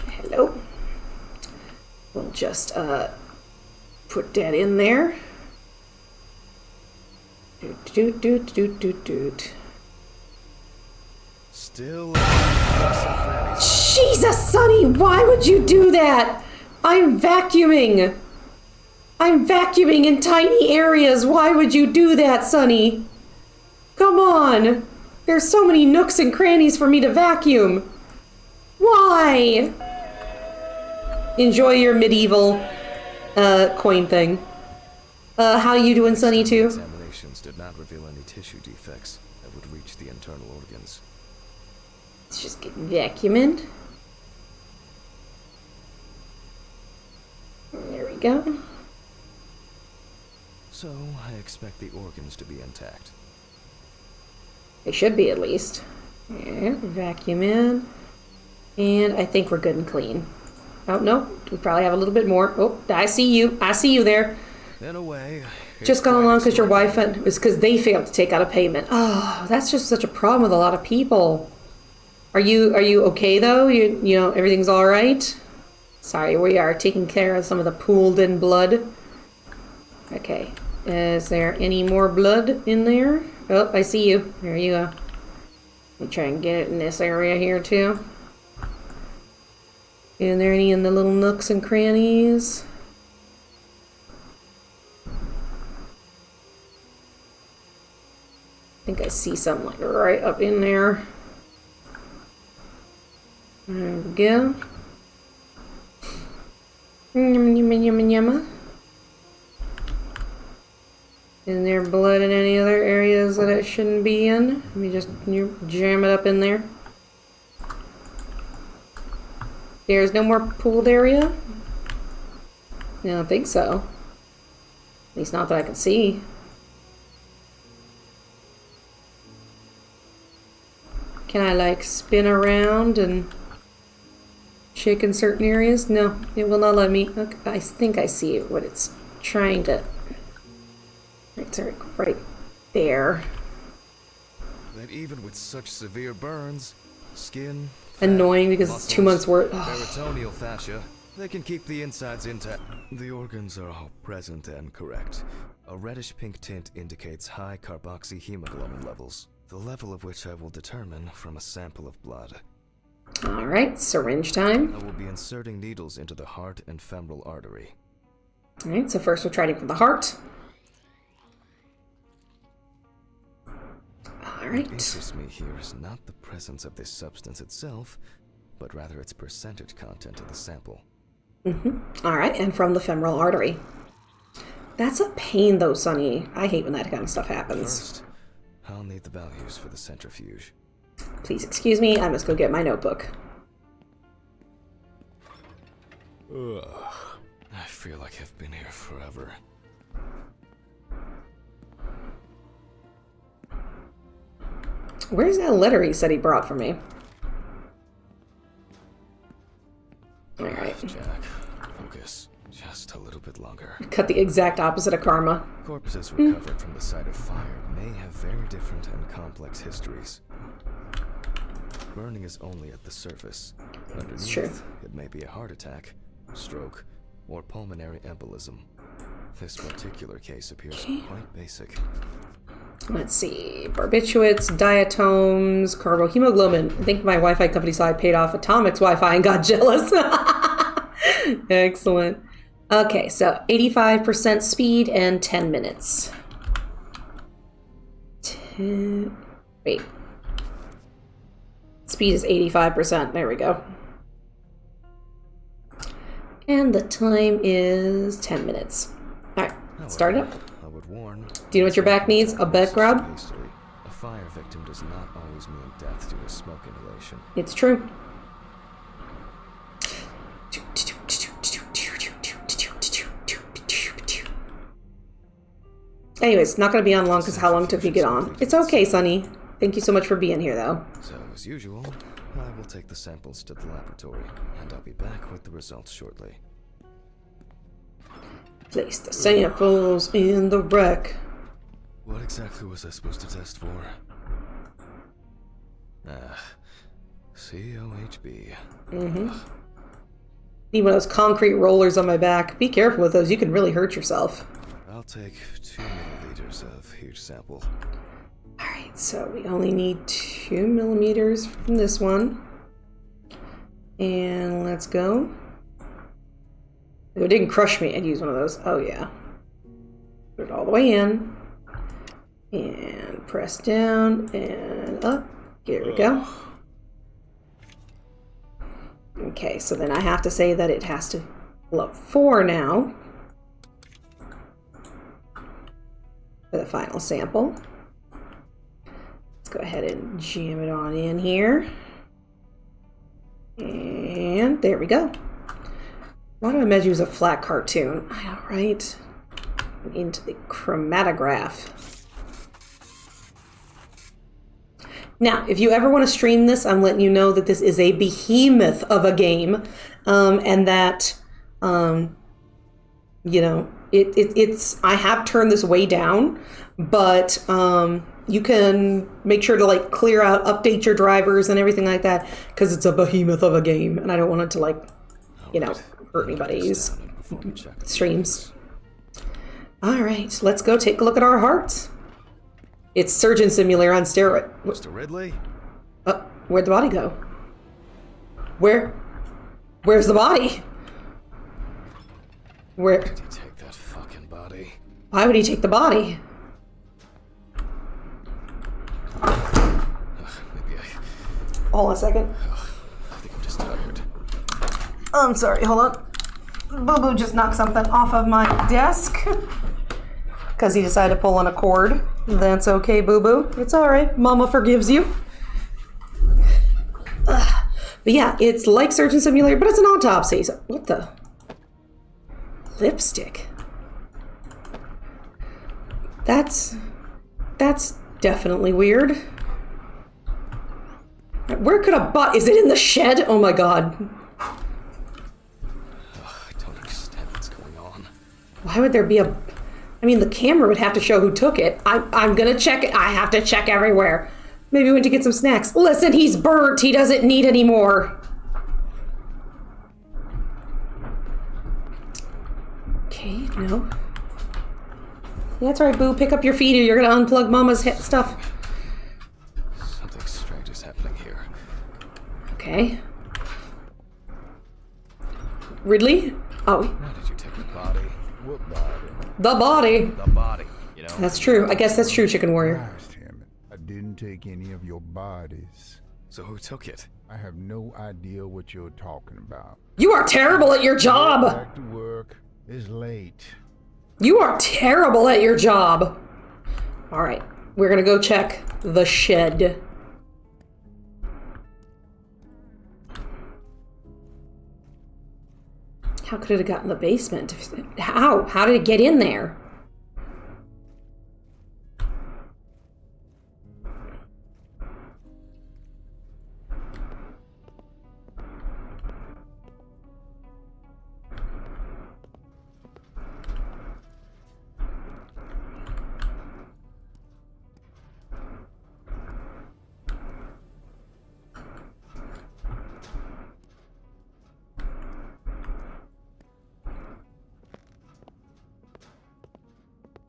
A: Hello. We'll just put that in there.
B: Still.
A: Jesus, Sonny, why would you do that? I'm vacuuming. I'm vacuuming in tiny areas. Why would you do that, Sonny? Come on. There's so many nooks and crannies for me to vacuum. Why? Enjoy your medieval coin thing. How you doing, Sonny, too?
B: Examinations did not reveal any tissue defects that would reach the internal organs.
A: Let's just get vacuuming. There we go.
B: So, I expect the organs to be intact.
A: They should be, at least. Yeah, vacuum in. And I think we're good and clean. Oh, no. We probably have a little bit more. Oh, I see you. I see you there.
B: In a way,
A: Just gone along because your wife was because they failed to take out a payment. Oh, that's just such a problem with a lot of people. Are you okay though? You know everything's all right? Sorry, we are taking care of some of the pooled in blood. Okay. Is there any more blood in there? Oh, I see you. There you go. Let me try and get it in this area here too. Is there any in the little nooks and crannies? I think I see something like right up in there. There we go. Yum, yum, yum, yum. Is there blood in any other areas that it shouldn't be in? Let me just jam it up in there. There's no more pooled area? I don't think so. At least not that I can see. Can I like spin around and shake in certain areas? No, it will not let me. Okay, I think I see what it's trying to. It's right there.
B: That even with such severe burns, skin,
A: Annoying because
B: muscles,
A: it's 2 months worth.
B: peritoneal fascia, they can keep the insides intact. The organs are all present and correct. A reddish-pink tint indicates high carboxyhemoglobin levels, the level of which I will determine from a sample of blood.
A: Alright, syringe time.
B: I will be inserting needles into the heart and femoral artery.
A: Alright, so first we're trying from the heart.
B: What
A: Alright.
B: interests me here is not the presence of this substance itself, but rather its percentage content of the sample.
A: Alright, and from the femoral artery. That's a pain though, Sonny. I hate when that kind of stuff happens.
B: First, I'll need the values for the centrifuge.
A: Please excuse me, I must go get my notebook.
B: Ugh. I feel like I've been here forever.
A: Where's that letter he said he brought for me? Alright.
B: Jack, focus just a little bit longer.
A: Cut the exact opposite of karma.
B: Corpses recovered from the site of fire may have very different and complex histories. Burning is only at the surface. Underneath,
A: true.
B: it may be a heart attack, stroke, or pulmonary embolism. This particular case appears quite basic.
A: Let's see. Barbiturates, diatoms, carbohemoglobin. I think my Wi-Fi company saw I paid off Atomic's Wi-Fi and got jealous. Excellent. Okay, so 85% speed and 10 minutes. Wait. Speed is 85%. There we go. And the time is 10 minutes. Alright, start it up.
B: I would warn.
A: Do you know what your back needs? A background?
B: A fire victim does not always mean death due to smoke inhalation.
A: It's true. Anyways, not going to be on long because how long it took me to get on. It's okay, Sonny. Thank you so much for being here, though.
B: So, as usual, I will take the samples to the laboratory, and I'll be back with the results shortly.
A: Place the samples in the wreck.
B: What exactly was I supposed to test for? COHB.
A: Need one of those concrete rollers on my back. Be careful with those. You can really hurt yourself.
B: I'll take 2 milliliters of each sample.
A: Alright, so we only need 2 millimeters from this one. And let's go. If it didn't crush me, I'd use one of those. Oh, yeah. Put it all the way in. And press down and up. Here we go. Okay, so then I have to say that it has to fill up 4 now. For the final sample. Let's go ahead and jam it on in here. And there we go. Why do I imagine it was a flat cartoon? I know, right? Into the chromatograph. Now, if you ever want to stream this, I'm letting you know that this is a behemoth of a game, and that, you know, it's. I have turned this way down, but you can make sure to like clear out, update your drivers and everything like that, because it's a behemoth of a game, and I don't want it to like, you know, hurt anybody's streams. All right, let's go take a look at our hearts. It's Surgeon Simulator on steroid.
B: Mr. Ridley?
A: Where'd the body go? Where's the body? Where?
B: Did he take that fucking body?
A: Why would he take the body?
B: Maybe
A: Hold on a second.
B: I think I'm just tired.
A: I'm sorry, hold on. Boo Boo just knocked something off of my desk. Because he decided to pull on a cord. That's okay, Boo Boo. It's alright. Mama forgives you. But yeah, it's like Surgeon Simulator, but it's an autopsy. So, what the? Lipstick. That's definitely weird. Where could a bot? Is it in the shed? Oh my god.
B: I don't understand what's going on.
A: Why would there be a... I mean, the camera would have to show who took it. I'm gonna check it. I have to check everywhere. Maybe we went to get some snacks. Listen, he's burnt. He doesn't need any more. Okay, no. That's right, Boo. Pick up your feet or you're gonna unplug Mama's stuff.
B: Something strange is happening here.
A: Okay. Ridley? Oh.
B: Why did you take the body?
D: What body?
A: The body.
B: The body, you know?
A: That's true. I guess that's true, Chicken Warrior.
D: Gosh, damn it. I didn't take any of your bodies.
B: So who took it?
D: I have no idea what you're talking about.
A: You are terrible at your job.
D: Back to work. It's late.
A: You are terrible at your job. All right. We're going to go check the shed. How could it have gotten in the basement? How? How did it get in there?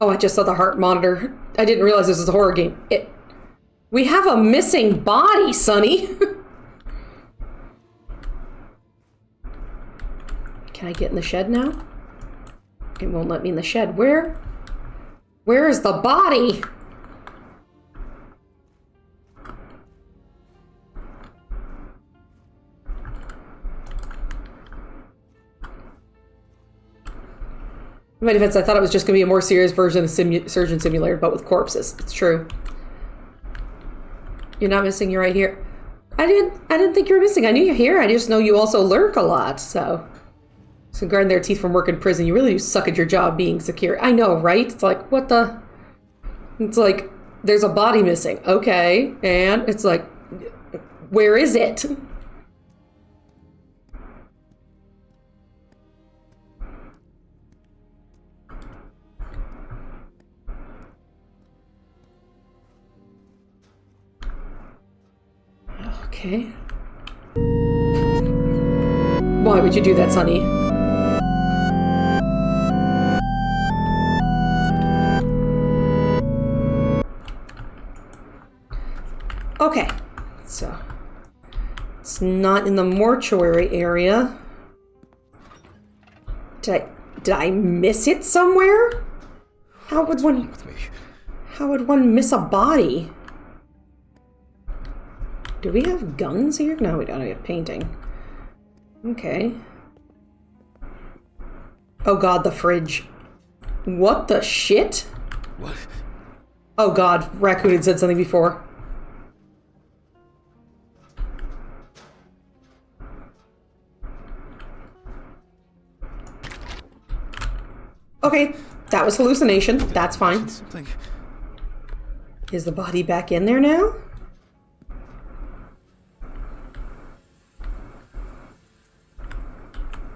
A: Oh, I just saw the heart monitor. I didn't realize this was a horror game. We have a missing body, Sonny. Can I get in the shed now? It won't let me in the shed. Where is the body? In my defense, I thought it was just going to be a more serious version of Surgeon Simulator, but with corpses. It's true. You're not missing. You're right here. I didn't think you were missing. I knew you're here. I just know you also lurk a lot. So guarding their teeth from work in prison, you really do suck at your job being secure. I know, right? It's like, what the? It's like, there's a body missing. Okay. And it's like, where is it? Okay. Why would you do that, Sonny? Okay, so it's not in the mortuary area. Did I miss it somewhere? How would one miss a body? Do we have guns here? No, we don't. We have painting. Okay. Oh god, the fridge. What the shit?
B: What?
A: Oh god, Raccoon had said something before. Okay, that was hallucination. That's fine. Is the body back in there now?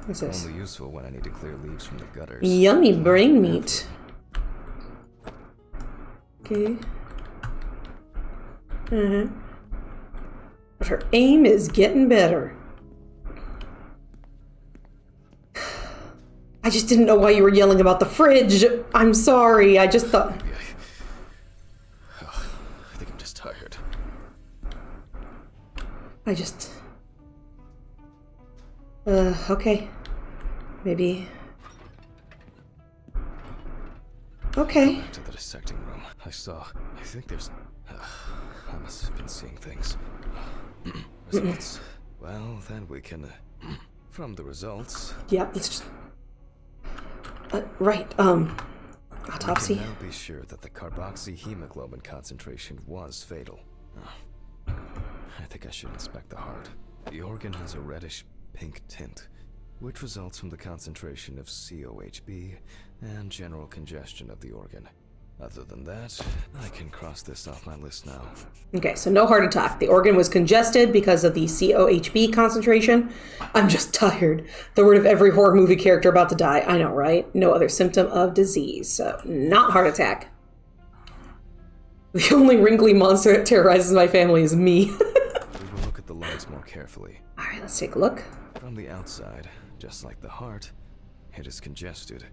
A: What's this?
B: Only useful when I need to clear leaves from the gutters.
A: Yummy brain meat. Okay. But her aim is getting better. I just didn't know why you were yelling about the fridge. I'm sorry. I just thought...
B: I think I'm just tired.
A: Okay. Maybe... Okay.
B: Back to the dissecting room. I think there's... I must have been seeing things. Results. Well, then we can... from the results...
A: Yeah, let's just... right, autopsy.
B: We can now be sure that the carboxyhemoglobin concentration was fatal. I think I should inspect the heart. The organ has a reddish pink tint, which results from the concentration of COHB and general congestion of the organ. Other than that, I can cross this off my list now.
A: Okay, so no heart attack. The organ was congested because of the COHB concentration. I'm just tired. The word of every horror movie character about to die. I know, right? No other symptom of disease. So, not heart attack. The only wrinkly monster that terrorizes my family is me.
B: We will look at the lungs more carefully.
A: Alright, let's take a look.
B: From the outside, just like the heart, it is congested,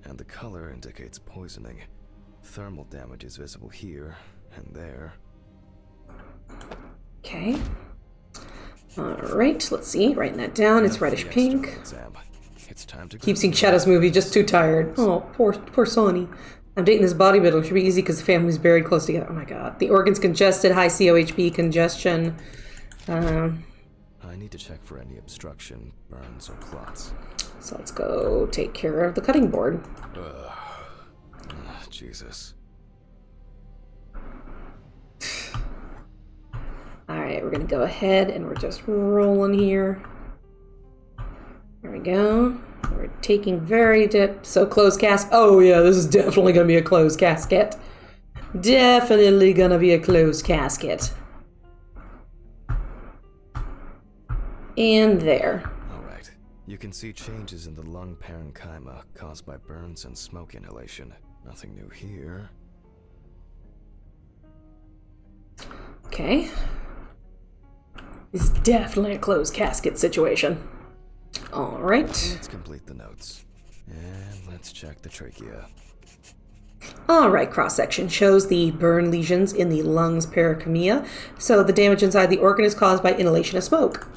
B: and the color indicates poisoning. Thermal damage is visible here and there.
A: Okay. Alright, let's see. Writing that down. It's reddish pink.
B: It's time to
A: Keep seeing Shadow's movie, just too tired. Oh, poor Sonny. I'm dating this body, but it should be easy because the family's buried close together. Oh my god. The organ's congested, high COHB congestion.
B: I need to check for any obstruction, burns, or clots.
A: So let's go take care of the cutting board.
B: Jesus.
A: Alright, we're gonna go ahead and we're just rolling here. There we go. We're taking so closed casket. Oh yeah, this is definitely gonna be a closed casket. Definitely gonna be a closed casket. And there.
B: Alright. You can see changes in the lung parenchyma caused by burns and smoke inhalation. Nothing new here.
A: Okay. This is definitely a closed casket situation. Alright.
B: Let's complete the notes. And let's check the trachea.
A: Alright, cross-section shows the burn lesions in the lungs pericardia, so the damage inside the organ is caused by inhalation of smoke.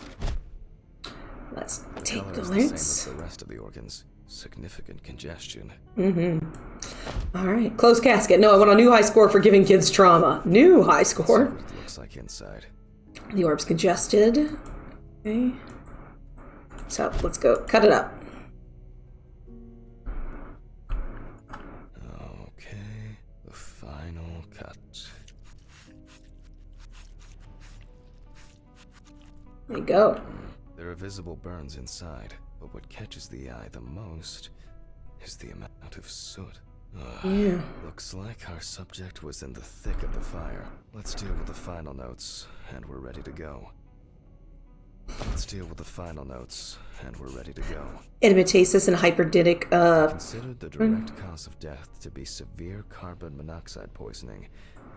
A: Let's take
B: Color
A: the
B: is the same as
A: lens.
B: the rest of the organs. Significant congestion.
A: Alright, closed casket. No, I want a new high score for giving kids trauma. New high
B: Let's see
A: score.
B: what it looks like inside.
A: The orb's congested. Okay. So, let's go. Cut it up.
B: Okay, the final cut.
A: There you go.
B: There are visible burns inside, but what catches the eye the most is the amount of soot.
A: Yeah.
B: Looks like our subject was in the thick of the fire. Let's deal with the final notes, and we're ready to go.
A: Edematiosis and hyperditic,
B: Considered the direct cause of death to be severe carbon monoxide poisoning,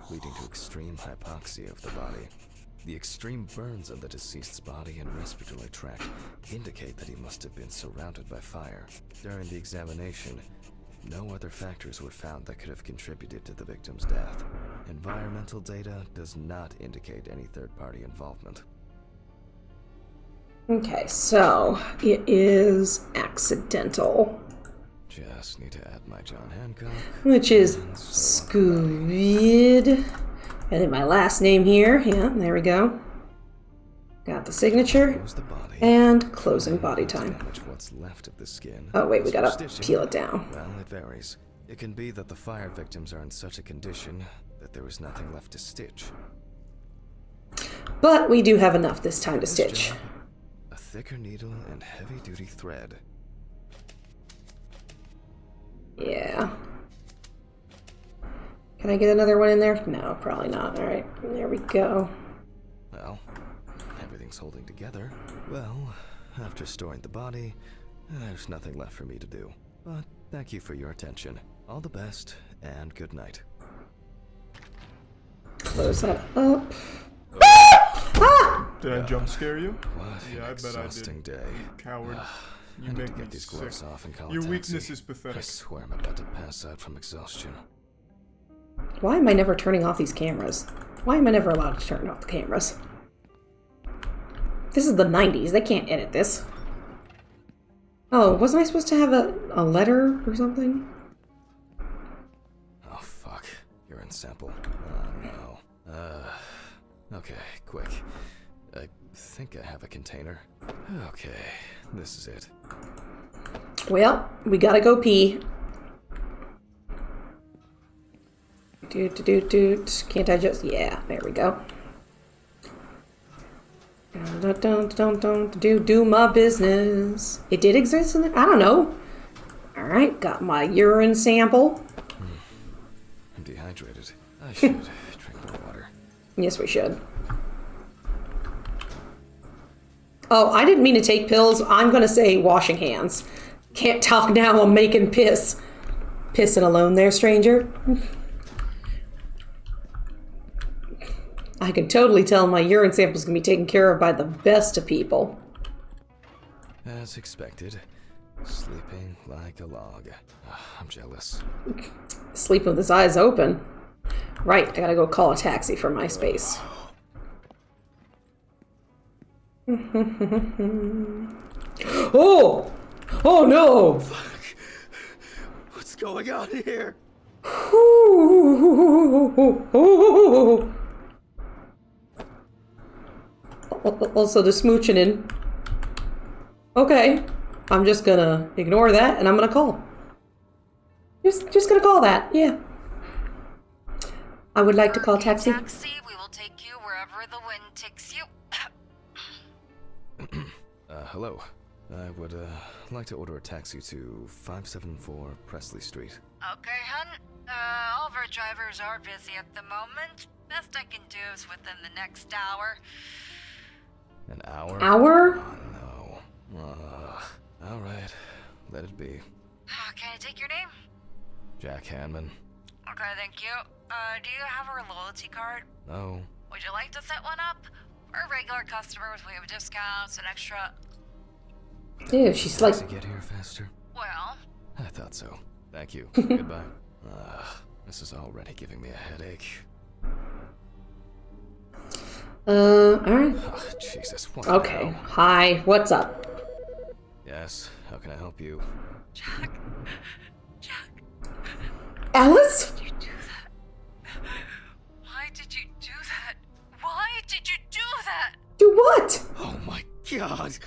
B: leading to extreme hypoxia of the body. The extreme burns on the deceased's body and respiratory tract indicate that he must have been surrounded by fire. During the examination, no other factors were found that could have contributed to the victim's death. Environmental data does not indicate any third-party involvement.
A: okay, so it is accidental,
B: Just need to add my John Hancock.
A: which is
B: and so
A: Squid. And then my last name here. Yeah, there we go. Got the signature
B: close the body.
A: and closing body time.
B: Damage what's left of the skin.
A: Oh wait, we
B: As for
A: gotta
B: stitching,
A: peel it down.
B: Well, it varies. It can be that the fire victims are in such a condition that there is nothing left to stitch.
A: But we do have enough this time to
B: This
A: stitch.
B: job, a thicker needle and heavy-duty thread.
A: Yeah. Can I get another one in there? No, probably not. All right, there we go.
B: Well, everything's holding together. Well, after storing the body, there's nothing left for me to do. But thank you for your attention. All the best, and good night.
A: Close that up.
K: Did I jump scare you?
B: What
K: Yeah,
B: an
K: I bet I
B: exhausting
K: did.
B: day.
K: Coward.
B: I
K: You
B: need
K: make
B: to
K: me
B: get these
K: sick.
B: gloves off and call a
K: Your
B: taxi.
K: weakness is
B: I
K: pathetic.
B: swear I'm about to pass out from exhaustion.
A: Why am I never turning off these cameras? Why am I never allowed to turn off the cameras? This is the 90s. They can't edit this. Oh, wasn't I supposed to have a letter or something?
B: Oh, fuck. Urine sample. Oh, no. Okay, quick. I think I have a container. Okay, this is it.
A: Well, we gotta go pee. Doot. Can't I just... Yeah, there we go. Don't do my business. It did exist in there? I don't know. Alright, got my urine sample.
B: I'm dehydrated. I should drink more water.
A: Yes, we should. Oh, I didn't mean to take pills. I'm gonna say washing hands. Can't talk now, I'm making piss. Pissing alone there, stranger. I can totally tell my urine sample's gonna be taken care of by the best of people.
B: As expected, sleeping like a log. I'm jealous.
A: Sleep with his eyes open. Right, I gotta go call a taxi for my space. Oh! Oh no!
B: What's going on here?
A: Also the smooching in. Okay, I'm just gonna ignore that and I'm gonna call. Just gonna call that, yeah. I would like to call taxi.
I: Taxi, we will take you wherever the wind takes you.
B: Hello. I would, like to order a taxi to 574 Presley Street.
I: Okay, hun. All of our drivers are busy at the moment. Best I can do is within the next hour.
B: An hour?
A: Hour?
B: Oh, no. Alright. Let it be.
I: Can I take your name?
B: Jack Hanman.
I: Okay, thank you. Do you have our loyalty card?
B: No.
I: Would you like to set one up? For regular customers, we have discounts and extra...
A: Ew, she's like...
B: To get here faster?
I: Well...
B: I thought so. Thank you. Goodbye. This is already giving me a headache.
A: Alright.
B: Oh, Jesus, what
A: Okay.
B: now?
A: Hi, what's up?
B: Yes, how can I help you?
F: Jack.
A: Alice?
F: Did you do that? Why did you do that? Why did you do that?
A: Do what?
B: Oh my god!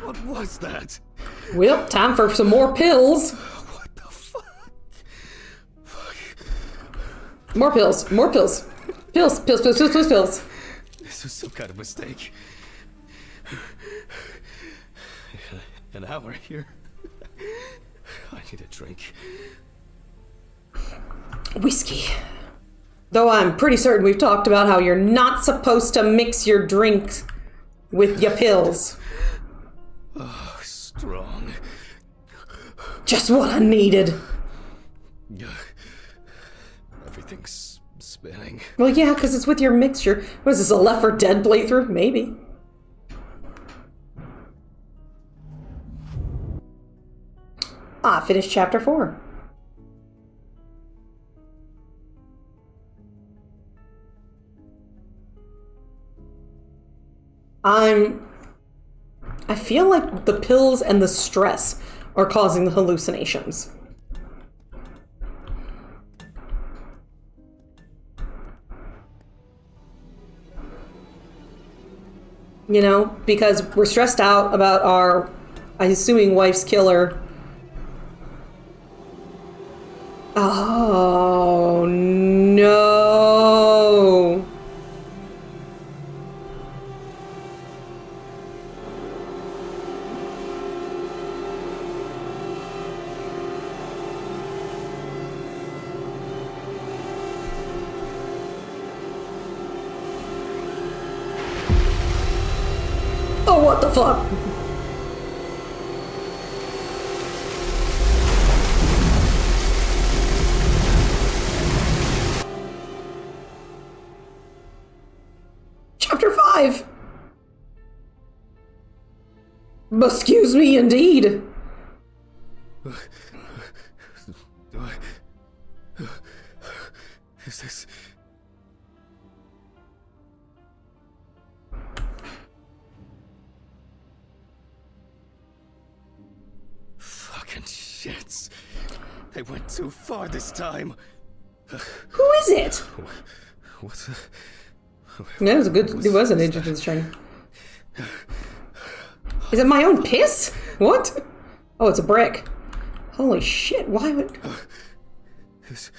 B: What was that?
A: Well, time for some more pills.
B: What the fuck? Fuck.
A: More pills. More pills. Pills. Pills.
B: This was some kind of mistake. An hour here. I need a drink.
A: Whiskey. Though I'm pretty certain we've talked about how you're not supposed to mix your drinks with your pills.
B: Oh, strong.
A: Just what I needed.
B: Everything's spinning.
A: Well, yeah, because it's with your mixture. What is this, a Left 4 Dead playthrough? Maybe. Finished chapter 4. I feel like the pills and the stress are causing the hallucinations. You know, because we're stressed out about our, I'm assuming, wife's killer. Oh, no. Oh, what the fuck? Chapter 5. Excuse me, indeed.
B: Is this... Fucking shits. They went too far this time.
A: Who is it?
B: What's the...
A: Yeah, it was a good. It was an interesting string. Is it my own piss? What? Oh, it's a brick. Holy shit! Why would?
B: Is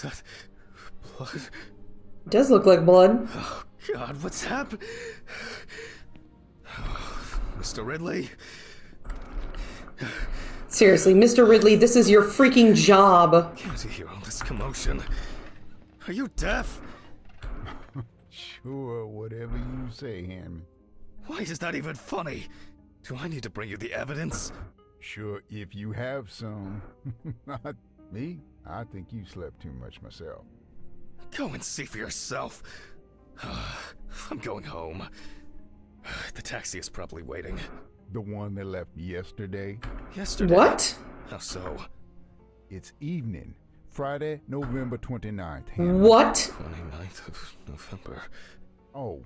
B: that blood?
A: It does look like blood.
B: Oh God, what's happened? Mr. Ridley.
A: Seriously, Mr. Ridley, this is your freaking job.
B: Can't you hear all this commotion? Are you deaf?
D: Sure, whatever you say, Hammond.
B: Why is that even funny? Do I need to bring you the evidence?
D: Sure, if you have some. Not me. I think you slept too much myself.
B: Go and see for yourself. I'm going home. The taxi is probably waiting.
D: The one that left yesterday?
B: Yesterday?
A: What?
B: How so?
D: It's evening. Friday, November 29th. Hammond.
A: What?
B: 29th of November.
D: Oh,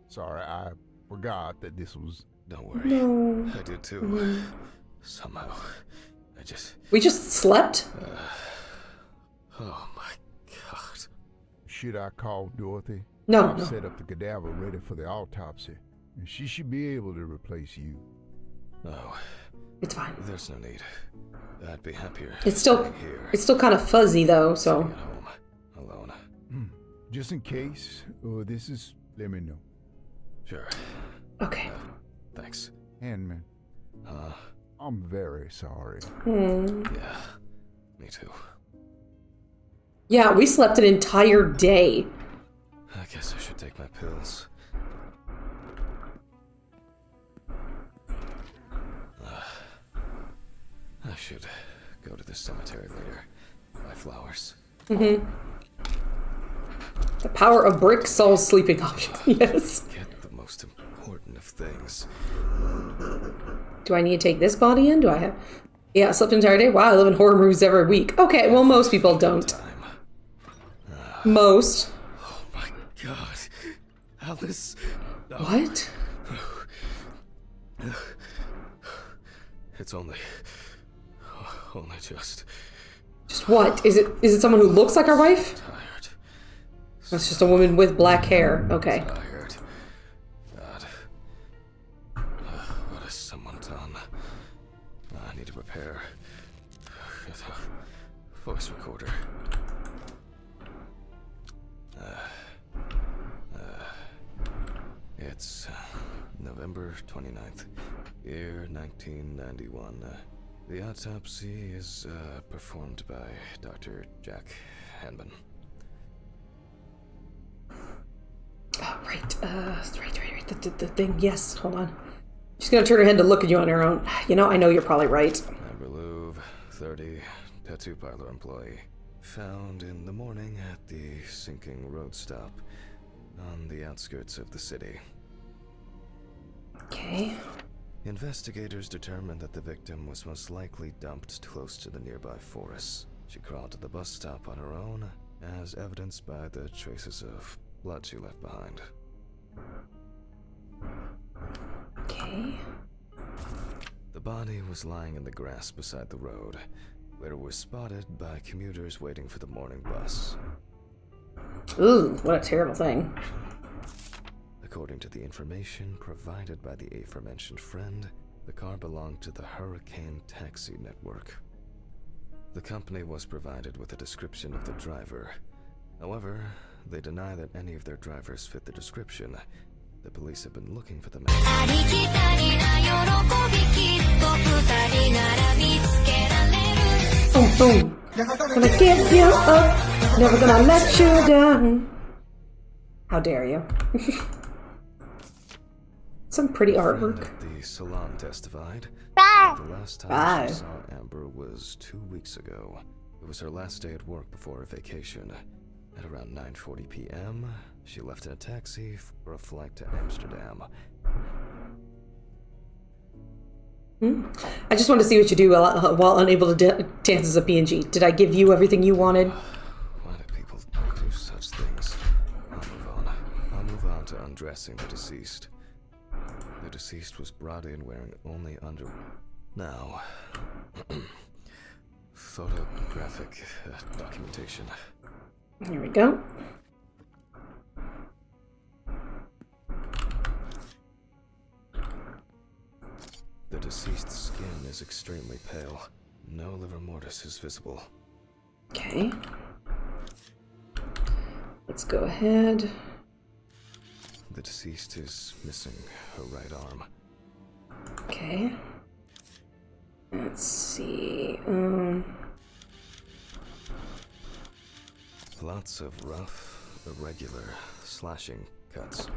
D: sorry, I forgot that this was...
B: Don't worry.
A: No.
B: I did too. Somehow.
A: We just slept?
B: Oh my God.
D: Should I call Dorothy?
A: No,
D: I've
A: no.
D: set up the cadaver ready for the autopsy. And she should be able to replace you.
B: No.
A: It's fine.
B: There's no need. I'd be happier.
A: It's still
B: here.
A: kind of fuzzy though, so.
B: Sitting at home, alone.
D: Just in case, this is... Let me know.
B: Sure.
A: Okay.
B: Thanks.
D: Handman, I'm very sorry.
B: Yeah. Me too.
A: Yeah, we slept an entire day.
B: I guess I should take my pills. I should go to the cemetery later. Buy flowers.
A: The power of brick solves sleeping options. Yes.
B: Get the most important of things.
A: Do I need to take this body in? Do I have... Yeah, I slept the entire day. Wow, I live in horror movies every week. Okay, well, most people don't. Most.
B: Oh my god. Alice. No.
A: What?
B: It's only just
A: Just what? Is it someone who looks like our wife?
B: tired.
A: That's just a woman with black hair. Okay.
B: Tired. God. What has someone done? I need to repair the voice recorder. It's November 29th, year 1991. The autopsy is performed by Dr. Jack Hanman.
A: Oh, right. Right. The thing. Yes, hold on. She's gonna turn her head to look at you on her own. You know, I know you're probably right.
B: Amber Louv, 30, tattoo parlor employee. Found in the morning at the sinking road stop on the outskirts of the city.
A: Okay.
B: Investigators determined that the victim was most likely dumped close to the nearby forests. She crawled to the bus stop on her own, as evidenced by the traces of blood she left behind.
A: Okay.
B: The body was lying in the grass beside the road, where it was spotted by commuters waiting for the morning bus.
A: Ooh, what a terrible thing.
B: According to the information provided by the aforementioned friend, the car belonged to the Hurricane Taxi Network. The company was provided with a description of the driver. However, they deny that any of their drivers fit the description. The police have been looking for the man.
A: Boom, boom. Gonna give you up, never gonna let you down. How dare you? Some pretty artwork.
B: The salon testified. The last time she saw Amber was 2 weeks ago. It was her last day at work before her vacation. At around 9:40 p.m., she left in a taxi for a flight to Amsterdam.
A: I just wanted to see what you do while unable to dance as a PNG. Did I give you everything you wanted?
B: Why do people do such things? I'll move on to undressing the deceased. The deceased was brought in wearing only underwear. Now, photographic documentation.
A: Here we go.
B: The deceased's skin is extremely pale. No livor mortis is visible.
A: Okay. Let's go ahead.
B: The deceased is missing her right arm.
A: Okay. Let's see.
B: Lots of rough, irregular slashing cuts.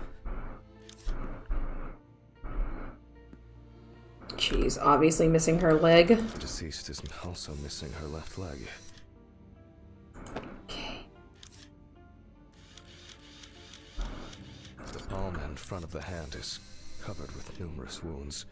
A: She's obviously missing her leg.
B: The deceased is also missing her left leg.
A: Okay.
B: The palm and front of the hand is covered with numerous wounds.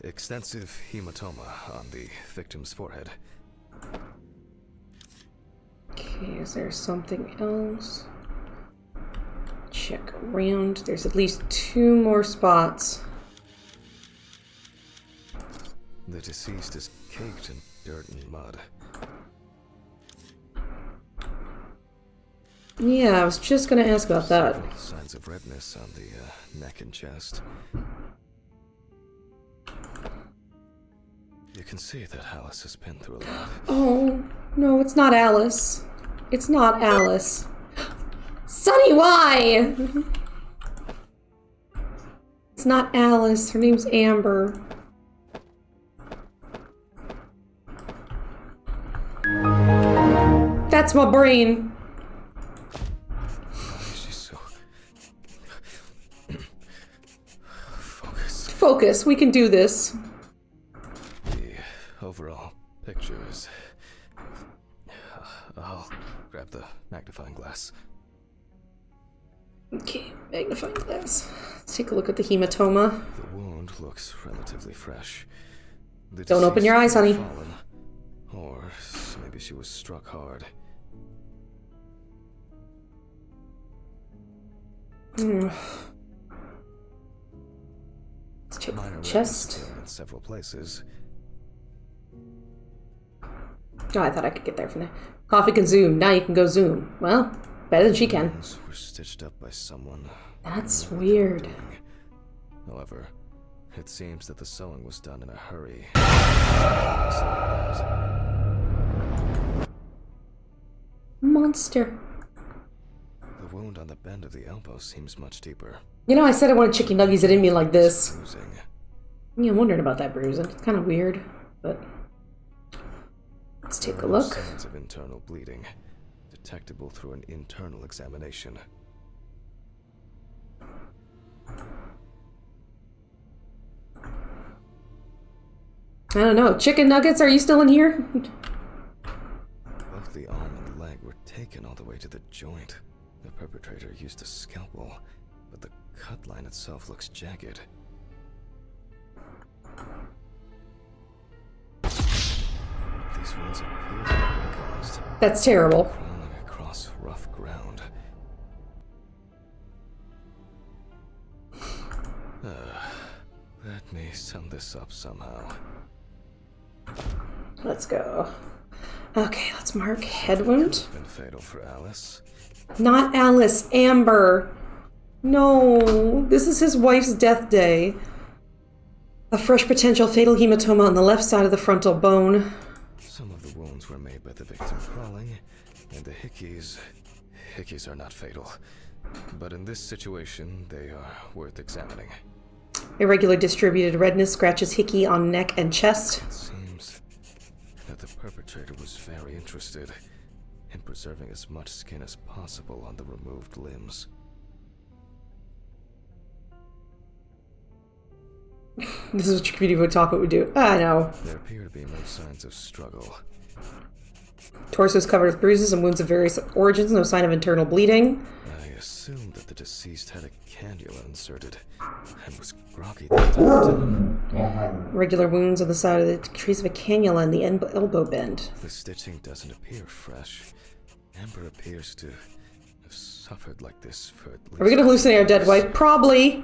B: Extensive hematoma on the victim's forehead.
A: Okay, is there something else? Check around. There's at least 2 more spots.
B: The deceased is caked in dirt and mud.
A: Yeah, I was just gonna ask about that.
B: Several signs of redness on the neck and chest. You can see that Alice has been through a lot.
A: Oh, no, it's not Alice. It's not Alice. Sunny, why? It's not Alice. Her name's Amber. That's my brain.
B: She's so... Focus.
A: Focus. We can do this.
B: The overall picture is I'll grab the magnifying glass.
A: Okay, magnifying glass. Let's take a look at the hematoma.
B: The wound looks relatively fresh. The
A: Don't open your eyes, honey.
B: fallen, or maybe she was struck hard.
A: Let's check
B: Minor
A: the chest.
B: redness in several places.
A: Oh, I thought I could get there from there. Coffee can zoom. Now you can go zoom. Well, better than she can.
B: Wounds were stitched up by someone.
A: That's weird.
B: However, it seems that the sewing was done in a hurry.
A: Monster.
B: The wound on the bend of the elbow seems much deeper.
A: You know, I said I wanted chicken nuggets. It didn't mean like this.
B: Bruising.
A: Yeah, I'm wondering about that bruising. It's kind of weird, but let's take a look.
B: Signs of internal bleeding, detectable through an internal examination.
A: I don't know. Chicken nuggets, are you still in here?
B: Both the arm and leg were taken all the way to the joint. The perpetrator used a scalpel, but the cut line itself looks jagged. These wounds appear to have been caused.
A: That's terrible.
B: Crawling across rough ground. Let me sum this up somehow.
A: Let's go. Okay, let's mark head wound.
B: Been fatal for Alice.
A: Not Alice, Amber. No, this is his wife's death day. A fresh potential fatal hematoma on the left side of the frontal bone.
B: Some of the wounds were made by the victim crawling, and the hickeys are not fatal. But in this situation, they are worth examining.
A: Irregular distributed redness scratches hickey on neck and chest.
B: It seems that the perpetrator was very interested in preserving as much skin as possible on the removed limbs.
A: This is what your community would talk what would do. I know.
B: There appear to be no signs of struggle.
A: Torso is covered with bruises and wounds of various origins, no sign of internal bleeding.
B: I assumed that the deceased had a cannula inserted and was groggy the entire time.
A: Regular wounds on the side of the trace of a cannula in the elbow bend.
B: The stitching doesn't appear fresh. Amber appears to have suffered like this for at least...
A: Are we going to hallucinate our dead wife? Probably.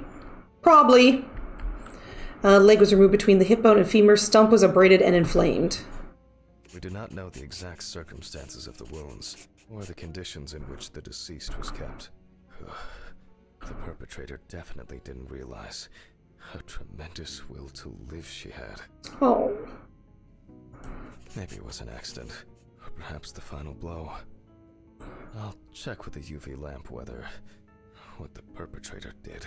A: Probably. Leg was removed between the hip bone and femur. Stump was abraded and inflamed.
B: We do not know the exact circumstances of the wounds, or the conditions in which the deceased was kept. The perpetrator definitely didn't realize how tremendous will to live she had.
A: Oh.
B: Maybe it was an accident, or perhaps the final blow. I'll check with the UV lamp whether what the perpetrator did.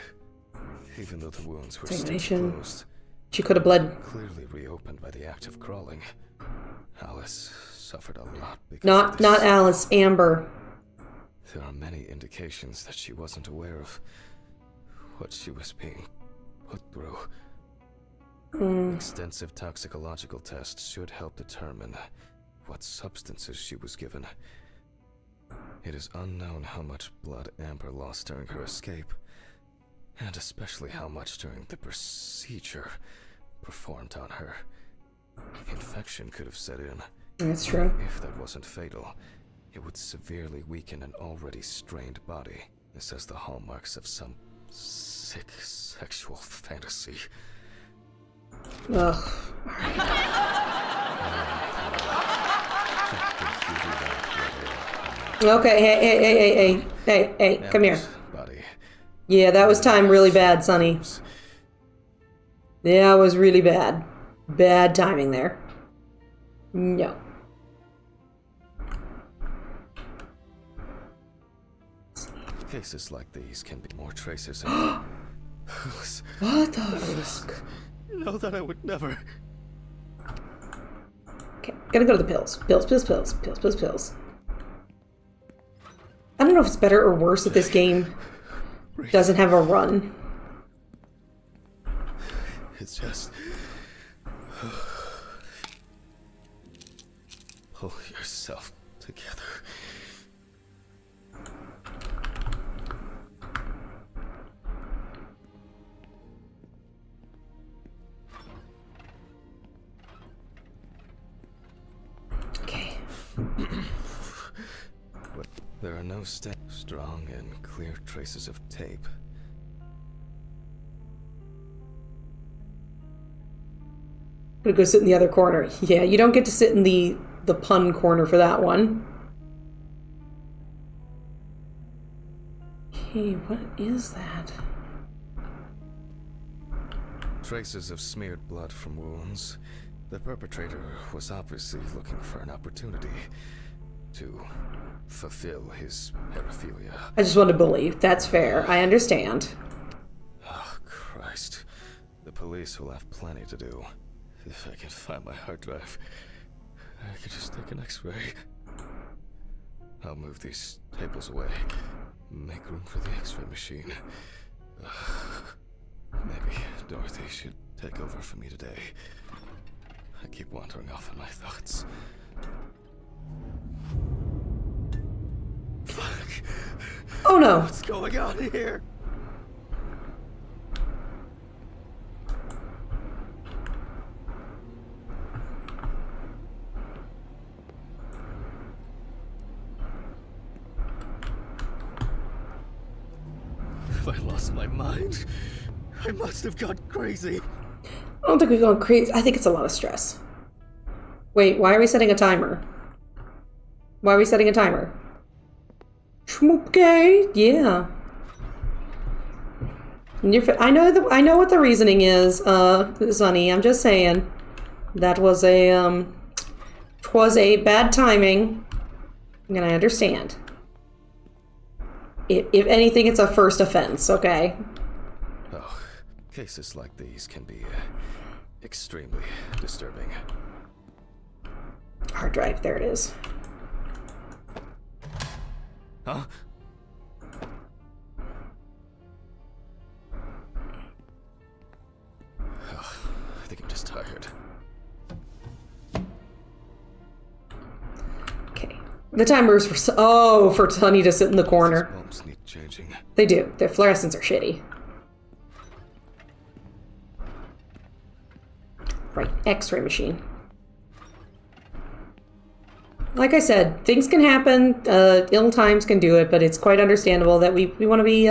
B: Even though the wounds were still closed,
A: she could have bled.
B: Clearly reopened by the act of crawling. Alice suffered a lot because
A: Not Alice, Amber.
B: There are many indications that she wasn't aware of what she was being put through. Extensive toxicological tests should help determine what substances she was given. It is unknown how much blood Amber lost during her escape, and especially how much during the procedure performed on her. Infection could have set in.
A: That's true.
B: If that wasn't fatal, it would severely weaken an already strained body. This has the hallmarks of some sick sexual fantasy.
A: Ugh. Okay, hey, come here.
B: Body.
A: Yeah, that was timed really bad, Sonny. Yeah, it was really bad. Bad timing there. No.
B: Cases like these can be more traces.
A: What the fuck?
B: No, that I would never.
A: Okay, gotta go to the pills. Pills. I don't know if it's better or worse that this game doesn't have a run.
B: It's just... Pull yourself together.
A: Okay.
B: But there are no strong and clear traces of tape.
A: I'm gonna go sit in the other corner. Yeah, you don't get to sit in the pun corner for that one. Okay, what is that?
B: Traces of smeared blood from wounds. The perpetrator was obviously looking for an opportunity to fulfill his paraphilia.
A: I just want to believe. That's fair. I understand.
B: Oh, Christ. The police will have plenty to do. If I can find my hard drive, I could just take an x-ray. I'll move these tables away. Make room for the x-ray machine. Maybe Dorothy should take over for me today. I keep wandering off in my thoughts. Fuck!
A: Oh no!
B: What's going on here? Have I lost my mind? I must have gone crazy.
A: I don't think we've gone crazy. I think it's a lot of stress. Wait, why are we setting a timer? Why are we setting a timer? Okay, yeah. I know what the reasoning is, Sonny. I'm just saying that was a bad timing, and I understand. If anything, it's a first offense, okay?
B: Oh, cases like these can be extremely disturbing.
A: Hard drive, there it is.
B: Huh? Oh, I think I'm just tired.
A: Okay. The timer is for Sonny to sit in the corner.
B: These bulbs need changing.
A: They do. Their fluorescents are shitty. Right, X-ray machine. Like I said, things can happen, ill times can do it, but it's quite understandable that we want to be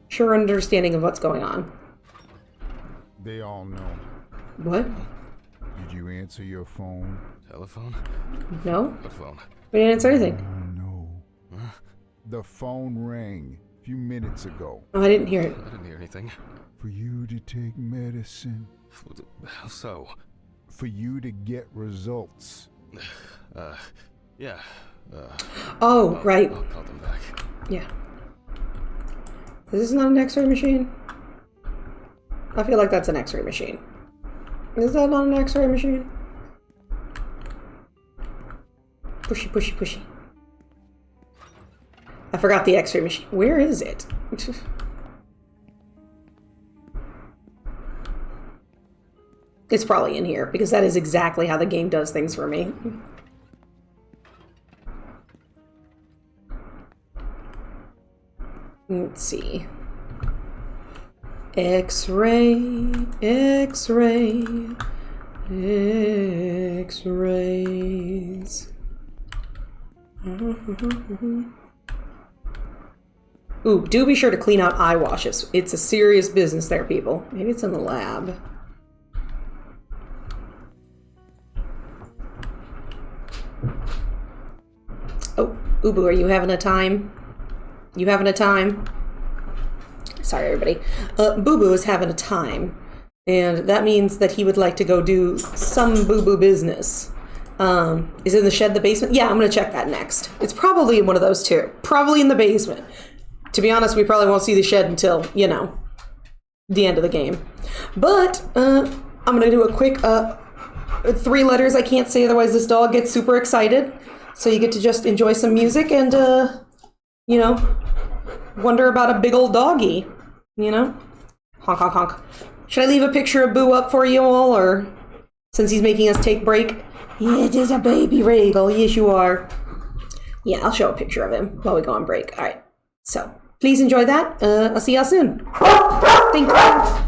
A: sure and understanding of what's going on.
D: They all know.
A: What?
D: Did you answer your phone?
B: Telephone?
A: No?
B: What phone?
A: We didn't answer anything.
D: Oh, no.
B: Huh?
D: The phone rang a few minutes ago.
A: Oh, I didn't hear it.
B: I didn't hear anything.
D: For you to take medicine.
B: How so?
D: For you to get results.
B: Yeah.
A: Right.
B: I'll call them back.
A: Yeah. Is this not an X-ray machine? I feel like that's an X-ray machine. Is that not an X-ray machine? Pushy, pushy, pushy. I forgot the X-ray machine. Where is it? It's probably in here, because that is exactly how the game does things for me. Let's see. X-ray, X-ray, X-rays. Ooh, do be sure to clean out eye washes. It's a serious business there, people. Maybe it's in the lab. Oh, Ubu, are you having a time? You having a time? Sorry, everybody. Boo Boo is having a time, and that means that he would like to go do some Boo Boo business. Is it in the shed, the basement? Yeah, I'm gonna check that next. It's probably in one of those two. Probably in the basement. To be honest, we probably won't see the shed until, you know, the end of the game. But I'm gonna do a quick 3 letters I can't say, otherwise this dog gets super excited. So you get to just enjoy some music and, you know, wonder about a big old doggy, you know? Honk, honk, honk. Should I leave a picture of Boo up for you all, or since he's making us take break? Yeah, it is a baby Regal. Yes, you are. Yeah, I'll show a picture of him while we go on break. All right. So please enjoy that. I'll see y'all soon. Thank you.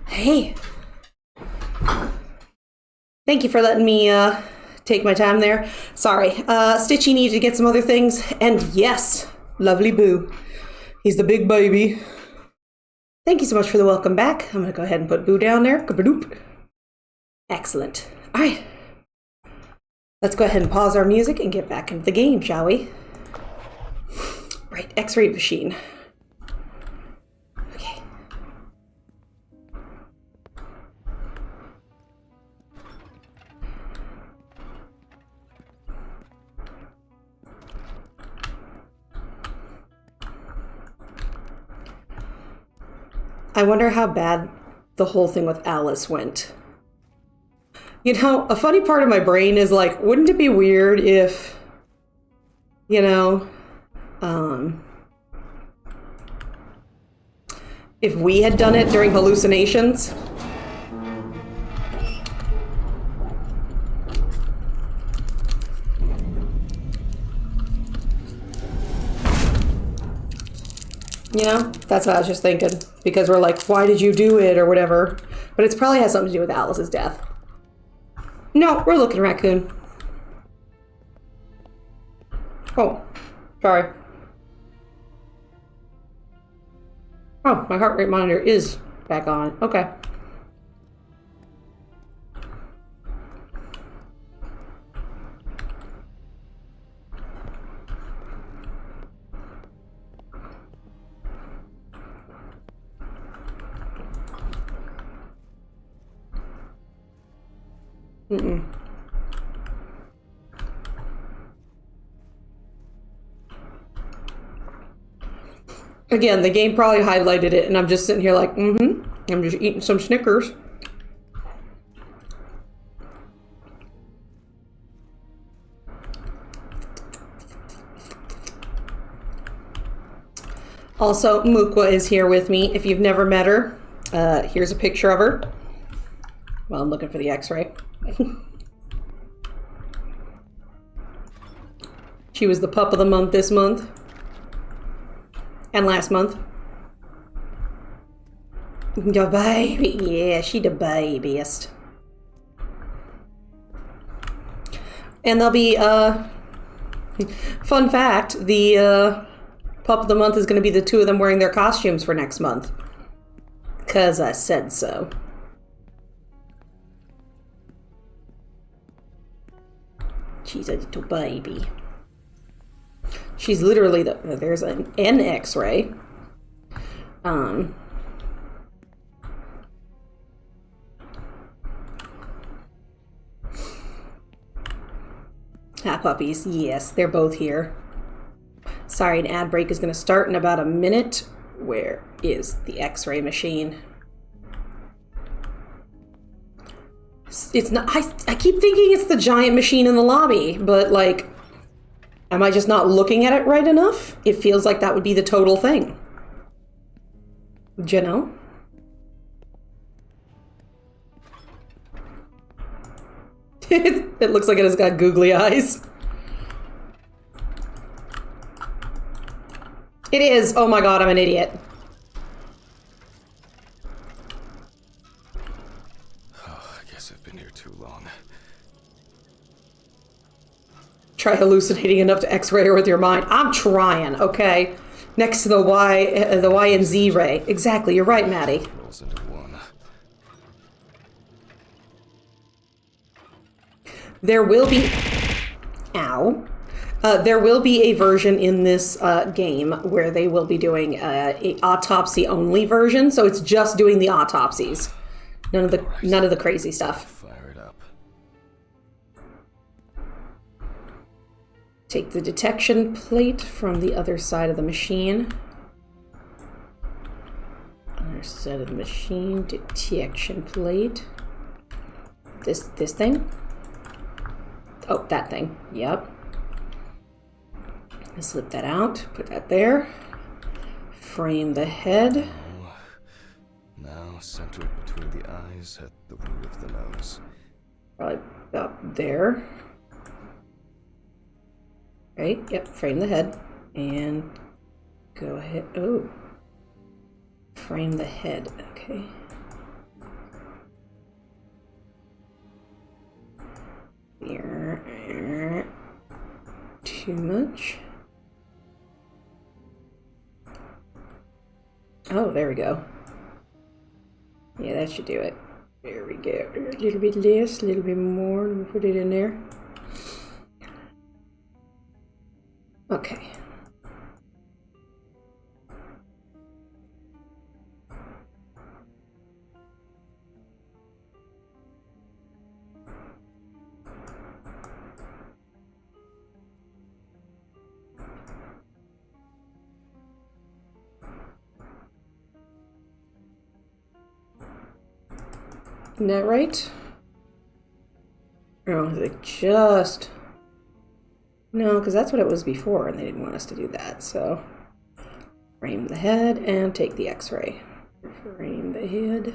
A: Hey. Thank you for letting me take my time there. Sorry. Stitchy needed to get some other things. And yes, lovely Boo. He's the big baby. Thank you so much for the welcome back. I'm going to go ahead and put Boo down there. Kabadoop. Excellent. All right. Let's go ahead and pause our music and get back into the game, shall we? Right, X-ray machine. Okay. I wonder how bad the whole thing with Alice went. You know, a funny part of my brain is like, wouldn't it be weird if, you know, if we had done it during hallucinations? You know, that's what I was just thinking. Because we're like, why did you do it or whatever? But it probably has something to do with Alice's death. No, we're looking, raccoon. Oh, sorry. Oh, my heart rate monitor is back on. Okay. Mm-mm. Again, the game probably highlighted it, and I'm just sitting here like, I'm just eating some Snickers. Also, Mukwa is here with me. If you've never met her, here's a picture of her. Well, I'm looking for the X-ray. She was the pup of the month this month. And last month. The baby. Yeah, she the babiest. And there'll be, fun fact, the pup of the month is going to be the two of them wearing their costumes for next month. 'Cause I said so. She's a little baby. She's literally there's an X-ray. Puppies. Yes, they're both here. Sorry, an ad break is going to start in about a minute. Where is the X-ray machine? It's not. I keep thinking it's the giant machine in the lobby, but like, am I just not looking at it right enough? It feels like that would be the total thing. Do you know? It looks like it has got googly eyes. It is. Oh my god, I'm an idiot.
B: Oh, I guess I've been here too long.
A: Try hallucinating enough to X-ray her with your mind. I'm trying, okay? Next to the Y and Z ray. Exactly, you're right, Maddie.
B: Rolls into one.
A: There will be... Ow. There will be a version in this game where they will be doing a autopsy-only version, so it's just doing the autopsies. None of the crazy stuff.
B: Fire it up.
A: Take the detection plate from the other side of the machine. Other side of the machine, detection plate. This thing? Oh, that thing. Yep. Slip that out, put that there. Frame the head.
B: Now center it between the eyes at the root of the nose.
A: Probably about there. Right, yep, frame the head. And go ahead. Oh. Frame the head, okay. Too much. Oh, there we go. Yeah, that should do it. There we go. A little bit less, a little bit more. Let me put it in there. Okay. Isn't that right? Oh, they just... No, because that's what it was before, and they didn't want us to do that, so... Frame the head and take the x-ray. Frame the head.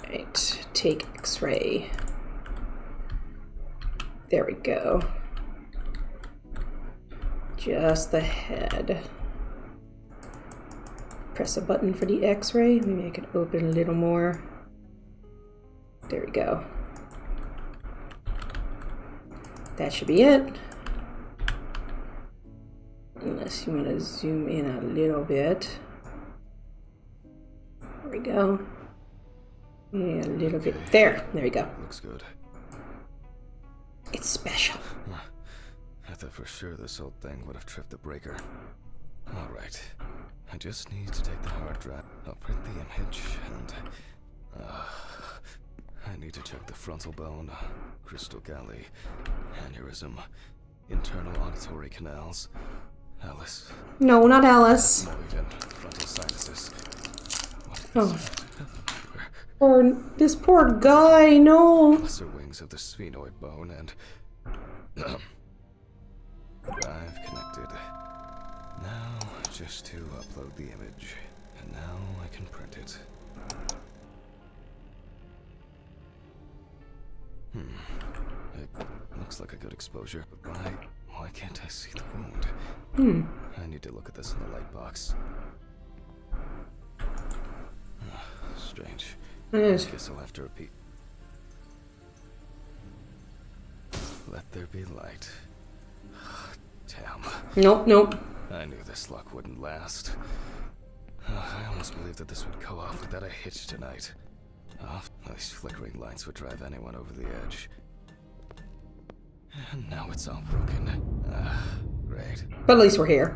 A: Right, take x-ray. There we go. Just the head. Press a button for the x-ray. Maybe I could open a little more. There we go. That should be it. Unless you want to zoom in a little bit. There we go. Yeah, a little bit. There we go.
B: Looks good.
A: It's special.
B: I thought for sure this old thing would have tripped the breaker. Alright. I just need to take the hard drive. I'll print the image and... I need to check the frontal bone, crystal galley, aneurysm, internal auditory canals. Alice.
A: No, not Alice.
B: Malignant frontal sinuses.
A: Oh. Or this poor guy, no.
B: Lesser wings of the sphenoid bone and... I've connected. Now, just to upload the image. And now I can print it. It looks like a good exposure, but why can't I see the wound? I need to look at this in the light box. Strange. Guess I'll have to repeat. Let there be light. Damn.
A: Nope.
B: I knew this luck wouldn't last. I almost believed that this would go off without a hitch tonight. These flickering lights would drive anyone over the edge. And now it's all broken. Great.
A: But at least we're here.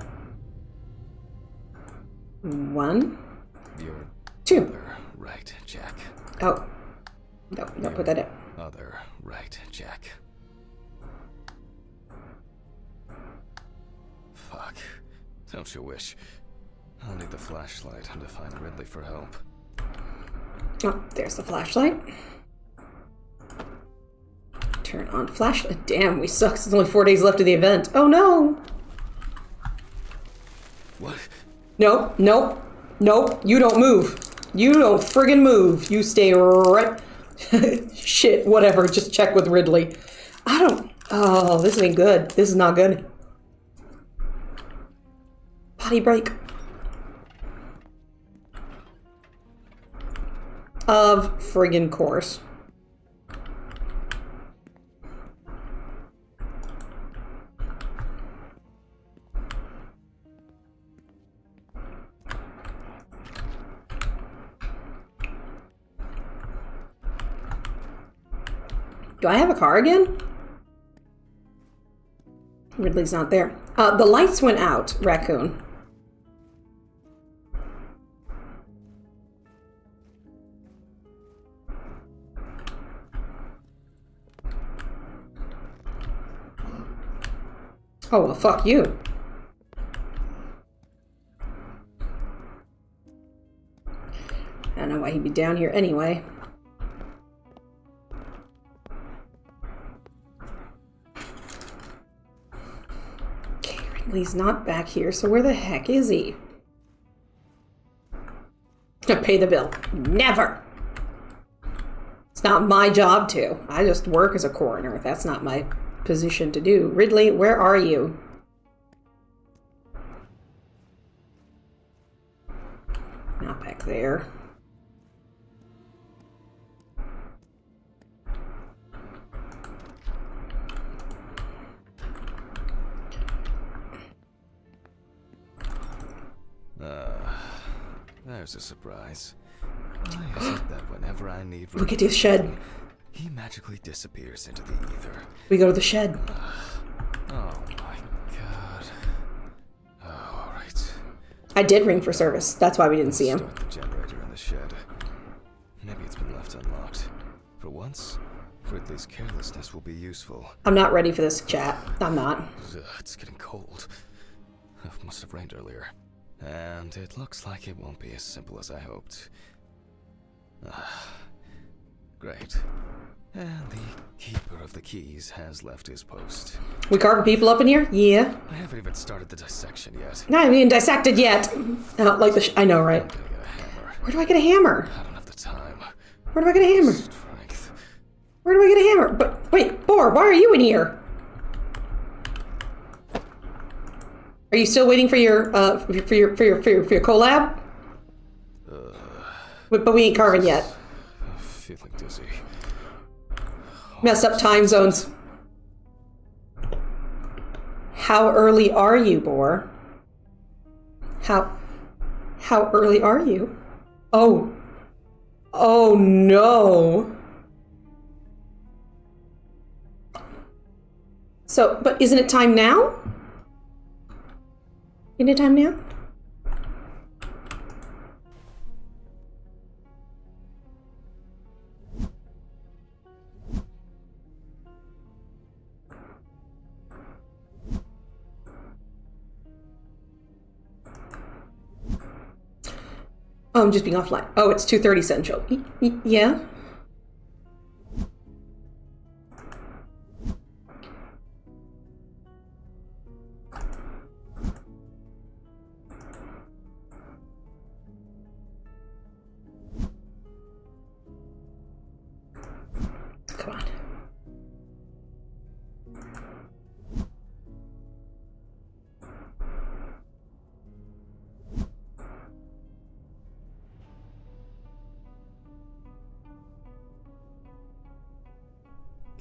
A: 1,
B: Your
A: 2.
B: other right, Jack.
A: Oh. No, put that in.
B: Other right, Jack. Fuck. Don't you wish? I'll need the flashlight and to find Ridley for help.
A: Oh, there's the flashlight. Turn on flashlight. Damn, we suck. There's only 4 days left of the event. Oh no!
B: What?
A: Nope. You don't move. You don't friggin' move. You stay right... Shit, whatever. Just check with Ridley. Oh, this ain't good. This is not good. Potty break. Of friggin' course. Do I have a car again? Ridley's not there. The lights went out, Raccoon. Oh, well, fuck you. I don't know why he'd be down here anyway. Okay, Ridley's not back here, so where the heck is he? Pay the bill. Never! It's not my job to. I just work as a coroner. That's not my position to do. Ridley, where are you? Not back there.
B: There's a surprise. Why is it that whenever I need
A: Look at this shed.
B: he magically disappears into the ether?
A: We go to the shed.
B: Oh my god. Oh, alright.
A: I did ring for service. That's why we didn't see him.
B: Start the generator in the shed. Maybe it's been left unlocked. For once, Ridley's carelessness will be useful.
A: I'm not ready for this chat. I'm not.
B: Ugh, it's getting cold. It must have rained earlier. And it looks like it won't be as simple as I hoped. Great. And the keeper of the keys has left his post.
A: We carving people up in here? Yeah.
B: I haven't even started the dissection yet.
A: Not even dissected yet. Like the I know, right?
B: I'm gonna get a hammer.
A: Where do I get a hammer?
B: I don't have the time.
A: Where do I get a hammer?
B: Strength.
A: Where do I get a hammer? But wait, Boar, why are you in here? Are you still waiting for your collab? But we ain't carving yet.
B: I'm feeling dizzy.
A: Messed up time zones. How early are you, Boar? How early are you? Oh. Oh no. So, but isn't it time now? Isn't it time now? Oh, I'm just being offline. Oh, it's 2:30 Central. Yeah. Come on.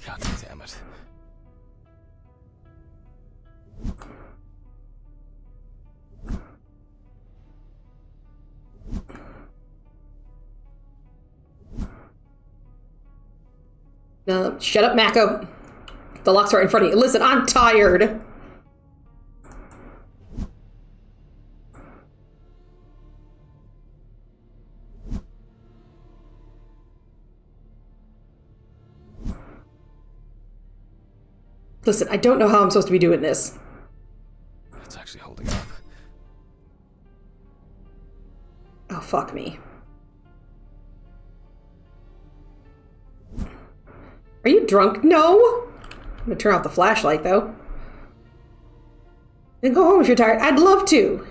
B: God damn it.
A: Shut up, Mako. The lock's right in front of you. Listen, I'm tired. Listen, I don't know how I'm supposed to be doing this.
B: It's actually holding up.
A: Oh, fuck me. Are you drunk? No! I'm gonna turn off the flashlight, though. Then go home if you're tired. I'd love to.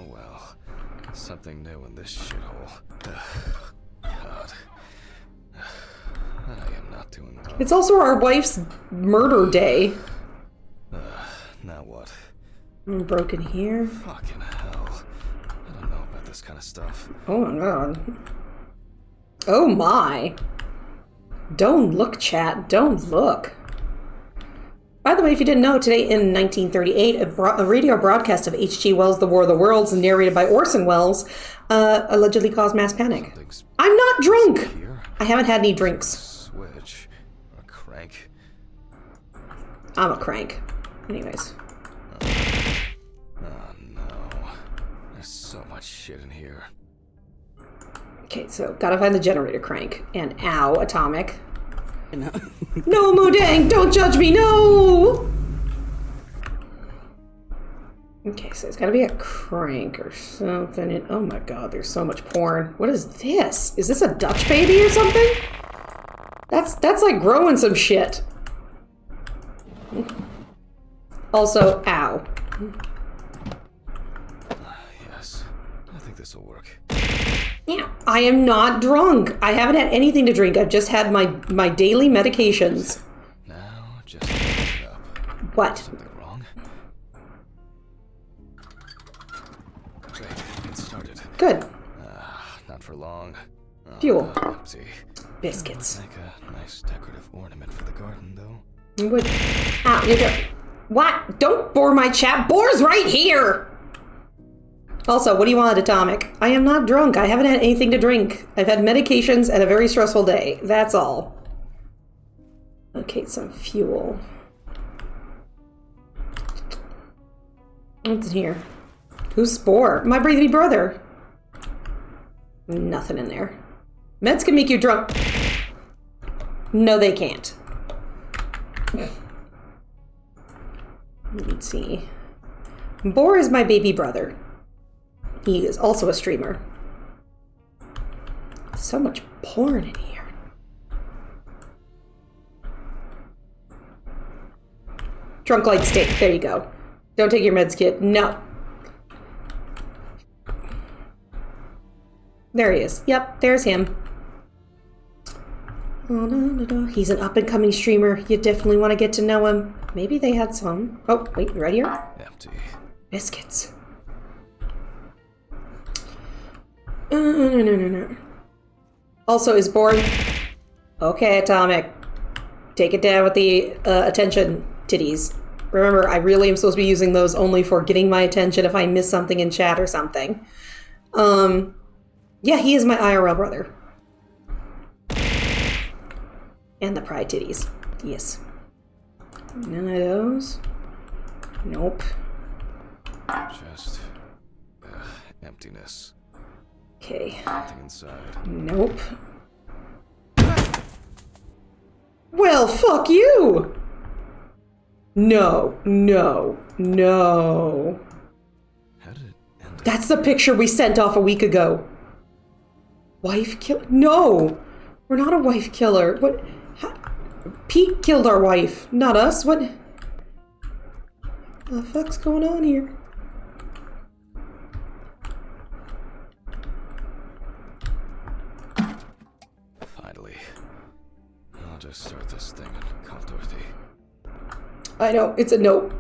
B: Well. Something new in this shithole. God. I am not doing well.
A: It's also our wife's murder day.
B: Now what?
A: I'm broken here.
B: Fucking hell. I don't know about this kind of stuff.
A: Oh my god. Oh my. Don't look, chat. Don't look. By the way, if you didn't know, today in 1938, a radio broadcast of H.G. Wells' The War of the Worlds, narrated by Orson Welles, allegedly caused mass panic. I'm not drunk! I haven't had any drinks.
B: Switch. Or crank.
A: I'm a crank. Anyways.
B: Oh no. There's so much shit in here.
A: Okay, so gotta find the generator crank. And ow, atomic. No, Modang, don't judge me, no! Okay, so it's gotta be a crank or something. And, oh my god, there's so much porn. What is this? Is this a Dutch baby or something? That's like growing some shit. Also, ow.
B: Yes, I think this will work.
A: Yeah, I am not drunk. I haven't had anything to drink. I've just had my daily medications.
B: Now, just pick it up.
A: What?
B: Something wrong? Great, it started.
A: Good.
B: Not for long.
A: Fuel.
B: Empty.
A: Biscuits.
B: Like a nice decorative ornament for the garden, though.
A: What? Ow, you don't. What? Don't bore my chat. Bore's right here! Also, what do you want, Atomic? I am not drunk. I haven't had anything to drink. I've had medications and a very stressful day. That's all. Okay, some fuel. What's in here? Who's Spore? My baby brother. Nothing in there. Meds can make you drunk. No, they can't. Let's see. Boar is my baby brother. He is also a streamer. So much porn in here. Drunk like steak. There you go. Don't take your meds, kid. No. There he is. Yep, there's him. Oh, no. He's an up-and-coming streamer. You definitely want to get to know him. Maybe they had some. Oh, wait, right here?
B: Empty.
A: Biscuits. No. Also, is bored. Okay, Atomic. Take it down with the attention titties. Remember, I really am supposed to be using those only for getting my attention if I miss something in chat or something. Yeah, he is my IRL brother. And the pride titties. Yes. None of those. Nope.
B: Just emptiness.
A: Okay.
B: Nothing inside.
A: Nope. Well, fuck you! No.
B: How did it end?
A: That's the picture we sent off a week ago. Wife kill? No! We're not a wife killer. What? Pete killed our wife, not us. What the fuck's going on here?
B: Finally. I'll just start this thing and call Dorothy.
A: I know, it's a note.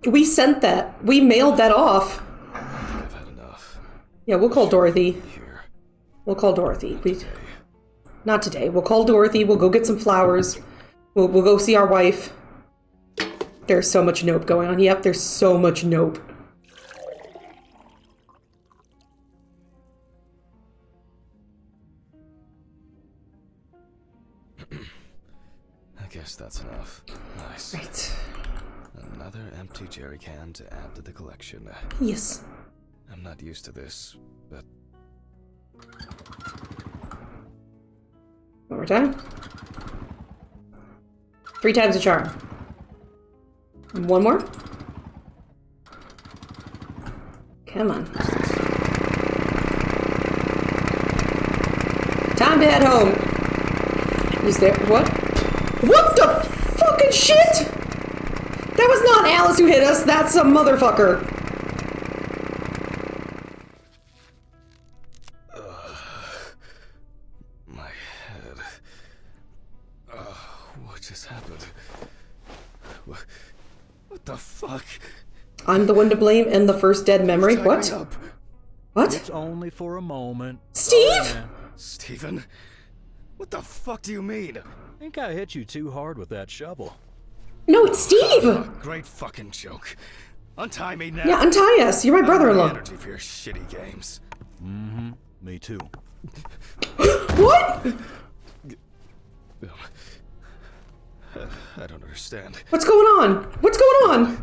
A: We sent that. We mailed that off.
B: I think I've had enough.
A: Yeah, we'll call Dorothy.
B: Here.
A: We'll call Dorothy. Not today. We'll call Dorothy. We'll go get some flowers. We'll go see our wife. There's so much nope going on. Yep, there's so much nope.
B: I guess that's enough. Nice.
A: Right.
B: Another empty jerry can to add to the collection.
A: Yes.
B: I'm not used to this, but...
A: One more time. 3 times the charm. And 1 more. Come on. Time to head home. Is there... What? What the fucking shit? That was not Alice who hit us. That's some motherfucker.
B: My head. What just happened? What the fuck?
A: I'm the one to blame and the first dead memory.
B: Tie
A: What?
B: me up.
A: What?
G: It's only for a moment.
A: Steve?
B: Steven? What the fuck do you mean?
G: I think I hit you too hard with that shovel.
A: No, it's Steve.
B: Great fucking joke. Untie me now.
A: Yeah, untie us. You're my brother-in-law.
B: Energy for your shitty games.
G: Mm-hmm. Me too.
A: What?
B: I don't understand.
A: What's going on? What's going on?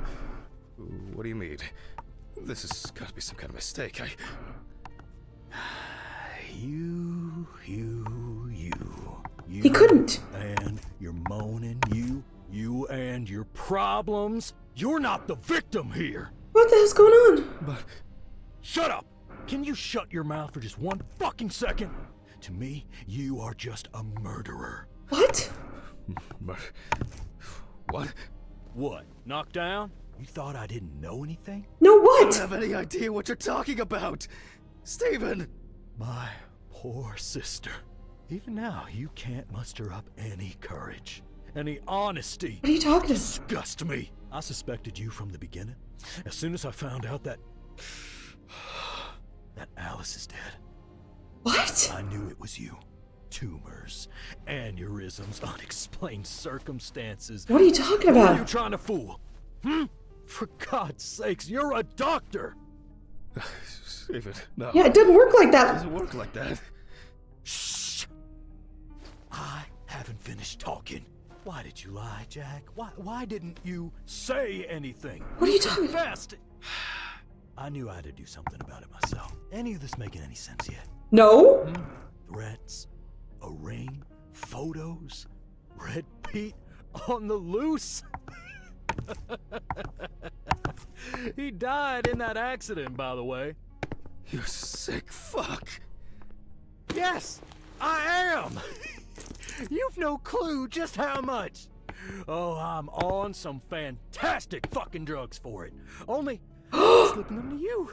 B: What do you mean? This has got to be some kind of mistake.
G: You.
A: He couldn't.
G: And you're moaning. You and your problems. You're not the victim here.
A: What the hell's going on?
B: But...
G: Shut up! Can you shut your mouth for just 1 fucking second? To me, you are just a murderer.
A: What?
B: What?
G: What? Knocked down? You thought I didn't know anything?
A: No,
B: I
A: what?
B: don't have any idea what you're talking about! Steven!
G: My poor sister. Even now, you can't muster up any courage, any honesty.
A: What are you talking about?
G: Disgust me. I suspected you from the beginning. As soon as I found out that Alice is dead.
A: What?
G: I knew it was you. Tumors, aneurysms, unexplained circumstances.
A: What are you talking
G: Who are
A: about?
G: you trying to fool? For God's sakes, you're a doctor!
B: Steven, no.
A: Yeah, it didn't work like
B: It
A: that.
B: doesn't work like that.
G: Shh! I haven't finished talking. Why did you lie, Jack? Why didn't you say anything?
A: What are you talking about?
G: Fast! I knew I had to do something about it myself. Any of this making any sense yet?
A: No?
G: Threats, a ring, photos, Red Pete on the loose. He died in that accident, by the way.
B: You sick fuck.
G: Yes, I am. You've no clue just how much. Oh, I'm on some fantastic fucking drugs for it. Only slipping them to you.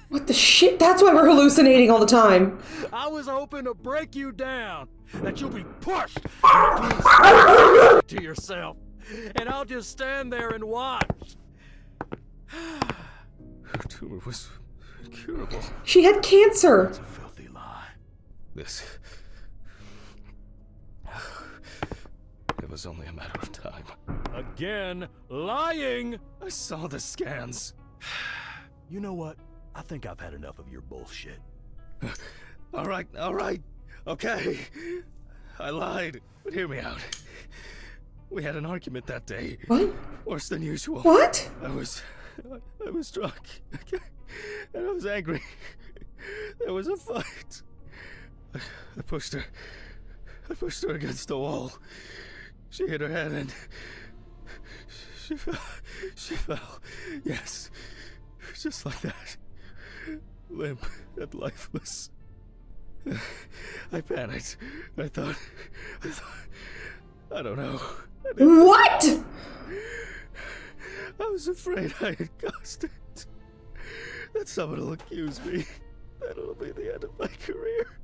A: What the shit? That's why we're hallucinating all the time.
G: I was hoping to break you down, that you'll be pushed to yourself, and I'll just stand there and watch.
B: Her tumor was incurable.
A: She had cancer.
G: It's a filthy lie.
B: This... It was only a matter of time.
G: Again, lying!
B: I saw the scans.
G: You know what? I think I've had enough of your bullshit.
B: All right, okay. I lied, but hear me out. We had an argument that day.
A: What?
B: Worse than usual.
A: What?
B: I was drunk, okay? And I was angry. There was a fight. I pushed her against the wall. She hit her head and she fell. Yes, just like that. Limp and lifeless. I panicked. I thought, I don't know.
A: What?
B: I was afraid I had caused it. That someone will accuse me. That'll be the end of my career.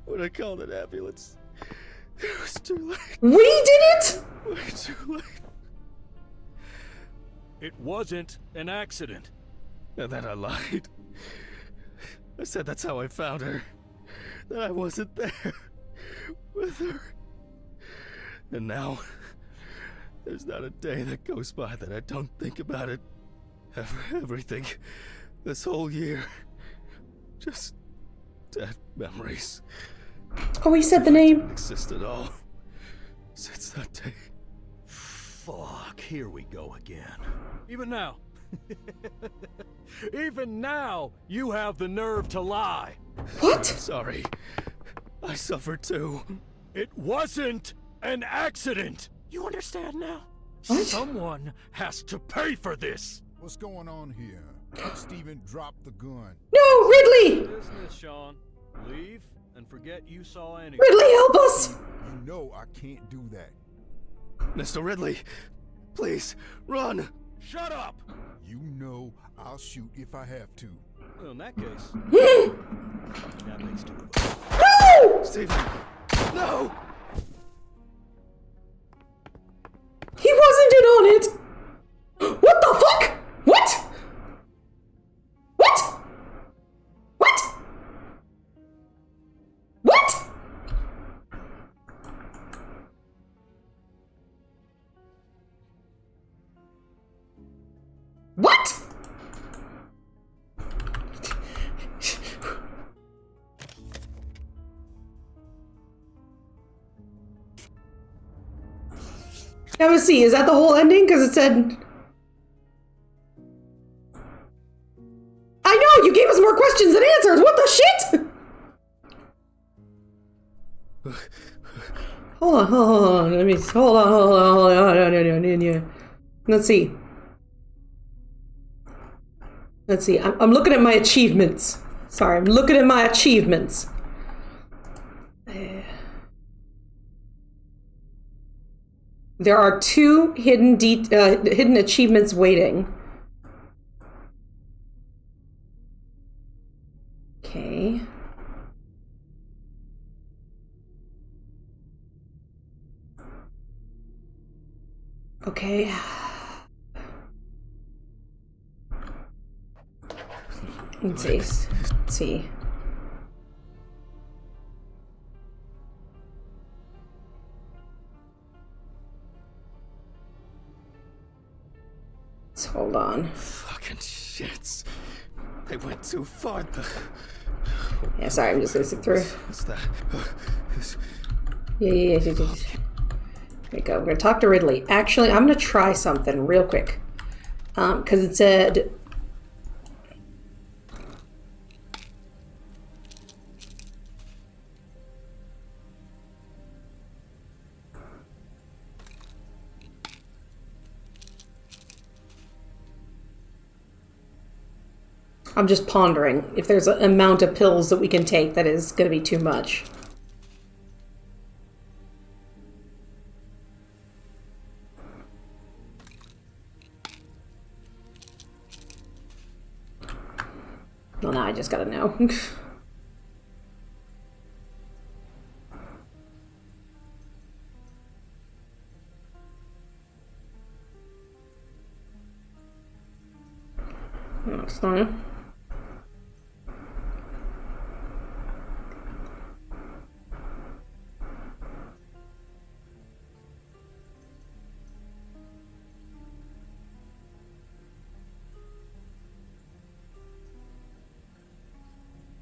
B: When I called an ambulance, it was too late.
A: We did it?
B: Way too late.
G: It wasn't an accident.
B: And then I lied. I said that's how I found her. That I wasn't there with her. And now, there's not a day that goes by that I don't think about it. Everything. This whole year. Just dead memories.
A: Oh, he said the name.
B: Didn't exist at all. Since that day.
G: Fuck, here we go again. Even now. Even now, you have the nerve to lie.
A: What?
B: I'm sorry. I suffered too.
G: It wasn't an accident. You understand now?
A: What?
G: Someone has to pay for this.
D: What's going on here? Steven dropped the gun.
A: No, Ridley!
G: Business, Sean. Leave and forget you saw anything.
A: Ridley, help us!
D: You know I can't do that.
B: Mr. Ridley, please, run!
G: Shut up!
D: You know I'll shoot if I have to.
G: Well, in that case, that makes two of us.
A: No!
B: Steven, no!
A: He wasn't in on it! What the fuck? What? What? What? What? What? Now let's see, is that the whole ending? Because it said... I know, you gave us more questions than answers! What the shit? Hold on. Let me... Hold on. Let's see. Let's see, I'm looking at my achievements. Sorry, I'm looking at my achievements. There are 2 hidden achievements waiting. Okay. Okay. Let's see. one.
B: Fucking shits. They went too far.
A: Yeah, sorry, I'm just gonna sit through.
B: What's that?
A: Yeah. There we go. We're gonna talk to Ridley. Actually, I'm gonna try something real quick. Because it said... I'm just pondering if there's an amount of pills that we can take that is going to be too much. Well, now I just gotta know. That's fine.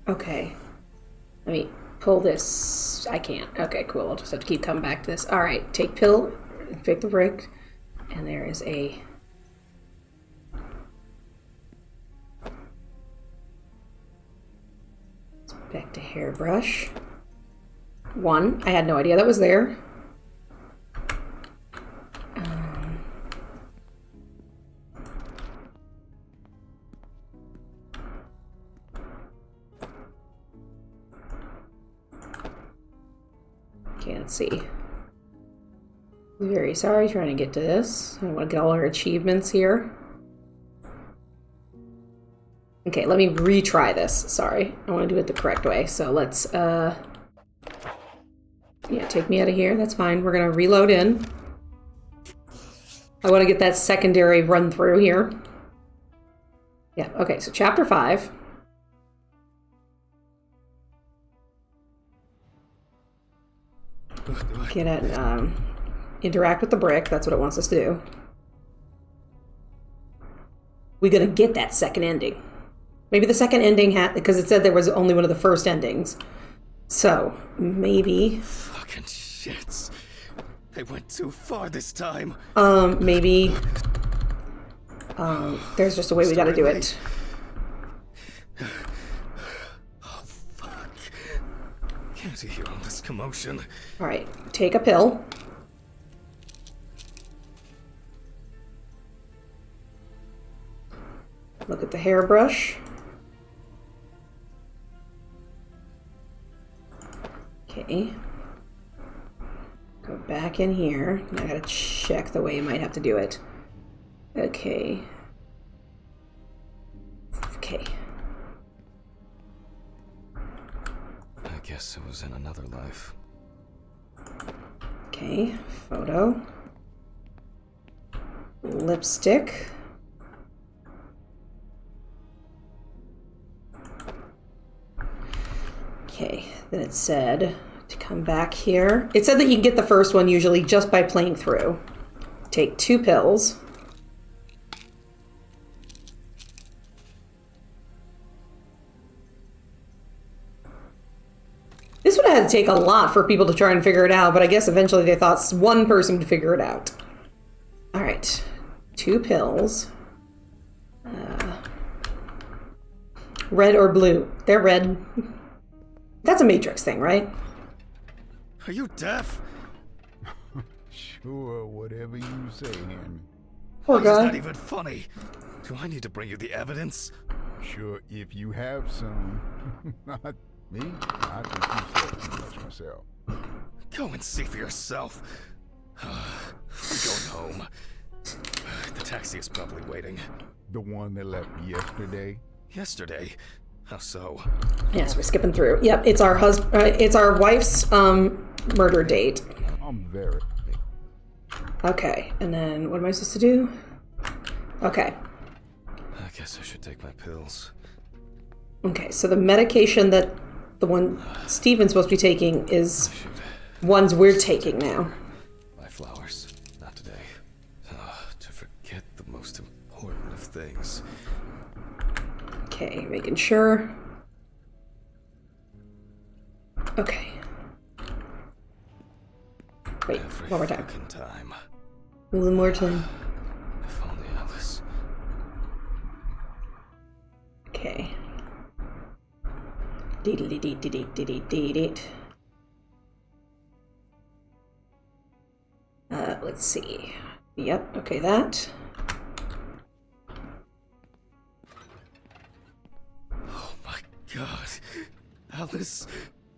A: Okay, let me pull this. I can't. Okay, cool. I'll just have to keep coming back to this. All right, take pill, pick the brick, and there is a... Back to hairbrush. One. I had no idea that was there. Can't see. Very sorry, trying to get to this. I want to get all our achievements here. Okay, let me retry this. Sorry, I want to do it the correct way. So let's, yeah, take me out of here. That's fine. We're gonna reload in. I want to get that secondary run through here. Yeah, okay, so chapter 5. Get at, interact with the brick. That's what it wants us to do. We're gonna get that second ending. Maybe the second ending had, because it said there was only one of the first endings. So, maybe...
B: Fucking shits. They went too far this time.
A: Maybe... there's just a way we gotta do it.
B: Oh, fuck. Can't you hear all this commotion?
A: Alright, take a pill. Look at the hairbrush. Okay. Go back in here. I gotta check the way you might have to do it. Okay. Okay.
B: I guess it was in another life.
A: Okay, photo. Lipstick. Okay, then it said to come back here. It said that you can get the first one usually just by playing through. Take 2 pills. This would have had to take a lot for people to try and figure it out, but I guess eventually they thought one person would figure it out. Alright, 2 pills. Red or blue? They're red. That's a Matrix thing, right?
B: Are you deaf?
D: Sure, whatever you say, Henry.
A: Poor guy.
B: It's not even funny. Do I need to bring you the evidence?
D: Sure, if you have some. Not me. I think you said too much myself.
B: Go and see for yourself. I'm going home. The taxi is probably waiting.
D: The one that left yesterday?
B: Yesterday? How so?
A: Yes, we're skipping through. Yep, it's our it's our wife's murder date.
D: I'm very.
A: Okay, and then what am I supposed to do? Okay.
B: I guess I should take my pills.
A: Okay, so the medication that the one Steven's supposed to be taking is ones we're taking now.
B: My flowers. Not today. To forget the most important of things.
A: Okay, making sure. Okay. Wait,
B: Every
A: one more time.
B: fucking time.
A: One more time.
B: If only Alice.
A: Okay. Deet. Let's see. Yep, okay, that.
B: Oh my god. Alice.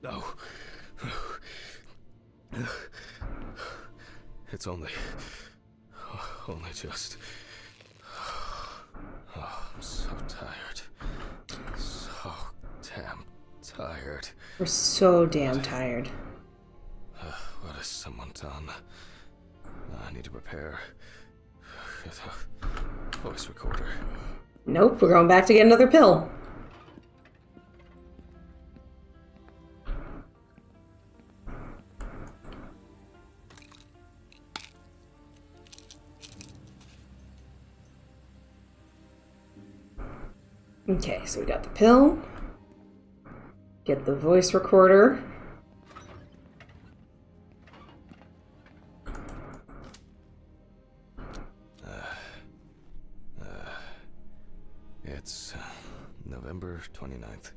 B: No. It's only just. Oh, I'm so tired. So damn tired.
A: We're so damn tired.
B: What has someone done? I need to prepare. Voice recorder.
A: Nope, we're going back to get another pill. Okay, so we got the pill. Get the voice recorder.
B: It's November 29th,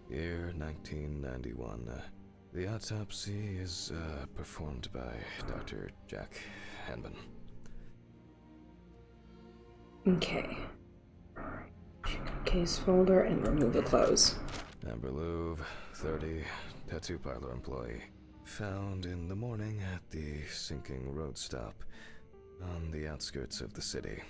B: year 1991. The autopsy is performed by Dr. Jack Hanman.
A: Okay. Case folder and remove the clothes.
B: Amber Louve, 30, tattoo parlor employee. Found in the morning at the sinking road stop on the outskirts of the city.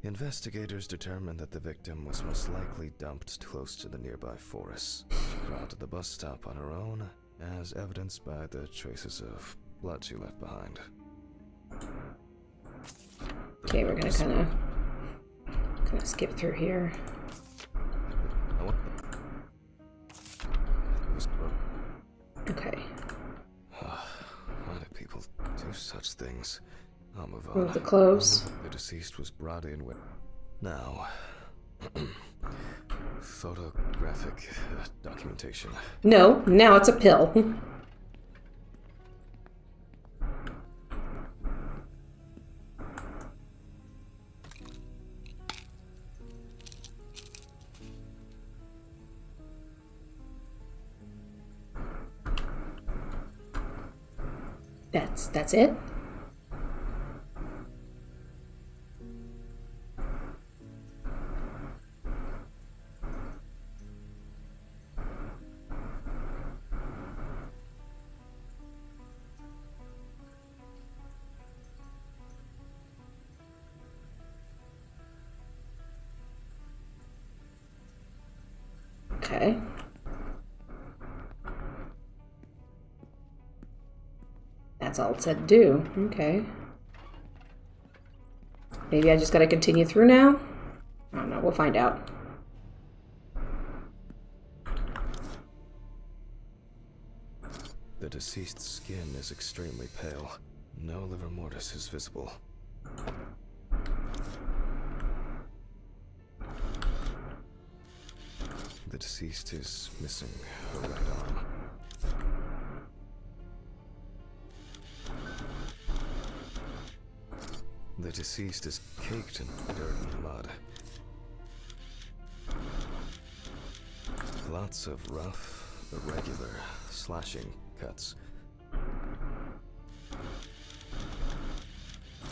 B: Investigators determined that the victim was most likely dumped close to the nearby forest. She crawled to the bus stop on her own, as evidenced by the traces of blood she left behind.
A: Okay, we're gonna kind of skip through here. Okay.
B: Why do people do such things? I'll move on.
A: Move the clothes.
B: The deceased was brought in with... Now... photographic documentation.
A: No, now it's a pill. That's it? Okay. That's all it said to do. Okay. Maybe I just gotta continue through now? I don't know, we'll find out.
B: The deceased's skin is extremely pale. No livor mortis is visible. The deceased is missing her right arm. The deceased is caked in dirt and mud. Lots of rough, irregular slashing cuts.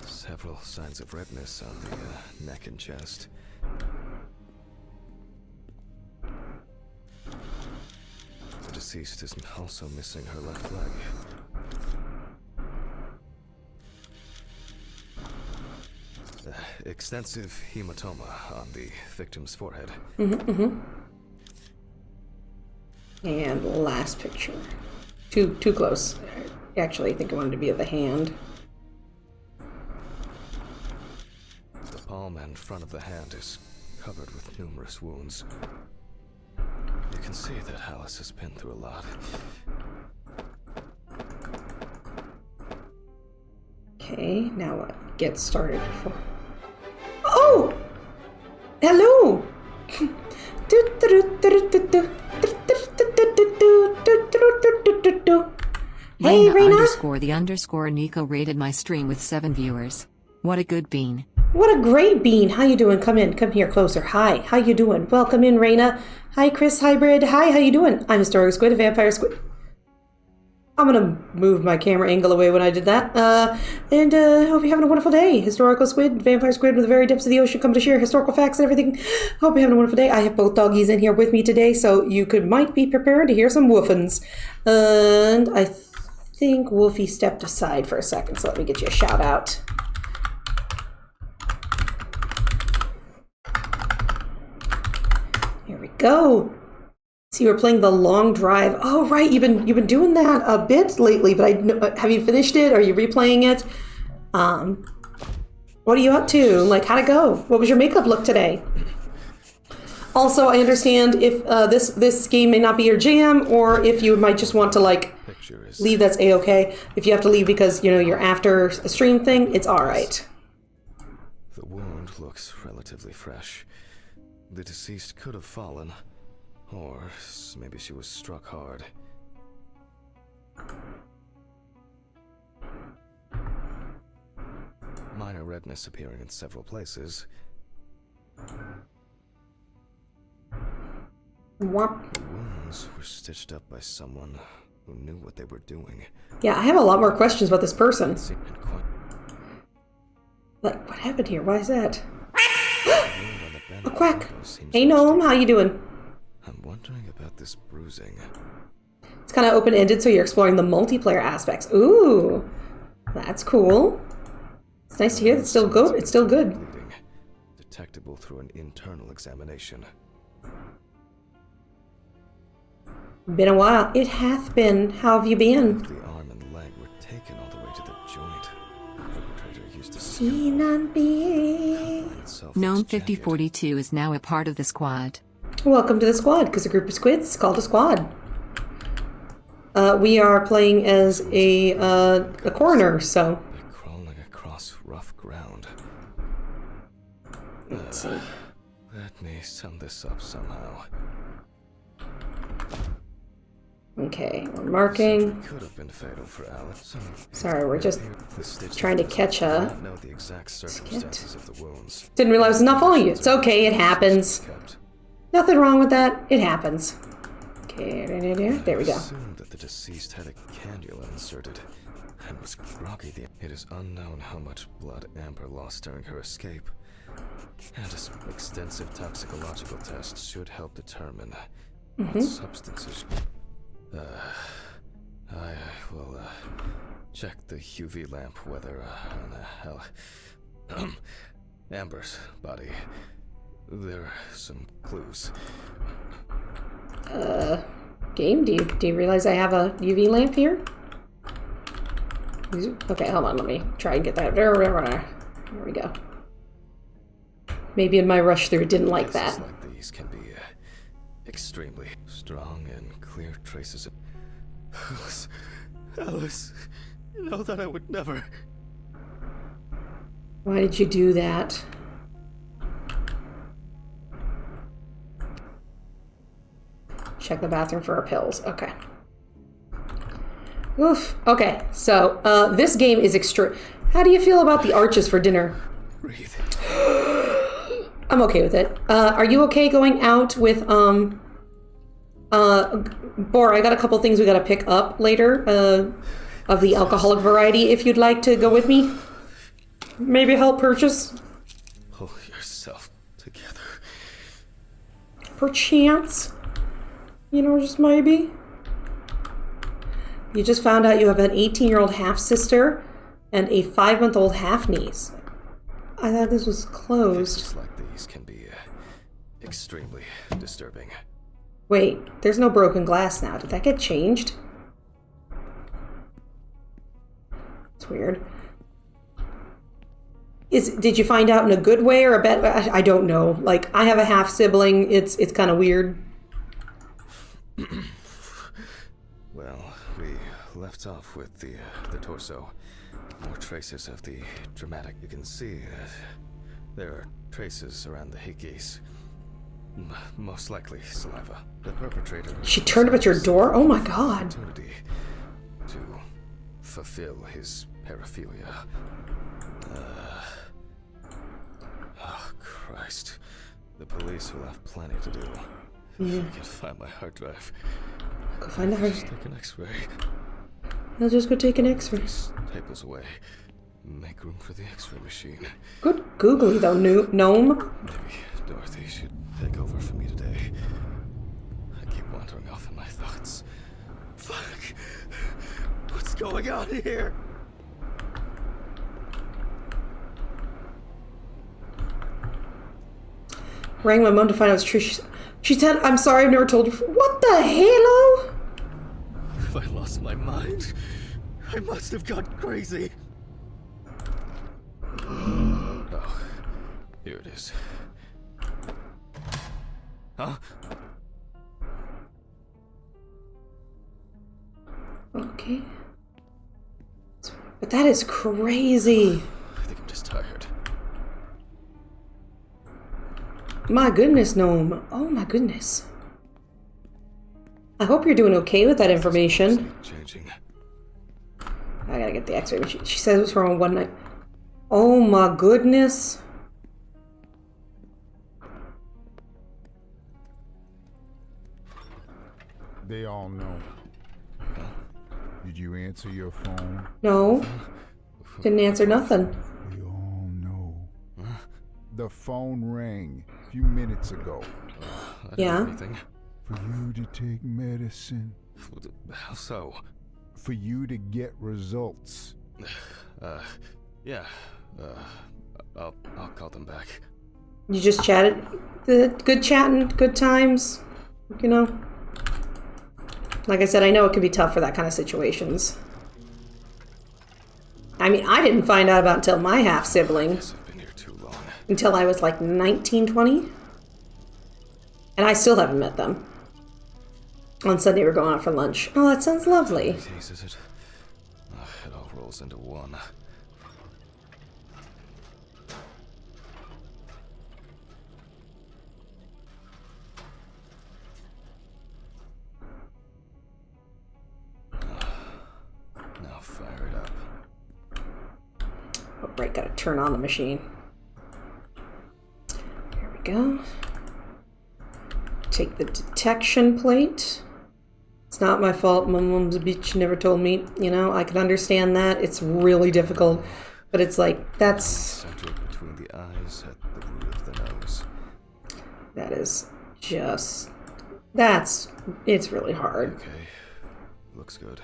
B: Several signs of redness on the neck and chest. The deceased is also missing her left leg. Extensive hematoma on the victim's forehead.
A: And last picture. Too close. Actually, I think I wanted to be at the hand.
B: The palm and front of the hand is covered with numerous wounds. You can see that Alice has been through a lot.
A: Okay, now what? Get started. Hey, Rena.
J: _the_ Nico rated my stream with 7 viewers. What a good bean.
A: What a great bean. How you doing? Come in. Come here closer. Hi. How you doing? Welcome in, Rena. Hi, Chris Hybrid. Hi, how you doing? I'm Historical Squid, a vampire squid. I'm gonna move my camera angle away when I did that. And hope you're having a wonderful day. Historical Squid, vampire squid with the very depths of the ocean, come to share historical facts and everything. Hope you're having a wonderful day. I have both doggies in here with me today, so you might be prepared to hear some woofins. And I think Wolfie stepped aside for a second, so let me get you a shout out. Here we go. So you were playing The Long Drive. Oh, right. You've been doing that a bit lately, but have you finished it? Are you replaying it? What are you up to? Like, how'd it go? What was your makeup look today? Also, I understand if this game may not be your jam, or if you might just want to like leave, that's a-okay. If you have to leave because you're after a stream thing, it's all right.
B: The wound looks relatively fresh. The deceased could have fallen. Or maybe she was struck hard. Minor redness appearing in several places.
A: What?
B: The wounds were stitched up by someone who knew what they were doing.
A: Yeah, I have a lot more questions about this person. Like, what happened here? Why is that? A quack! Hey, Gnome, how you doing?
B: I'm wondering about this bruising.
A: It's kind of open-ended, so you're exploring the multiplayer aspects. Ooh, that's cool. It's nice to hear it's still good. It's still good.
B: Bleeding, detectable through an internal examination.
A: Been a while. It hath been. How have you been?
B: The arm and leg were taken all the way to the joint. The perpetrator used to
J: Gnome 5042 is now a part of the squad.
A: Welcome to the squad, because a group of squids is called a squad. We are playing as a coroner, so.
B: They're crawling across rough ground.
A: Let's see.
B: Let me sum this up somehow.
A: Okay, we're marking.
B: Could have been fatal for Alex.
A: Sorry, we're just trying to catch a.
B: Know the exact circumstances of the wounds.
A: Didn't realize it was not following you. It's okay, it happens. Nothing wrong with that. It happens. Okay, there we go.
B: Assumed that the deceased had a cannula inserted and was groggy. It is unknown how much blood Amber lost during her escape, and extensive toxicological tests should help determine what substances. I will check the UV lamp whether on Amber's body. There are some clues.
A: Game, do you realize I have a UV lamp here? Okay, hold on, let me try and get that. There we go. Maybe in my rush through, didn't like that.
B: Like these can be extremely strong and clear traces of... Alice, you know that I would never...
A: Why did you do that? Check the bathroom for our pills. Okay. Oof. Okay, so this game is extreme. How do you feel about the arches for dinner?
B: Breathe.
A: I'm okay with it. Are you okay going out with Bor, I got a couple things we gotta pick up later of the alcoholic variety if you'd like to go with me. Maybe help purchase.
B: Pull yourself together.
A: Perchance. Just maybe. You just found out you have an 18-year-old half-sister and a 5-month-old half-niece. I thought this was closed.
B: Cases like these can be extremely disturbing.
A: Wait, there's no broken glass now. Did that get changed? It's weird. Did you find out in a good way or a bad way? I don't know. Like, I have a half-sibling. It's kind of weird.
B: Well, we left off with the torso. More traces of the dramatic. You can see that there are traces around the hickeys. Most likely saliva. The perpetrator.
A: She turned up at your door? Oh my god.
B: Opportunity to fulfill his paraphilia. Oh, Christ. The police will have plenty to do.
A: Yeah.
B: If I can find my hard drive.
A: Go find the hard
B: Just take an x-ray.
A: I'll just go take an x-ray.
B: Tables away. Make room for the x-ray machine.
A: Good googly though, gnome.
B: Maybe Dorothy should take over for me today. I keep wandering off in my thoughts.
G: Fuck! What's going on here?
A: Rang my mom to find out it's true. She said, I'm sorry, I've never told you. What the halo?
G: Have I lost my mind? I must have gone crazy.
B: Oh, here it is. Huh?
A: Okay. But that is crazy.
B: I think I'm just tired.
A: My goodness, gnome. Oh my goodness. I hope you're doing okay with that information.
B: Changing.
A: I gotta get the x-ray machine. She said it was from one night. Oh my goodness.
D: They all know. Did you answer your phone?
A: No. Didn't answer nothing.
D: They all know. The phone rang a few minutes ago.
B: I
A: Yeah.
B: don't know anything.
D: For you to take medicine.
B: How so?
D: For you to get results.
B: Yeah. I'll call them back.
A: You just chatted? Good chatting, good times. You know? Like I said, I know it can be tough for that kind of situations. I mean, I didn't find out about until my half-sibling.
B: I've been here too long.
A: Until I was like 19, 20. And I still haven't met them. On Sunday, we're going out for lunch. Oh, that sounds lovely.
B: Case, is it? It all rolls into one. Now fire it up.
A: Oh, right, gotta turn on the machine. Here we go. Take the detection plate. It's not my fault. My mom's a bitch, never told me. You know, I can understand that. It's really difficult. But it's like, that's...
B: Center it between the eyes at the root of the nose.
A: That is just... That's... It's really hard.
B: Okay. Looks good.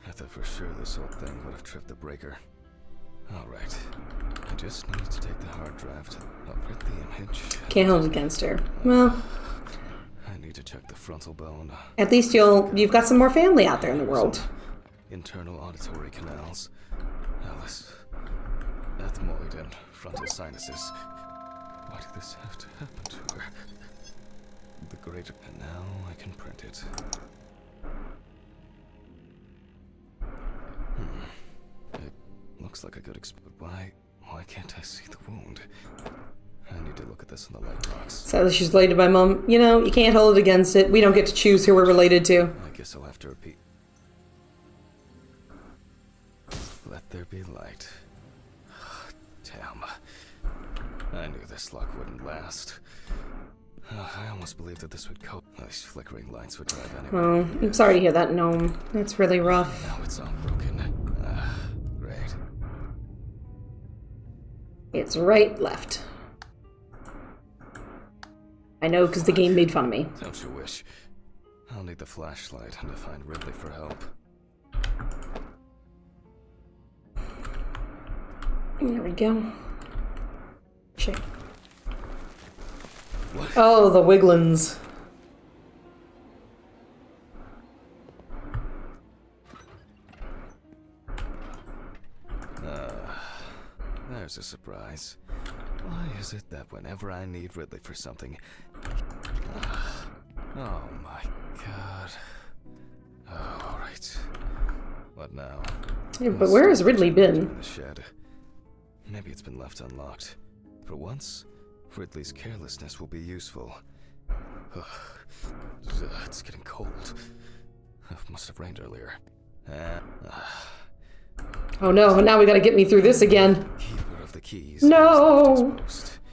B: I thought for sure this whole thing would have tripped the breaker. Alright. I just need to take the hard drive to upprint the image.
A: Can't hold it against her. Well,
B: I need to check the frontal bone.
A: at least you've got some more family out there in the world.
B: Internal auditory canals. Alice. Ethmoid and frontal sinuses. Why did this have to happen to her? The greater... And now I can print it. It looks like a good why can't I see the wound? I need to look at this in the light box.
A: So she's related to my mom. You know, you can't hold it against it. We don't get to choose who we're related to.
B: I guess I'll have to repeat. Let there be light. Damn. I knew this luck wouldn't last. I almost believed that this would cope. These flickering lights would drive anyone.
A: Oh, I'm sorry to hear that, gnome. That's really rough.
B: Now it's all broken. Great.
A: It's right, left. I know, because the game made fun of me.
B: Don't you wish? I'll need the flashlight and to find Ridley for help.
A: There we go. Check.
B: What?
A: Oh, the Wigglins.
B: There's a surprise. Why is it that whenever I need Ridley for something... oh my god. Oh, alright. What now?
A: Yeah, but where has Ridley been?
B: In the shed. Maybe it's been left unlocked. For once, Ridley's carelessness will be useful. It's getting cold. Must have rained earlier.
A: Oh no, now we gotta get me through this again.
B: Keeper of the keys.
A: No!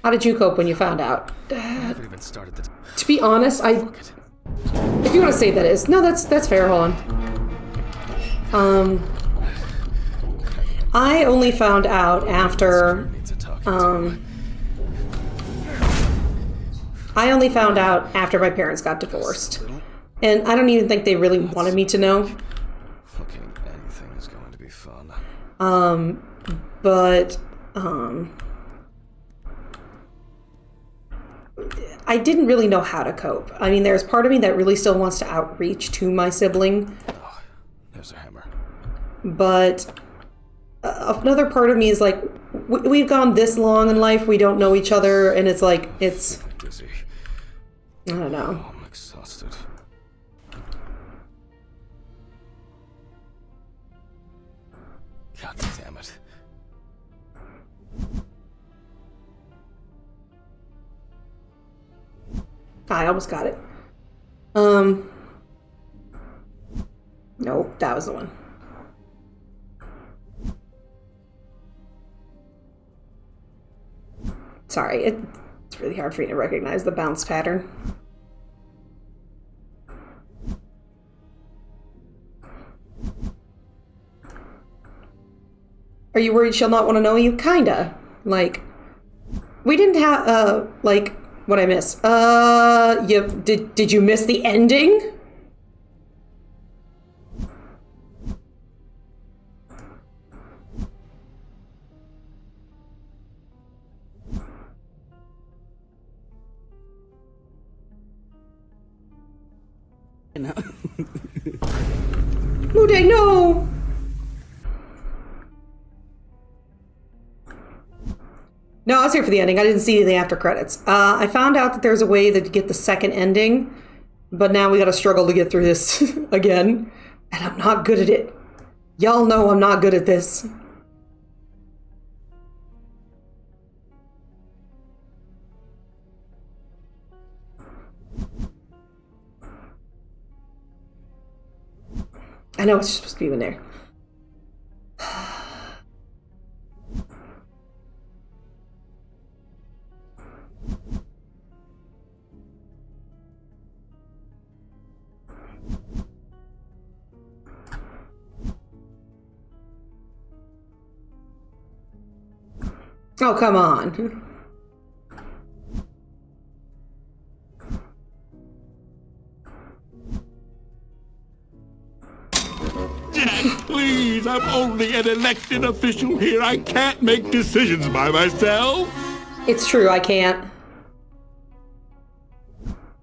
A: How did you cope when you found out?
B: I haven't even started the...
A: To be honest, if you want to say that is... No, that's fair, hold on. I only found out after... I only found out after my parents got divorced. And I don't even think they really wanted me to know.
B: Looking at anything is going to be fun.
A: I didn't really know how to cope. I mean, there's part of me that really still wants to outreach to my sibling.
B: Oh, there's a hammer.
A: But another part of me is like, we've gone this long in life, we don't know each other, and it's like, it's...
B: Dizzy.
A: I don't know.
B: Oh, I'm exhausted. God damn it.
A: I almost got it. Nope, that was the one. Sorry, it's really hard for me to recognize the bounce pattern. Are you worried she'll not want to know you? Kinda. Like, we didn't have, like, what'd I miss? Did you miss the ending?
C: No.
A: Mude, no! No, I was here for the ending. I didn't see the after credits. I found out that there's a way to get the second ending, but now we gotta struggle to get through this again. And I'm not good at it. Y'all know I'm not good at this. I know it's supposed to be in there. Oh, come on.
K: Jack, please, I'm only an elected official here. I can't make decisions by myself.
A: It's true, I can't.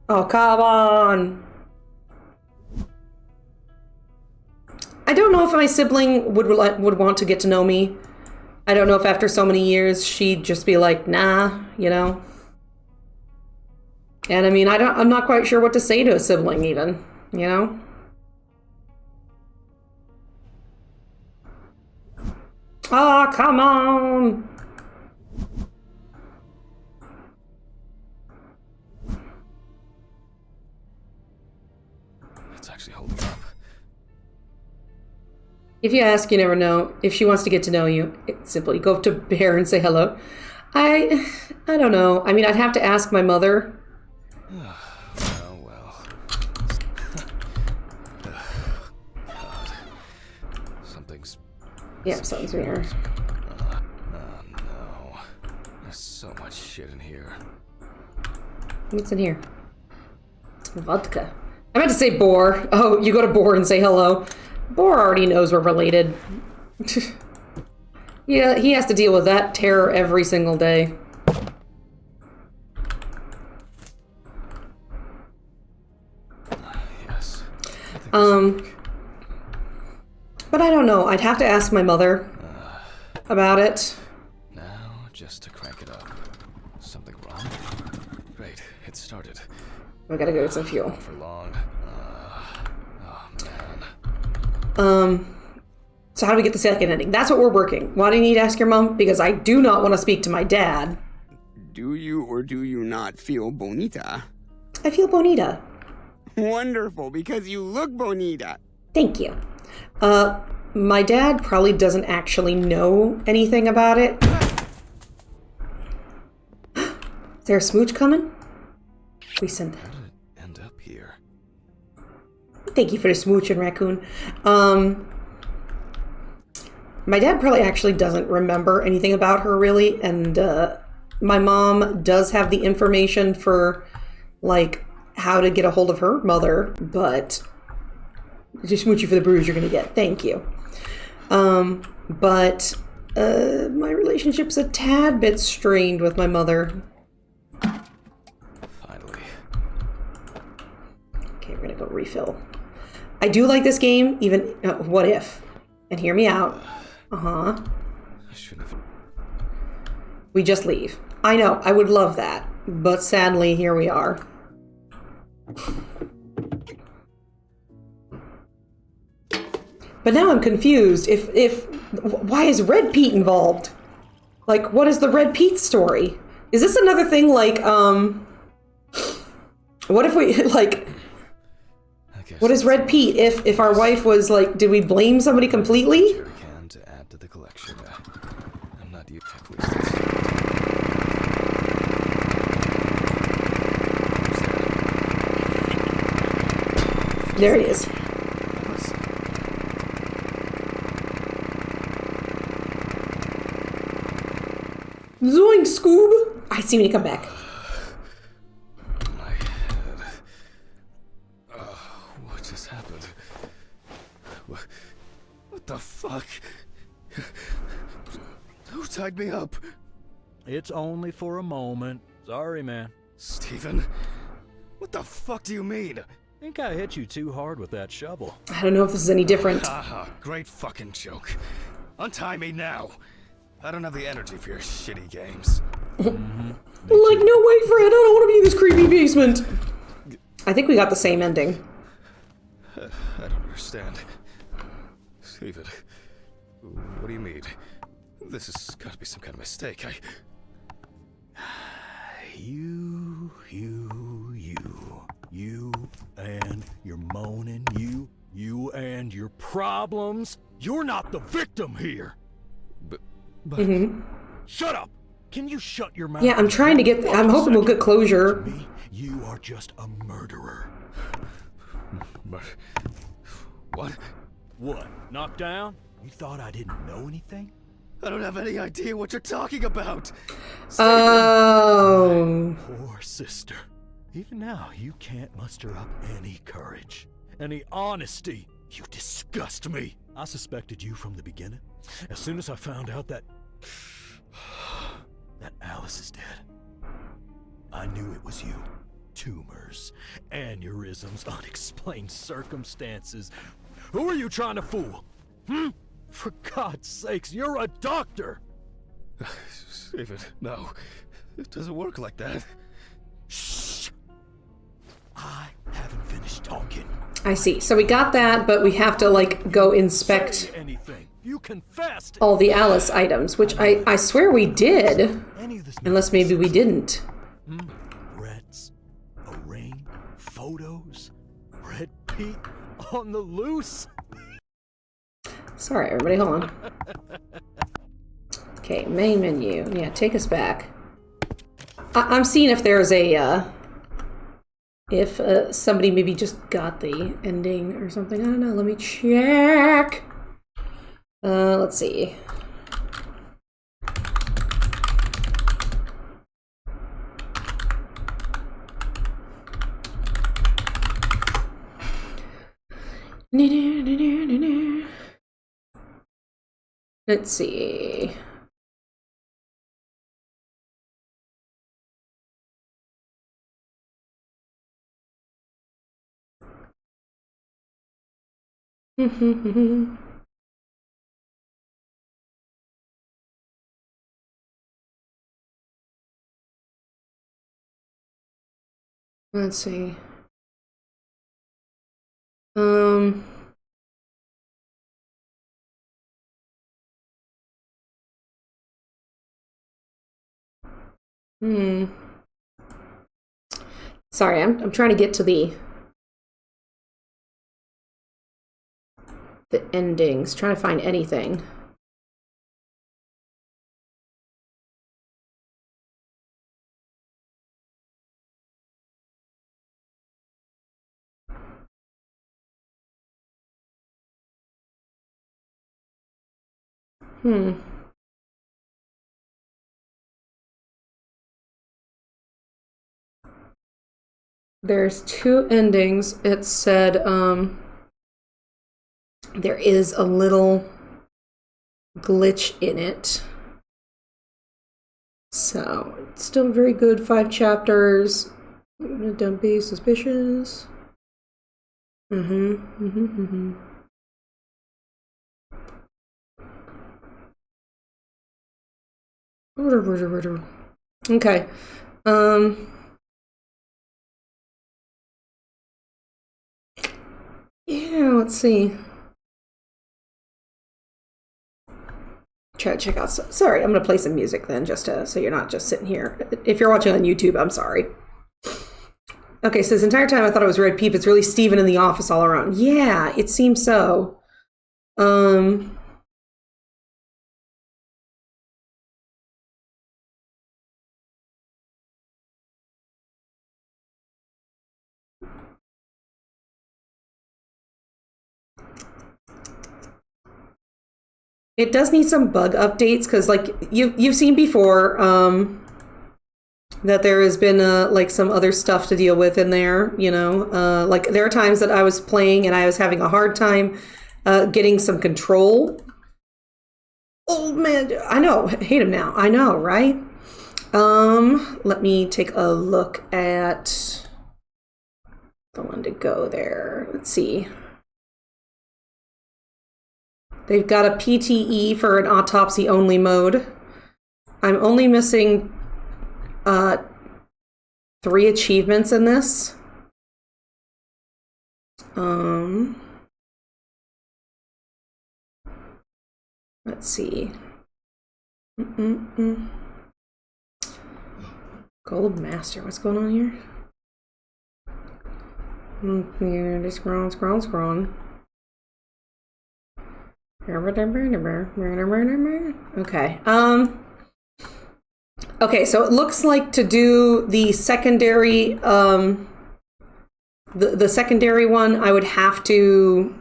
A: Oh, come on. I don't know if my sibling would want to get to know me. I don't know if after so many years she'd just be like, nah, you know? And I mean, I'm not quite sure what to say to a sibling even, you know? Oh, come on!
B: It's actually holding up.
A: If you ask, you never know. If she wants to get to know you, simply go up to Bear and say hello. I don't know. I mean, I'd have to ask my mother.
B: Well. God. Something's...
A: Yeah, something's weird.
B: No. There's so much shit in here.
A: What's in here? It's vodka. I meant to say Boar. Oh, you go to Boar and say hello. Boar already knows we're related. Yeah, he has to deal with that terror every single day.
B: Yes.
A: But I don't know. I'd have to ask my mother about it.
B: Now, just to crank it up. Something wrong? Great, it started.
A: We gotta go get some fuel.
B: For long. Oh, man.
A: So how do we get the second ending? That's what we're working. Why do you need to ask your mom? Because I do not want to speak to my dad.
C: Do you or do you not feel bonita?
A: I feel bonita.
C: Wonderful, because you look bonita.
A: Thank you. My dad probably doesn't actually know anything about it. Is there a smooch coming? We sent that.
B: How did it end up here?
A: Thank you for the smooch and raccoon. My dad probably actually doesn't remember anything about her really, and my mom does have the information for like how to get a hold of her mother, but just smooch you for the bruise you're gonna get. Thank you. But my relationship's a tad bit strained with my mother.
B: Finally.
A: Okay, we're gonna go refill. I do like this game, even what if? And hear me out.
B: I shouldn't have.
A: We just leave. I know, I would love that, but sadly, here we are. But now I'm confused. Why is Red Pete involved? Like, what is the Red Pete story? Is this another thing like, what if we, like, what is Red Pete if our wife was like, did we blame somebody completely?
B: Can to add to the collection. I'm not you.
A: There he is. Zoink, Scoob! I see when you come back.
B: My head. What just happened? What the fuck? Who tied me up?
G: It's only for a moment. Sorry, man.
B: Steven? What the fuck do you mean?
G: Think I hit you too hard with that shovel.
A: I don't know if this is any different.
B: Haha, great fucking joke. Untie me now. I don't have the energy for your shitty games.
A: Like, no way, Fred, I don't want to be in this creepy basement. I think we got the same ending.
B: I don't understand. Steven, what do you mean? This has got to be some kind of mistake.
G: You and your moaning, you and your problems. You're not the victim here.
B: But
G: Shut up! Can you shut your mouth?
A: Yeah, I'm trying to get, I'm hoping we'll get closure.
G: To me, you are just a murderer.
B: What?
G: What? Knocked down? You thought I didn't know anything?
B: I don't have any idea what you're talking about.
A: Oh.
G: Poor sister. Even now, you can't muster up any courage, any honesty. You disgust me. I suspected you from the beginning. As soon as I found out that Alice is dead, I knew it was you. Tumors, aneurysms, unexplained circumstances. Who are you trying to fool? For God's sakes, you're a doctor!
B: Steven, no. It doesn't work like that.
G: Shh! I haven't finished talking.
A: I see. So we got that, but we have to, like, go inspect
G: Say anything. You confessed.
A: all the Alice items, which I swear we did. Unless maybe we didn't.
G: Threats, a ring, photos, Red Pete on the loose.
A: Sorry, everybody, hold on. Okay, main menu. Yeah, take us back. I'm seeing if there's a, if somebody maybe just got the ending or something. I don't know, let me check. Let's see. Let's see. Let's see. Sorry, I'm trying to get to the endings, trying to find anything. There's 2 endings. It said there is a little glitch in it. So, it's still very good. 5 chapters. Don't be suspicious. Okay. Yeah, let's see. Try to check out. Sorry, I'm gonna play some music then, just to, so you're not just sitting here. If you're watching on YouTube, I'm sorry. Okay, so this entire time I thought it was Red Peep. It's really Steven in the office all around. Yeah, it seems so. It does need some bug updates because, like, you've seen before, that there has been like some other stuff to deal with in there. You know, like there are times that I was playing and I was having a hard time getting some control. Oh man, I know, hate him now. I know, right? Let me take a look at the one to go there. Let's see. They've got a PTE for an autopsy only mode. I'm only missing 3 achievements in this. Let's see. Gold Master, what's going on here? Just scroll. Okay. Okay, so it looks like to do the secondary, the secondary one, I would have to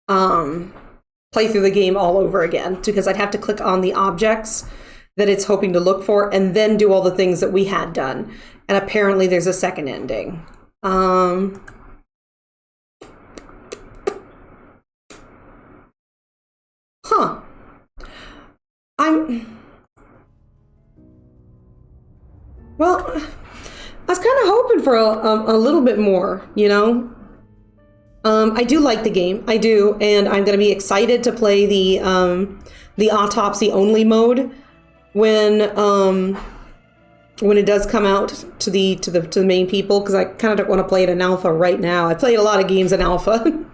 A: play through the game all over again, because I'd have to click on the objects that it's hoping to look for and then do all the things that we had done. And apparently there's a second ending. Huh. Well, I was kind of hoping for a little bit more, you know? I do like the game, I do, and I'm going to be excited to play the autopsy only mode when it does come out to the main people, because I kind of don't want to play it in alpha right now. I played a lot of games in alpha.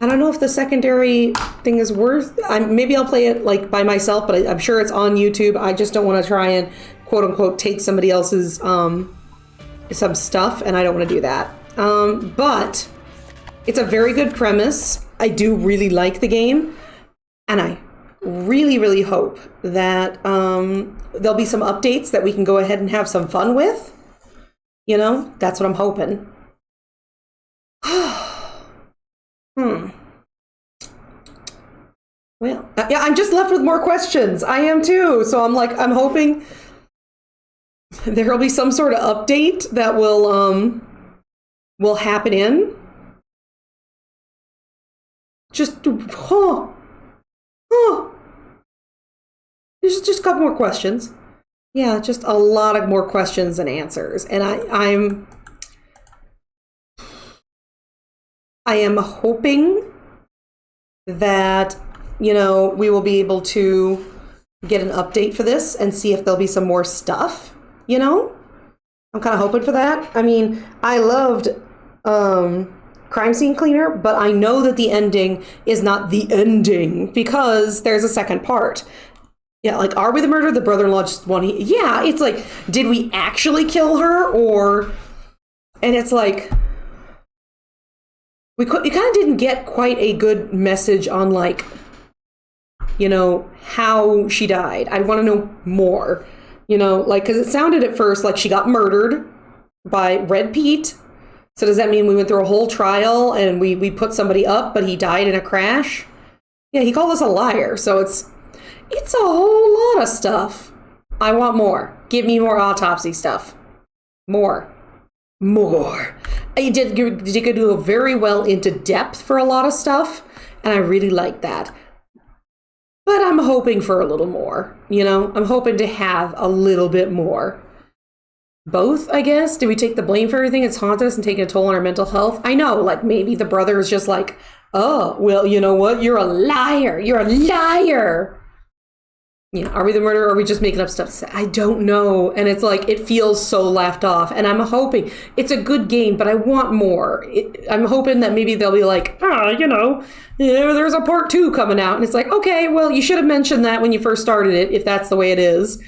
A: I don't know if the secondary thing is worth. Maybe I'll play it like by myself, but I'm sure it's on YouTube. I just don't want to try and quote unquote take somebody else's some stuff, and I don't want to do that. But it's a very good premise. I do really like the game, and I really, really hope that there'll be some updates that we can go ahead and have some fun with. You know, that's what I'm hoping. Well, yeah, I'm just left with more questions. I am too. So I'm hoping there'll be some sort of update that will happen in. Just, There's just a couple more questions. Yeah, just a lot of more questions than answers. And I am hoping that, you know, we will be able to get an update for this and see if there'll be some more stuff, you know? I'm kind of hoping for that. I mean, I loved crime scene cleaner, but I know that the ending is not the ending because there's a second part. Yeah, like, are we the murderer? The brother-in-law just wanted... Yeah, it's like, did we actually kill her? Or... And it's like... We kind of didn't get quite a good message on, like, you know, how she died. I want to know more. You know, like, because it sounded at first like she got murdered by Red Pete. So does that mean we went through a whole trial and we put somebody up, but he died in a crash? Yeah, he called us a liar, so it's a whole lot of stuff. I want more. Give me more autopsy stuff. More. You did go very well into depth for a lot of stuff, and I really like that. But I'm hoping for a little more, you know? I'm hoping to have a little bit more. Both, I guess? Do we take the blame for everything that's haunted us and taking a toll on our mental health? I know, like, maybe the brother is just like, oh, well, you know what? You're a liar. You're a liar. You know, are we the murderer or are we just making up stuff to say? I don't know. And it's like, it feels so laughed off. And I'm hoping, it's a good game, but I want more. I'm hoping that maybe they'll be like, you know, there's a part 2 coming out. And it's like, okay, well, you should have mentioned that when you first started it, if that's the way it is.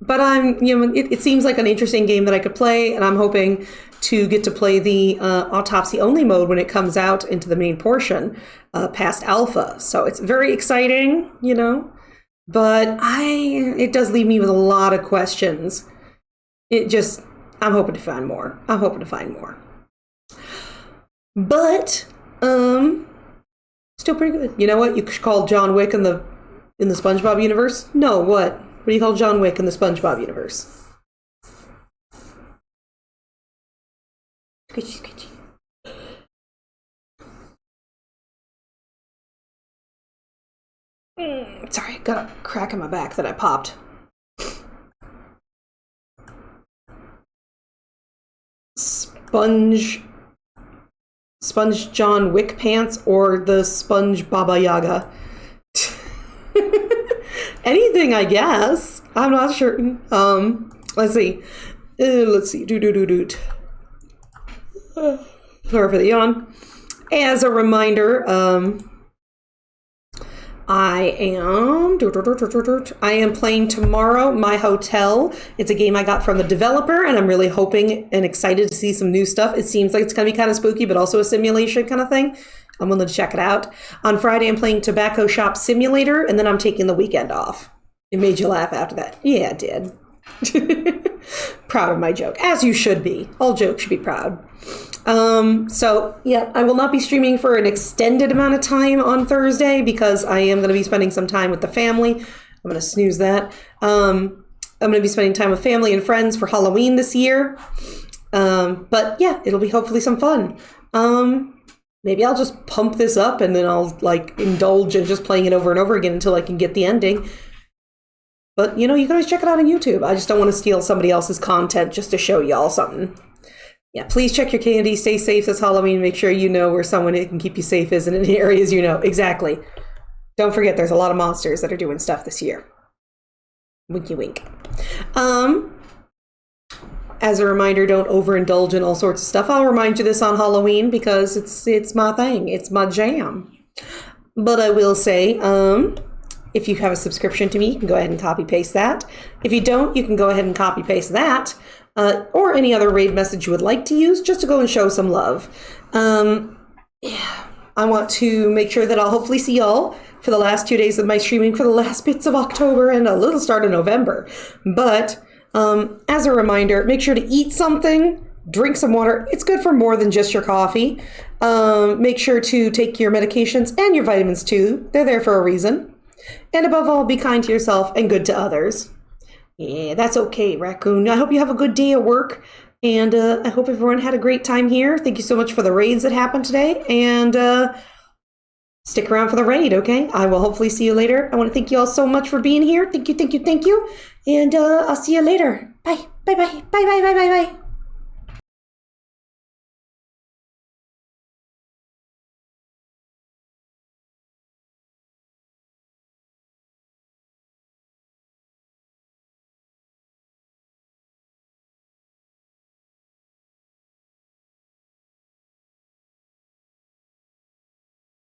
A: But it seems like an interesting game that I could play, and I'm hoping to get to play the autopsy only mode when it comes out into the main portion past alpha. So it's very exciting, you know, but it does leave me with a lot of questions. I'm hoping to find more. But still pretty good. You know what? You could call John Wick in the SpongeBob universe? No, what? What do you call John Wick in the SpongeBob universe? Scritchy. Sorry, I got a crack in my back that I popped. Sponge John Wick pants or the Sponge Baba Yaga? Anything, I guess. I'm not sure. Let's see. Sorry for the yawn. As a reminder, I am playing tomorrow My Hotel. It's a game I got from the developer, and I'm really hoping and excited to see some new stuff. It seems like it's going to be kind of spooky, but also a simulation kind of thing. I'm willing to check it out. On Friday, I'm playing Tobacco Shop Simulator, and then I'm taking the weekend off. It made you laugh after that. Yeah, it did. Proud of my joke, as you should be. All jokes should be proud. So, yeah, I will not be streaming for an extended amount of time on Thursday because I am going to be spending some time with the family. I'm going to snooze that. I'm going to be spending time with family and friends for Halloween this year. But, yeah, it'll be hopefully some fun. Maybe I'll just pump this up and then I'll, like, indulge in just playing it over and over again until I can get the ending. But, you know, you can always check it out on YouTube. I just don't want to steal somebody else's content just to show y'all something. Yeah, please check your candy. Stay safe this Halloween. Make sure you know where someone who can keep you safe is in any areas you know. Exactly. Don't forget, there's a lot of monsters that are doing stuff this year. Winky wink. As a reminder, don't overindulge in all sorts of stuff. I'll remind you this on Halloween because it's my thing. It's my jam. But I will say, if you have a subscription to me, you can go ahead and copy-paste that. If you don't, you can go ahead and copy-paste that. Or any other raid message you would like to use, just to go and show some love. Yeah, I want to make sure that I'll hopefully see y'all for the last 2 days of my streaming for the last bits of October and a little start of November. But as a reminder, make sure to eat something, drink some water. It's good for more than just your coffee. Make sure to take your medications and your vitamins too. They're there for a reason. And above all, be kind to yourself and good to others. Yeah, that's okay, Raccoon. I hope you have a good day at work. And I hope everyone had a great time here. Thank you so much for the raids that happened today. And stick around for the raid, okay? I will hopefully see you later. I want to thank you all so much for being here. Thank you. And I'll see you later. Bye. Bye.